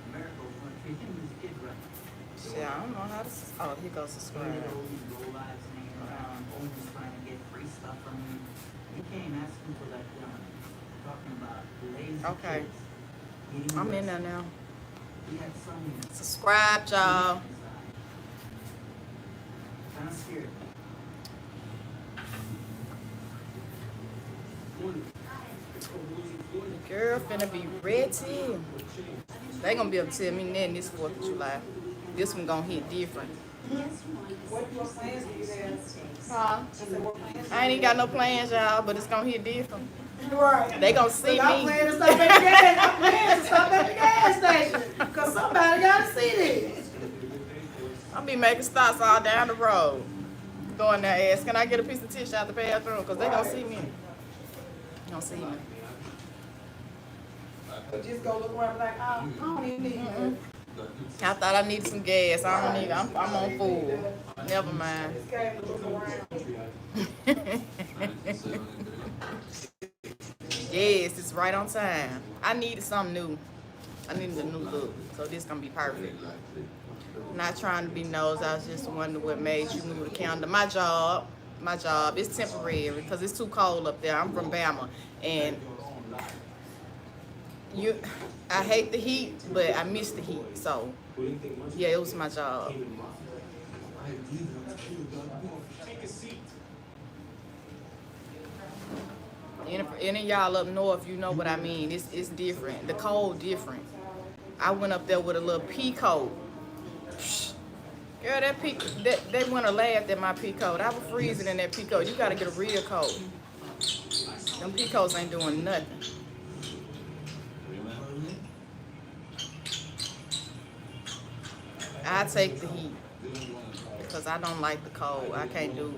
America was going to treat him as a kid right. Shit, I don't know how to. Oh, here goes So subscribe. you know, these low lives hanging around, always trying to get free stuff from you. You came asking for that gun. Talking about lazy Okay. kids. Eating I'm in less. there now. We had some Subscribe, y'all. kind of scared. The girl finna be ready. They gonna be able to tell me nothing this 4th of July. This one gonna hit different. Huh? I ain't even got no plans, y'all, but it's gonna hit different. Right. They gonna see me. I'm planning to stop at the gas. I'm planning to stop at the gas station. Cause somebody gotta see this. I'll be making stops all down the road. Going there, ask, can I get a piece of tissue out the bathroom? Cause they gonna see me. They gonna see me. Just go look around like, oh, I don't even need it. I thought I needed some gas. I don't need it. I'm on full. Never mind. Just came to look around. Yes, it's right on time. I needed something new. I needed a new look. So this gonna be perfect. Not trying to be nosy. I was just wondering what made you move to Canada. My job is temporary because it's too cold up there. I'm from Bama, and I hate the heat, but I miss the heat. So yeah, it was my job. Any of y'all up north, you know what I mean. It's different. The cold different. I went up there with a little pea coat. Girl, they winter laughed at my pea coat. I was freezing in that pea coat. You gotta get a real coat. Them pea coats ain't doing nothing. I take the heat because I don't like the cold. I can't do it.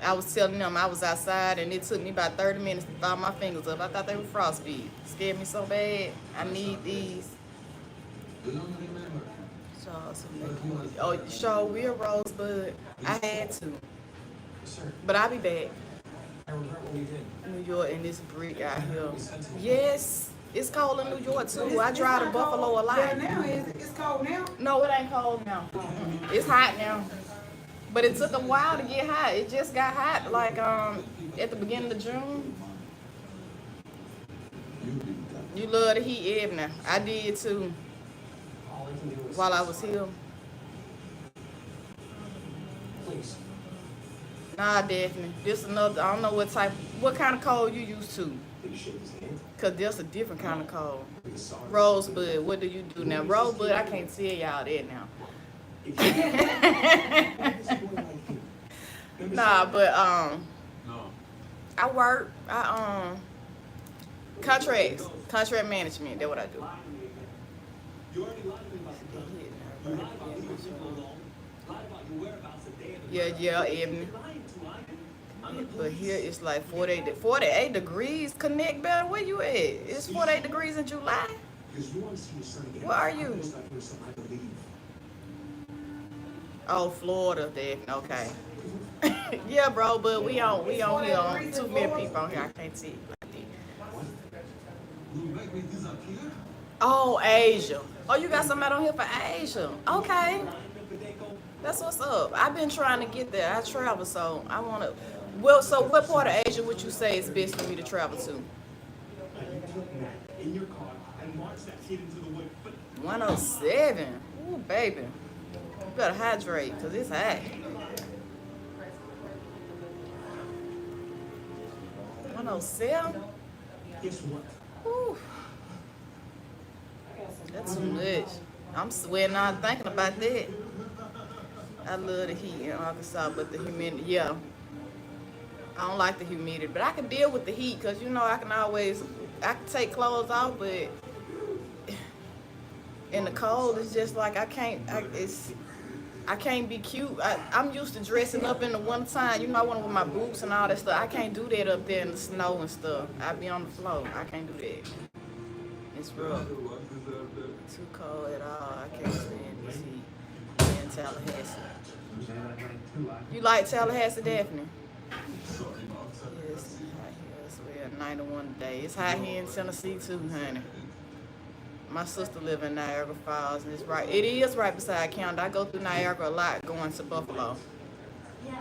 I was telling them I was outside and it took me about 30 minutes to thaw my fingers up. I thought they were frostbite. Scared me so bad. I need these. Oh, sure, we're Rosebud. I had to. But I'll be back. New York and this brick out here. Yes, it's cold in New York too. I drive to Buffalo a lot. Yeah, now it's cold now. No, it ain't cold now. It's hot now. But it took a while to get hot. It just got hot like at the beginning of June. You love the heat, Ebony. I did too. While I was here. Nah, Daphne. This another. I don't know what kind of cold you used to. Cause there's a different kind of cold. Rosebud, what do you do now? Rosebud, I can't tell y'all that now. Nah, but I work. Contract management. That's what I do. Yeah, Ebony. But here it's like 48 degrees. Connect better. Where you at? It's 48 degrees in July. Where are you? Oh, Florida, there. Okay. Yeah, bro, but we on here on too many people on here. I can't see it like that. Oh, Asia. Oh, you got somebody on here for Asia. Okay. That's what's up. I've been trying to get there. I travel, so I want to. Well, so what part of Asia would you say is best for me to travel to? 107. Ooh, baby. You better hydrate, because it's hot. 107? Ooh. That's too much. I'm sweating on thinking about that. I love the heat in Arkansas, but the humidity, yeah. I don't like the humidity, but I can deal with the heat because, you know, I can take clothes off, but in the cold, it's just like I can't be cute. I'm used to dressing up in the wintertime. You know, I want to wear my boots and all that stuff. I can't do that up there in the snow and stuff. I be on the floor. I can't do that. It's rough. Too cold at all. I can't stand this heat in Tallahassee. You like Tallahassee, Daphne? Yes, it's hot here. It's 91 today. It's hot here in Tennessee too, honey. My sister live in Niagara Falls, and it is right beside County. I go through Niagara a lot going to Buffalo.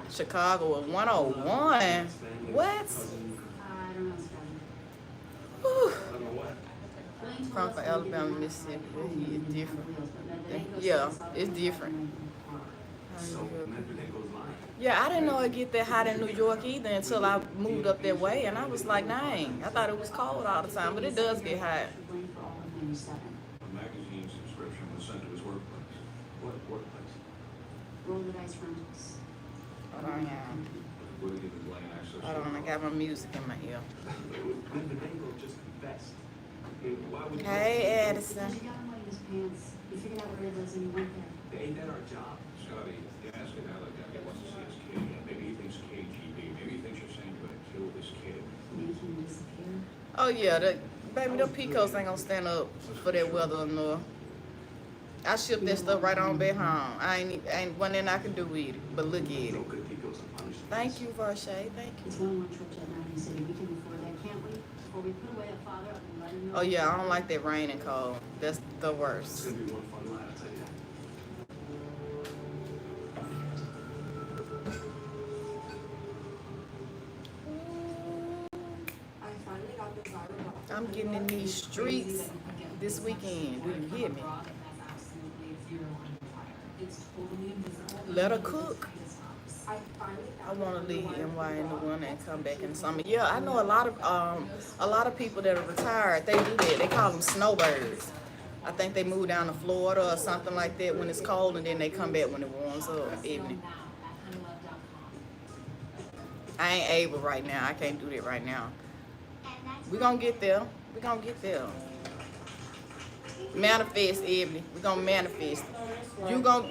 Chicago at 101. What? Whew. From Alabama, Mississippi, it's different. Yeah, it's different. Yeah, I didn't know it get that hot in New York either until I moved up that way, and I was like, dang, I thought it was cold all the time, but it does get hot. A magazine subscription was sent to his workplace. What workplace? Roll the dice rentals. Hold on, y'all. Would have given Blaine access. Hold on, I got my music in my ear. Bendigo just confessed. Why would you? Hey, Addison. You got him in his pants. You figured out where he lives and you went there. Ain't that our job? Scotty, you ask it Alec if he wants to see his kid. Maybe he thinks KGB. Maybe he thinks you're saying you're gonna kill this kid. Make him disappear. Oh yeah, baby, them Picos ain't gonna stand up for that weather enough. I shipped that stuff right on back home. I ain't one thing I can do with it, but look at it. Thank you, Varshay. Thank you. It's one trip to Atlantic City. We can afford that, can't we? Before we put away a father and let him know. Oh yeah, I don't like that rain and cold. That's the It's worst. gonna be one fun night, I'll tell you. I'm getting in these streets this weekend. Do you hear me? Let her cook. I want to leave NY in the winter and come back in the summer. Yeah, I know a lot of people that are retired. They do that. They call them snowbirds. I think they move down to Florida or something like that when it's cold, and then they come back when it warms up evening. I ain't able right now. I can't do that right now. We're gonna get there. We're gonna get there. Manifest, Ebony. We're gonna manifest.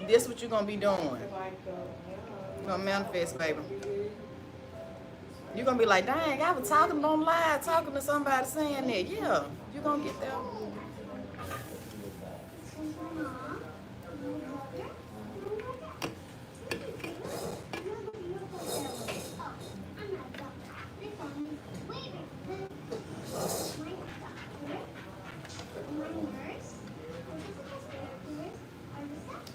This what you gonna be doing. You're gonna manifest, baby. You're gonna be like, dang, I was talking on live, talking to somebody saying that. Yeah, you're gonna get there.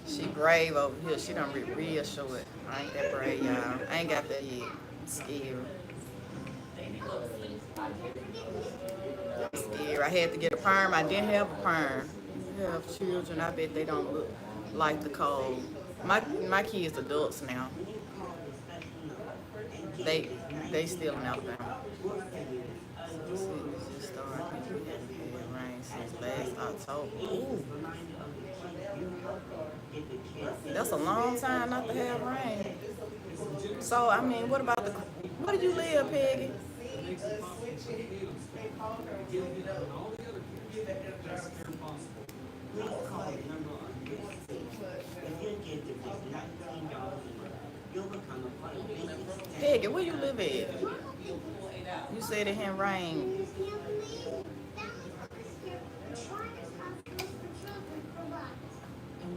She brave over here. She done real short. I ain't that brave, y'all. I ain't got that yet. I'm scared. I had to get a perm. I didn't have a perm. You have children. I bet they don't look like the cold. My kids adults now. They still in Alabama. This just started. We haven't had rain since last October. Ooh. That's a long time not to have rain. So I mean, what about where do you live, Peggy? Peggy, where you live at? You said it hadn't rained.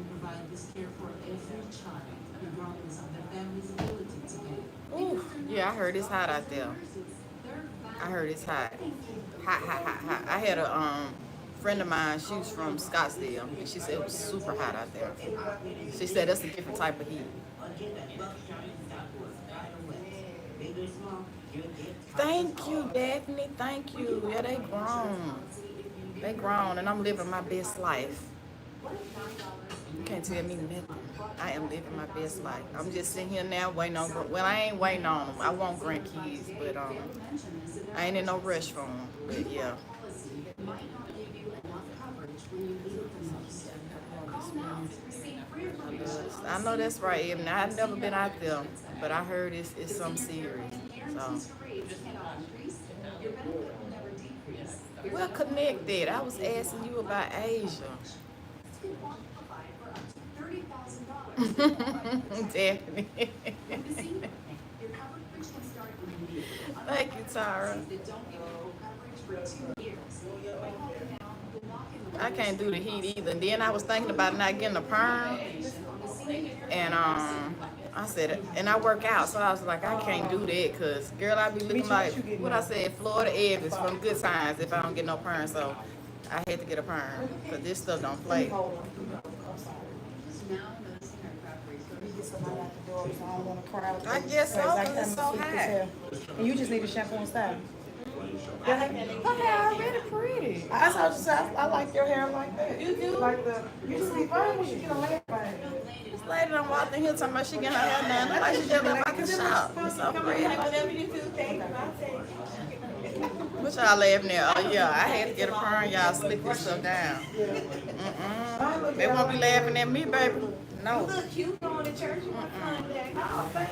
Provide this care for every child, regardless of their family's ability to pay. Ooh, yeah, I heard it's hot out there. I heard it's hot. Hot. I had a friend of mine, she was from Scottsdale, and she said it was super hot out there. She said that's a different type of heat. Thank you, Daphne. Thank you. Yeah, they grown. They grown, and I'm living my best life. You can't tell me nothing. I am living my best life. I'm just sitting here now waiting on, well, I ain't waiting on them. I want grandkids, but I ain't in no rush for them. But yeah. I know that's right, Ebony. I've never been out there, but I heard it's something serious. So. We're connected. I was asking you about Asia. Definitely. Thank you, Tara. I can't do the heat either. And then I was thinking about not getting a perm. And I said, and I work out, so I was like, I can't do that, cause girl, I be looking like what I said, Florida Evans from Good Times if I don't get no perm. So I had to get a perm because this stuff don't play. Now noticing our properties. I guess so, 'cause it's so high. And you just need a shampoo and style. Her hair already pretty. I saw you say I like your hair like that. You do? Like you just be fine when you get a lamp bang. This lady done walked in here talking about she getting her hair done. Look like she just left out the shop. It's so pretty. What y'all laughing at? Oh yeah, I had to get a perm. Y'all slick this stuff down. They won't be laughing at me, baby. No. Cute going to church.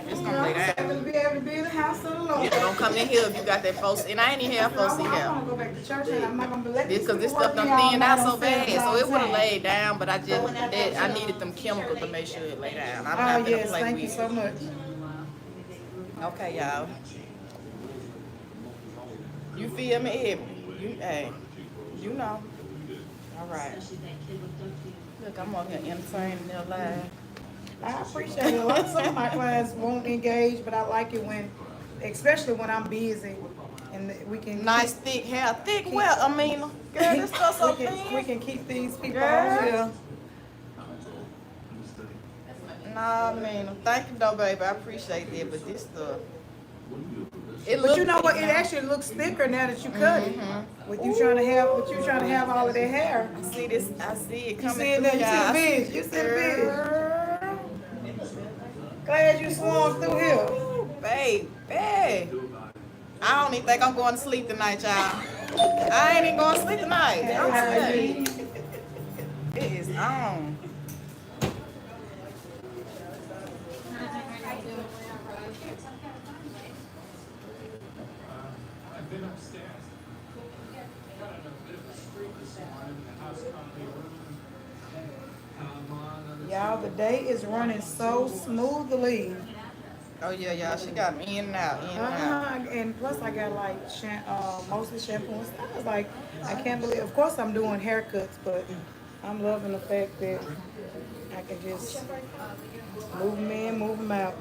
It's gonna lay down. Be able to be in the house of the Lord. You don't come in here if you got that folks. And I ain't even have folks in I here. want to go back to church and I'm not going to let Because this stuff done thinned out so bad, so it would have laid down, but I needed them chemicals to make sure it lay down. I'm not Oh, gonna yes, play thank with you it. so much. Okay, y'all. You feel me, Ebony? Hey, you know. All right. Look, I'm on here entertaining their lives. I appreciate it. Some of my clients won't engage, but I like it when, especially when I'm busy, and we can Nice thick hair. Thick well, I mean, girl, this stuff so we thin. can keep these people Girl. on here. Nah, I mean, thank you though, baby. I appreciate it, but this stuff. But you know what? It actually looks thicker now that you cut it. With you trying to have all of that hair. I see this. I see it You coming see it through, now? y'all. You see the vision. Glad you swung through here. Baby. I don't even think I'm going to sleep tonight, y'all. I ain't even going to sleep tonight. I'm telling you. It is on. I've been upstairs. Got in a bit of a streak this morning. The house company room. Y'all, the day is running so smoothly. Oh yeah, y'all. She got me in and out, And plus I got like mostly shampoo and stuff. It's like I can't believe. Of course I'm doing haircuts, but I'm loving the fact that I can just move them in, move them out.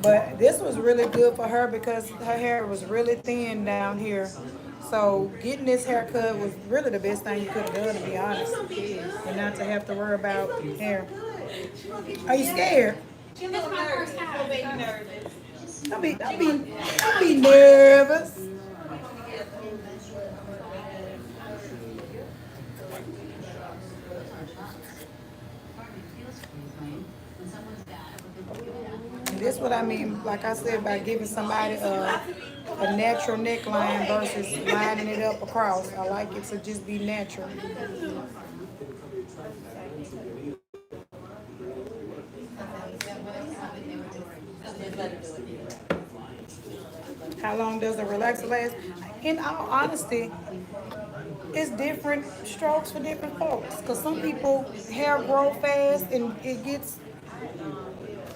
But this was really good for her because her hair was really thin down here. So getting this haircut was really the best thing you could have done, to be honest. And not to have to worry about hair. Are you scared? Don't be nervous. And this what I mean, like I said, by giving somebody a natural neckline versus lining it up across. I like it to just be natural. How long does a relaxer last? In all honesty, it's different strokes for different folks. Because some people hair grow fast and it gets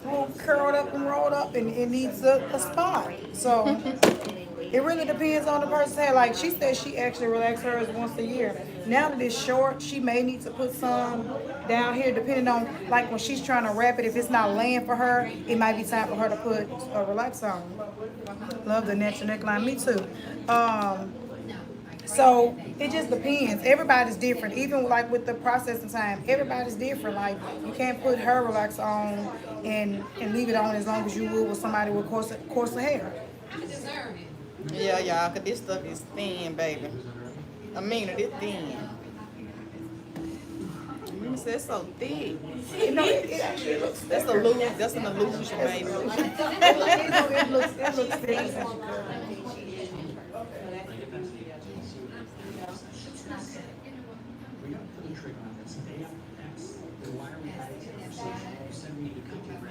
all curled up and rolled up and it needs a spot. So it really depends on the person's hair. Like she said, she actually relaxes hers once a year. Now that it's short, she may need to put some down here depending on, like when she's trying to wrap it, if it's not laying for her, it might be time for her to put a relaxer on. Love the natural neckline, me too. So it just depends. Everybody's different. Even like with the processing time, everybody's different. Like you can't put her relaxer on and leave it on as long as you would with somebody with coarser hair. Yeah, y'all, cause this stuff is thin, baby. I mean it is thin. You said it's so thick. You know, it actually looks That's an illusion, baby. it looks thick.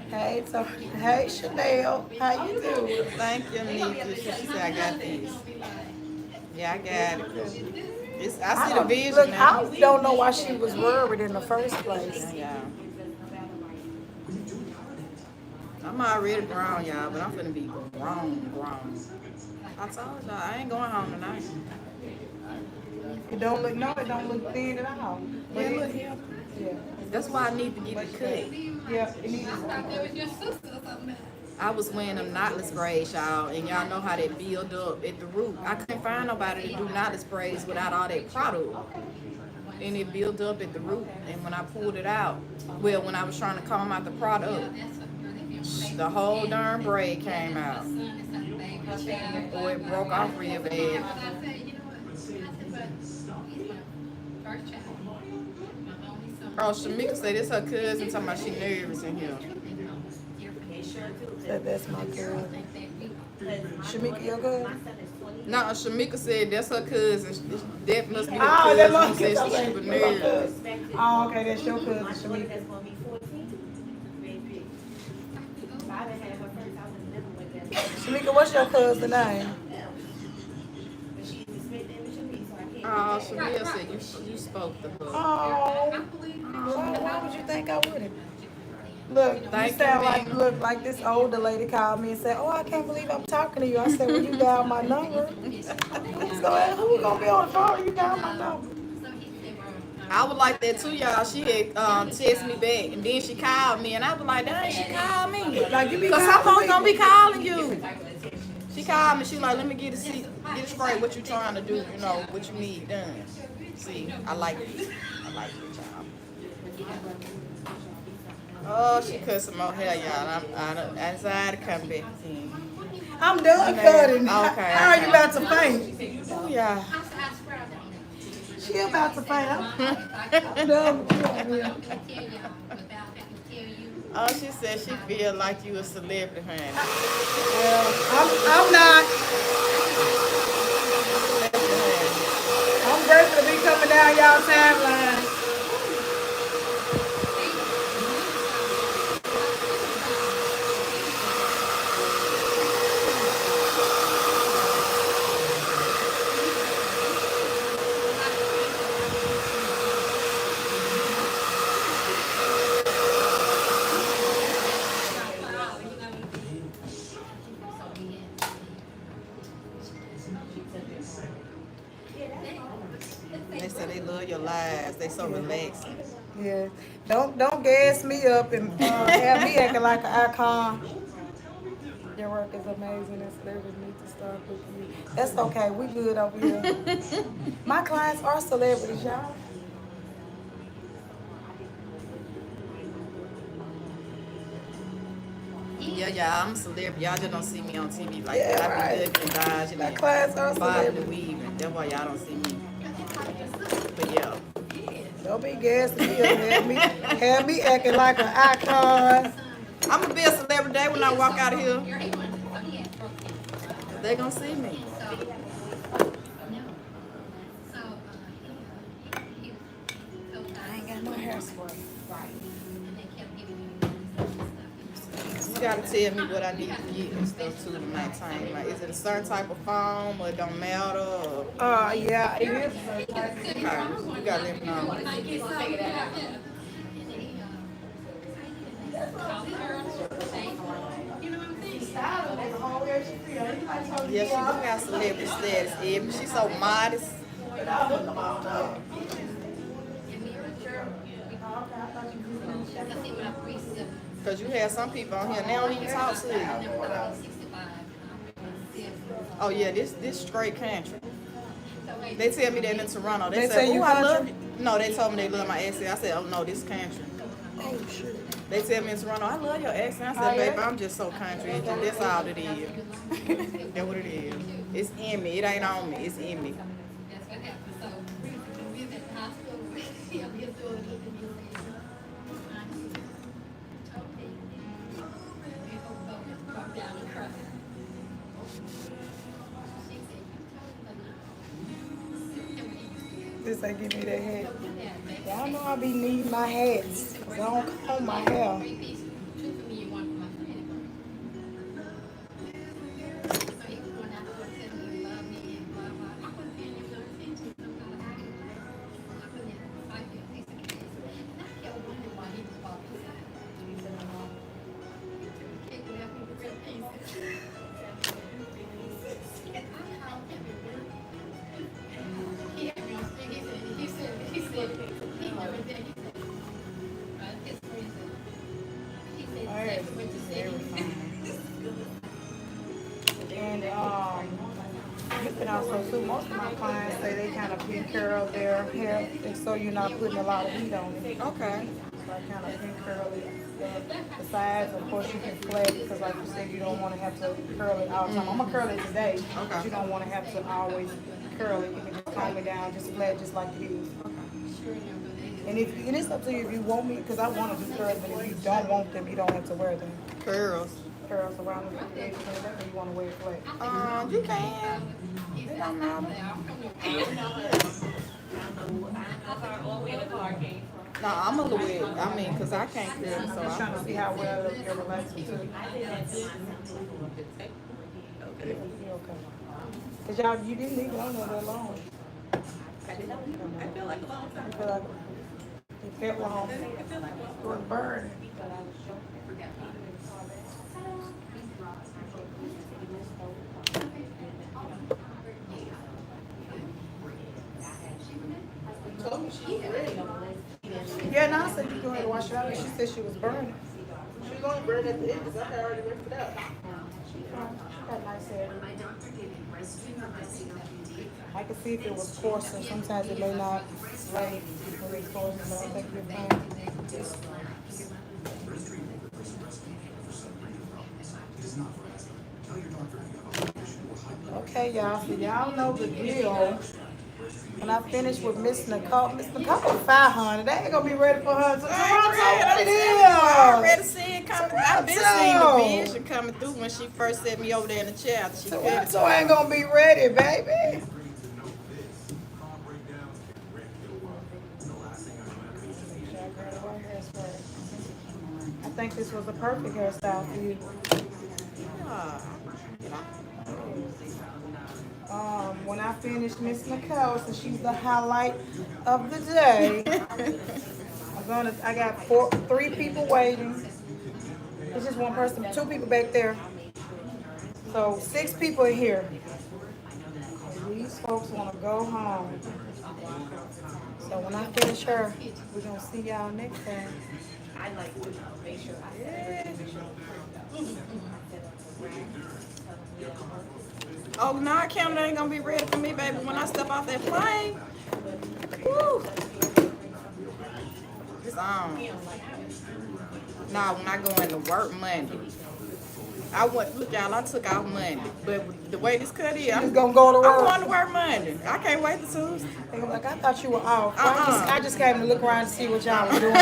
Hey Chanel, how you doing? Thank you, Nita. She said I got these. Yeah, I got it. I see the vision Look, now. I don't know why she was worried in the first place. Yeah. I'm already grown, y'all, but I'm finna be grown. I told y'all I ain't going home tonight. It don't look, no, it don't look thin at all. But Yeah, it, look here. yeah, That's why I need to get it cut. yeah, it needs I was wearing them knotless braids, y'all, and y'all know how they build up at the root. I couldn't find nobody to do knotless braids without all that product. And it built up at the root. And when I pulled it out, well, when I was trying to comb out the product, the whole darn braid came out. Or it broke off real bad. Oh, Shamika said it's her cousin talking about she nervous in here. that's my girl. Shamika, your girl? No, Shamika said that's her cousin. That must be her Oh, cousin. that my Who said cousin. she was nervous. Oh, okay, that's your cousin, Shamika. Shamika, what's your cousin's name? Oh, Shamika said you spoke to her. Oh, why would you think I wouldn't? Look, Thank you sound you, like, Nina. look, like this older lady called me and said, oh, I can't believe I'm talking to you. I said, well, you dial my number. So who gonna be on the phone? You dial my number. I was like that too, y'all. She had texted me back, and then she called me, and I was like, dang, she called me. Like, you be Because some calling folks me. gonna be calling you. She called me, she like, let me get it straight what you trying to do, you know, what you need done. See, I like it. I like it, y'all. Oh, she cut some more hair, y'all. I decided to come back in. I'm done cutting. Okay. How are you about to faint? Oh, yeah. She about to faint. I'm done with you over here. Oh, she said she feel like you a celebrity, honey. Well, I'm not. I'm grateful to be coming down y'all timeline. They said they love your lives. They so relaxing. Yeah. Don't gas me up and have me acting like an icon. Your work is amazing and celebrities need to start booking you. That's okay. We good over here. My clients are celebrities, y'all. Yeah, y'all, I'm a celebrity. Y'all just don't see me on TV like Yeah, that. I be right. ducking and dodging My and clients are bobbing and celebrities. weaving. That's why y'all don't see me. But yeah. Don't be gassing me up. Have me acting like an icon. I'm gonna be a celebrity day when I walk out of here. They gonna see me. I ain't got no hairspray. You gotta tell me what I need to get and stuff too to maintain. Like, is it a certain type of foam or it don't matter? Or, Yeah, it is. okay, you gotta let me know. Yeah, she do got celebrity status. Ebony. She's so modest. Because you have some people on here, and they don't even talk to you. Oh yeah, this straight country. They tell me that in Toronto. They say, you "Oh, I love country? you." No, they told me they love my accent. I said, "Oh no, this country." Oh, shit. They tell me in Toronto, "I love your accent." I said, "Baby, I'm just so country. That's all it is. That's what it is. It's in me. It ain't on me. It's in me." This ain't give me that hat. Y'all know I be needing my hats. 'Cause I don't comb my hair. And also too, most of my clients say they kind of pin curl their hair, and so you're not putting a lot of heat on it. Okay. So I kind of pin curl it. The sides, of course, you can flat because, like you said, you don't want to have to curl it all the time. I'm gonna curl it today, but you don't want to have to always curl it. You can just comb it down, just flat, just like it is. And it's up to you if you want me, because I want to do curls, but if you don't want them, you don't have to wear them. Curls. Curls around the edge, or you want to wear it flat. You can. It don't matter. No, I'm a little bit. I mean, because I can't curl, so I'm just trying to see how well you're relaxing too. Okay. Because y'all, you didn't leave it on there that long. I feel like a long time. I feel like it felt long. It was burning. Told me she was ready. Yeah, no, I said you go ahead and wash it out. She said she was burning. She was going to burn at the end because I had already ripped it out. She got nice hair. I can see if it was coarser. Sometimes it may not lay when it's coarser, but I think you're fine. Okay, y'all. So y'all know the deal. When I finish with Miss Nicole 500, they ain't gonna be ready for her. So what it is? I already see it coming. I've been seeing the vision coming through when she first set me over there in the chair. So I ain't gonna be ready, baby. I think this was a perfect hairstyle for you. When I finish Miss Nicole, so she's the highlight of the day. I got 3 people waiting. It's just one person, 2 people back there. So 6 people are here. These folks want to go home. So when I finish her, we're gonna see y'all next time. I'd like to make sure Oh, no, our camera ain't gonna be ready for me, baby. When I step off that plane, woo, it's on. Nah, when I go into work Monday, look, y'all, I took out Monday, but the way this cut is, I'm gonna go to work. I'm going to work Monday. I can't wait to Tuesday. I'm like, I thought you were off. I just came to look around and see what y'all were doing.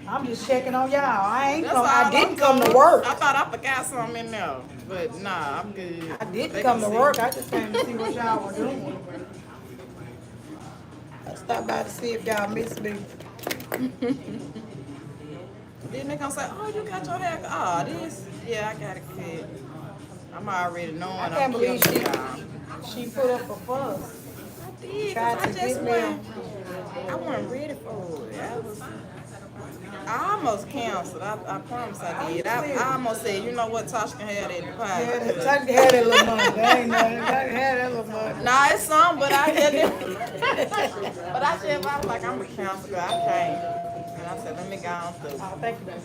I'm just checking on y'all. I didn't come to work. I thought I forgot something in there, but nah, I'm good. I didn't come to work. I just came to see what y'all were doing. I stopped by to see if y'all missed me. Then they gonna say, oh, you got your hair. Oh, this? Yeah, I got it cut. I'm already knowing. I can't believe she put up a fuss. I did. I wasn't ready for it. I almost canceled. I promise I did. I almost said, you know what, Tasha can have that in the pot. Yeah, Tasha can have that little money. That ain't nothing. Tasha can have that little money. Nah, it's some, but I didn't. But I said, I was like, I'm a counselor. I can't. And I said, let me go on through. Oh, thank you, baby.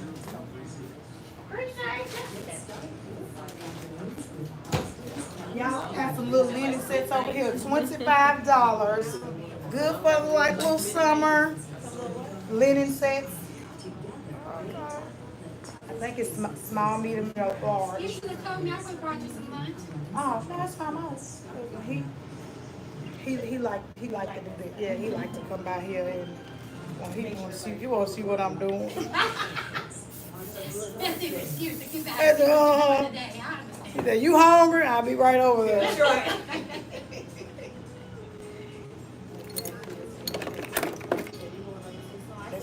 Y'all got some little linen sets over here, $25. Good for like little summer linen sets. I think it's small, medium, large. You should have told me I would have brought you some lunch. Oh, no, that's fine. He liked to do that. Yeah, he liked to come by here and he want to see what I'm doing. That's the excuse that you got to today. He said, you hungry? I'll be right over there. That's right.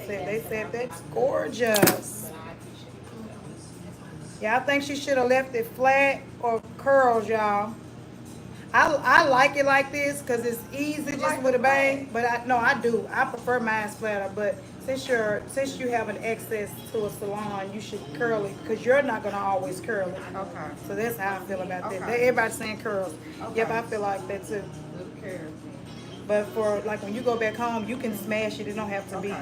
They said that's gorgeous. Yeah, I think she should have left it flat or curls, y'all. I like it like this because it's easy just with a bang. But I do. I prefer mine flatter. But since you have an access to a salon, you should curl it because you're not gonna always curl it. Okay. So that's how I feel about that. Okay. Everybody's saying curls. Okay. Yep, I feel like that too. But for like when you go back home, you can smash it. It don't have to be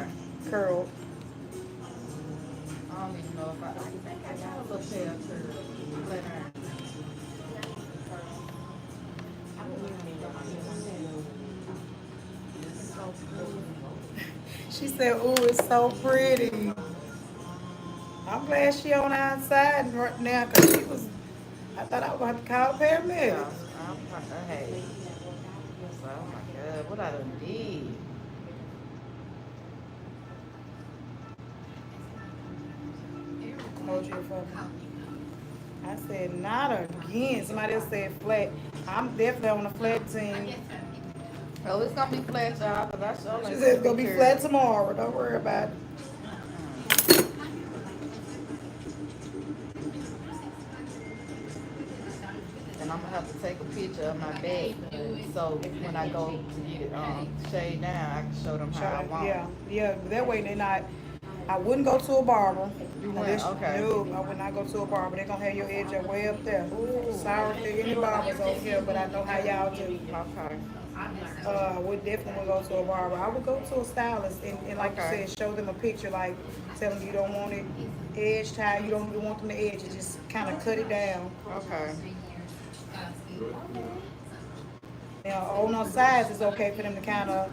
curled. I don't even know if I think I got a little pair of curls. She said, "Ooh, it's so pretty." I'm glad she on the outside right now because she was. I thought I was going to have to call the Yeah, paramedics. hey. So, oh my God, what I done did. Hold you for me. I said, not again. Somebody else said flat. I'm definitely on the flat team. Oh, it's gonna be flat, y'all, because I sure She ain't said it's gonna going to be be flat carrying. tomorrow. Don't worry about it. And I'm gonna have to take a picture of my bag, so when I go to get it shaved down, I can show them how I want it. Yeah, yeah. That way they're not. I wouldn't go to a barber. You went, okay. No, I would not go to a barber. They're gonna have your edge up way up there. Ooh. Sorry if there any barbers over here, but I know how y'all do. Okay. Would definitely go to a barber. I would go to a stylist and like Okay. you said, show them a picture, like tell them you don't want it edge tie, you don't even want them to edge it, just kind of cut it down. Okay. Now on the sides, it's okay for them to kind of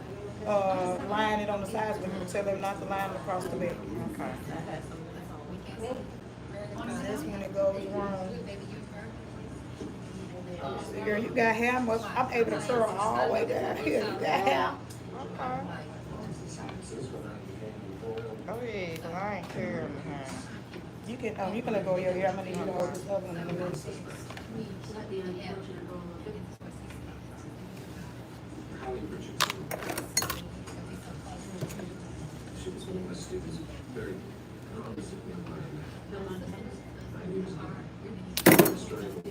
line it on the sides, but you tell them not to line it across the back. Okay. That's when it goes wrong. So, girl, you got hair. I'm able to curl all the way down here. You got hair. Okay. Oh yeah, 'cause I ain't carrying my hair. You can let go of your hair. I'm gonna need you to hold this other one in a minute. Holly Richardson. She was one of my students, very opposite me in my I knew struggle.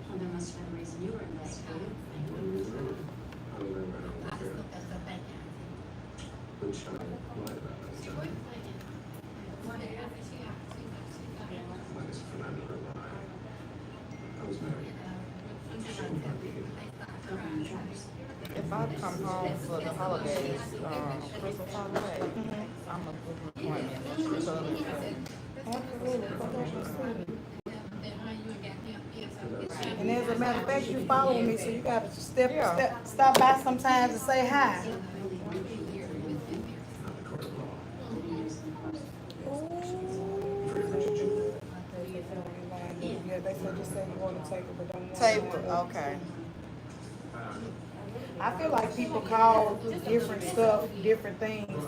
Well, there must have been a reason you were investigating. I remember how unfair. Which I lied about that time. Like it's Fernando her lie. I was married. She wouldn't mind being. If I come home for the holidays, Christmas holiday, I'm gonna book an appointment. So, And as a matter of fact, you follow me, so you gotta stop by sometimes and say hi. Yeah, they said just say you want to take it, but don't want table, okay. I feel like people call different stuff different things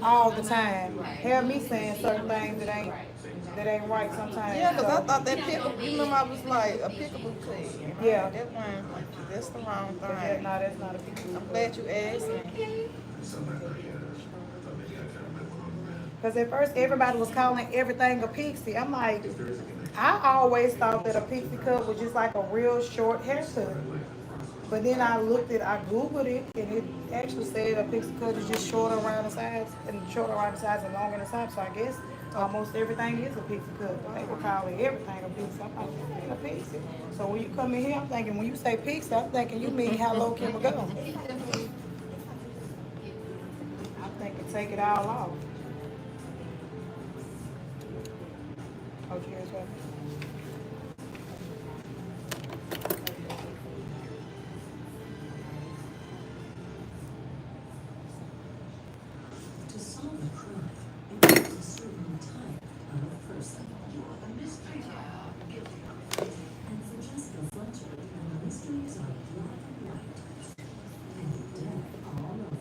all the time. Have me saying certain things that ain't right sometimes. Yeah, 'cause I So, thought that pickle, you remember I was like, a pickable tea. Yeah. That one, that's the wrong but thing. that's not a big deal. I'm glad you asked me. Because at first everybody was calling everything a pixie. I'm like, I always thought that a pixie cut was just like a real short haircut. But then I Googled it, and it actually said a pixie cut is just shorter around the sides, and longer in the sides. So I guess almost everything is a pixie cut. But they were calling everything a pixie. I'm like, what is a pixie? So when you come in here, I'm thinking, when you say pixie, I'm thinking you mean how low can it go? I'm thinking take it all off. Oh, cheers, what? To solve a crime, it takes a certain type of a person. You are the mystery guilty. And for Jessica Fletcher, the mysteries are black and white. And death all over.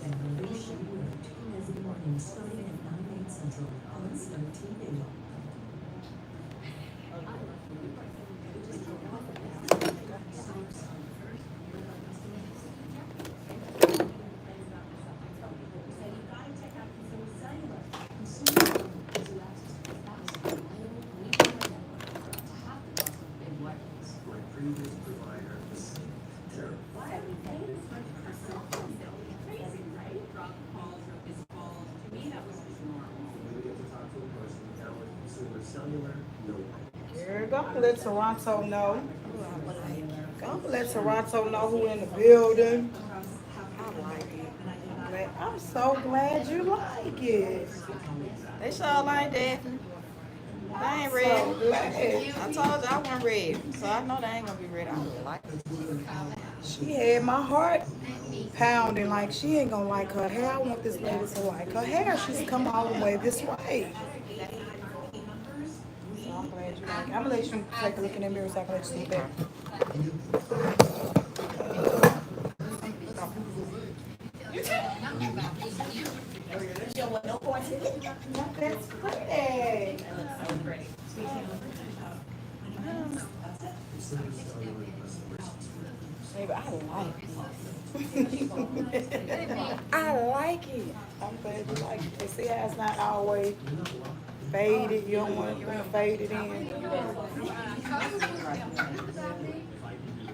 And Alicia Wood, every morning starting at 9, 8 Central on Star TV. My previous provider was terrible. We get to talk to a person, now with consumer cellular, no. Girl, go let Toronto know. Go I'm gonna let Toronto know who in the building. I like it. I'm so glad you like it. They sure like Daphne. They ain't So ready. glad. I told you I wasn't ready, so I know they ain't gonna be ready. I like it. She had my heart pounding like she ain't gonna like her hair. I want this lady to like her hair. She's come all the way this way. So I'm glad you like it. I'm gonna let you take a look in the mirror so I can let you see that. That's pretty. Baby, I like it. I like it. I'm glad you like it. See how it's not always faded. You don't want it faded in.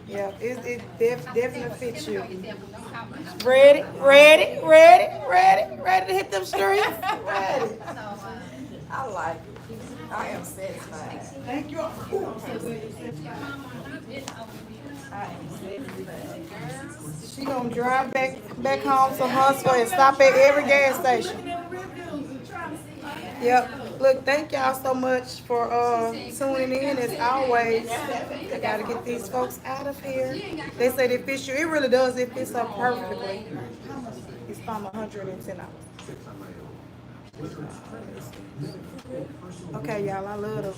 Yeah, it definitely fits you. Ready to hit them streets? Ready. I like it. I am satisfied. Thank you. I am satisfied. She gonna drive back home to Huntsville and stop at every gas station. Yep. Look, thank y'all so much for tuning in as always. I gotta get these folks out of here. They say they fit you. It really does. It fits up perfectly. It's from $110. Okay, y'all, I love them.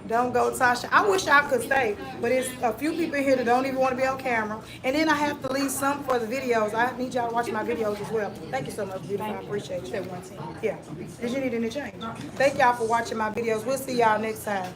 Don't go, Tarsha. I wish I could stay, but it's a few people here that don't even want to be on camera. And then I have to leave some for the videos. I need y'all to watch my videos as well. Thank you so much, beautiful. I appreciate you. Yeah. Did you need any change? Thank y'all for watching my videos. We'll see y'all next time.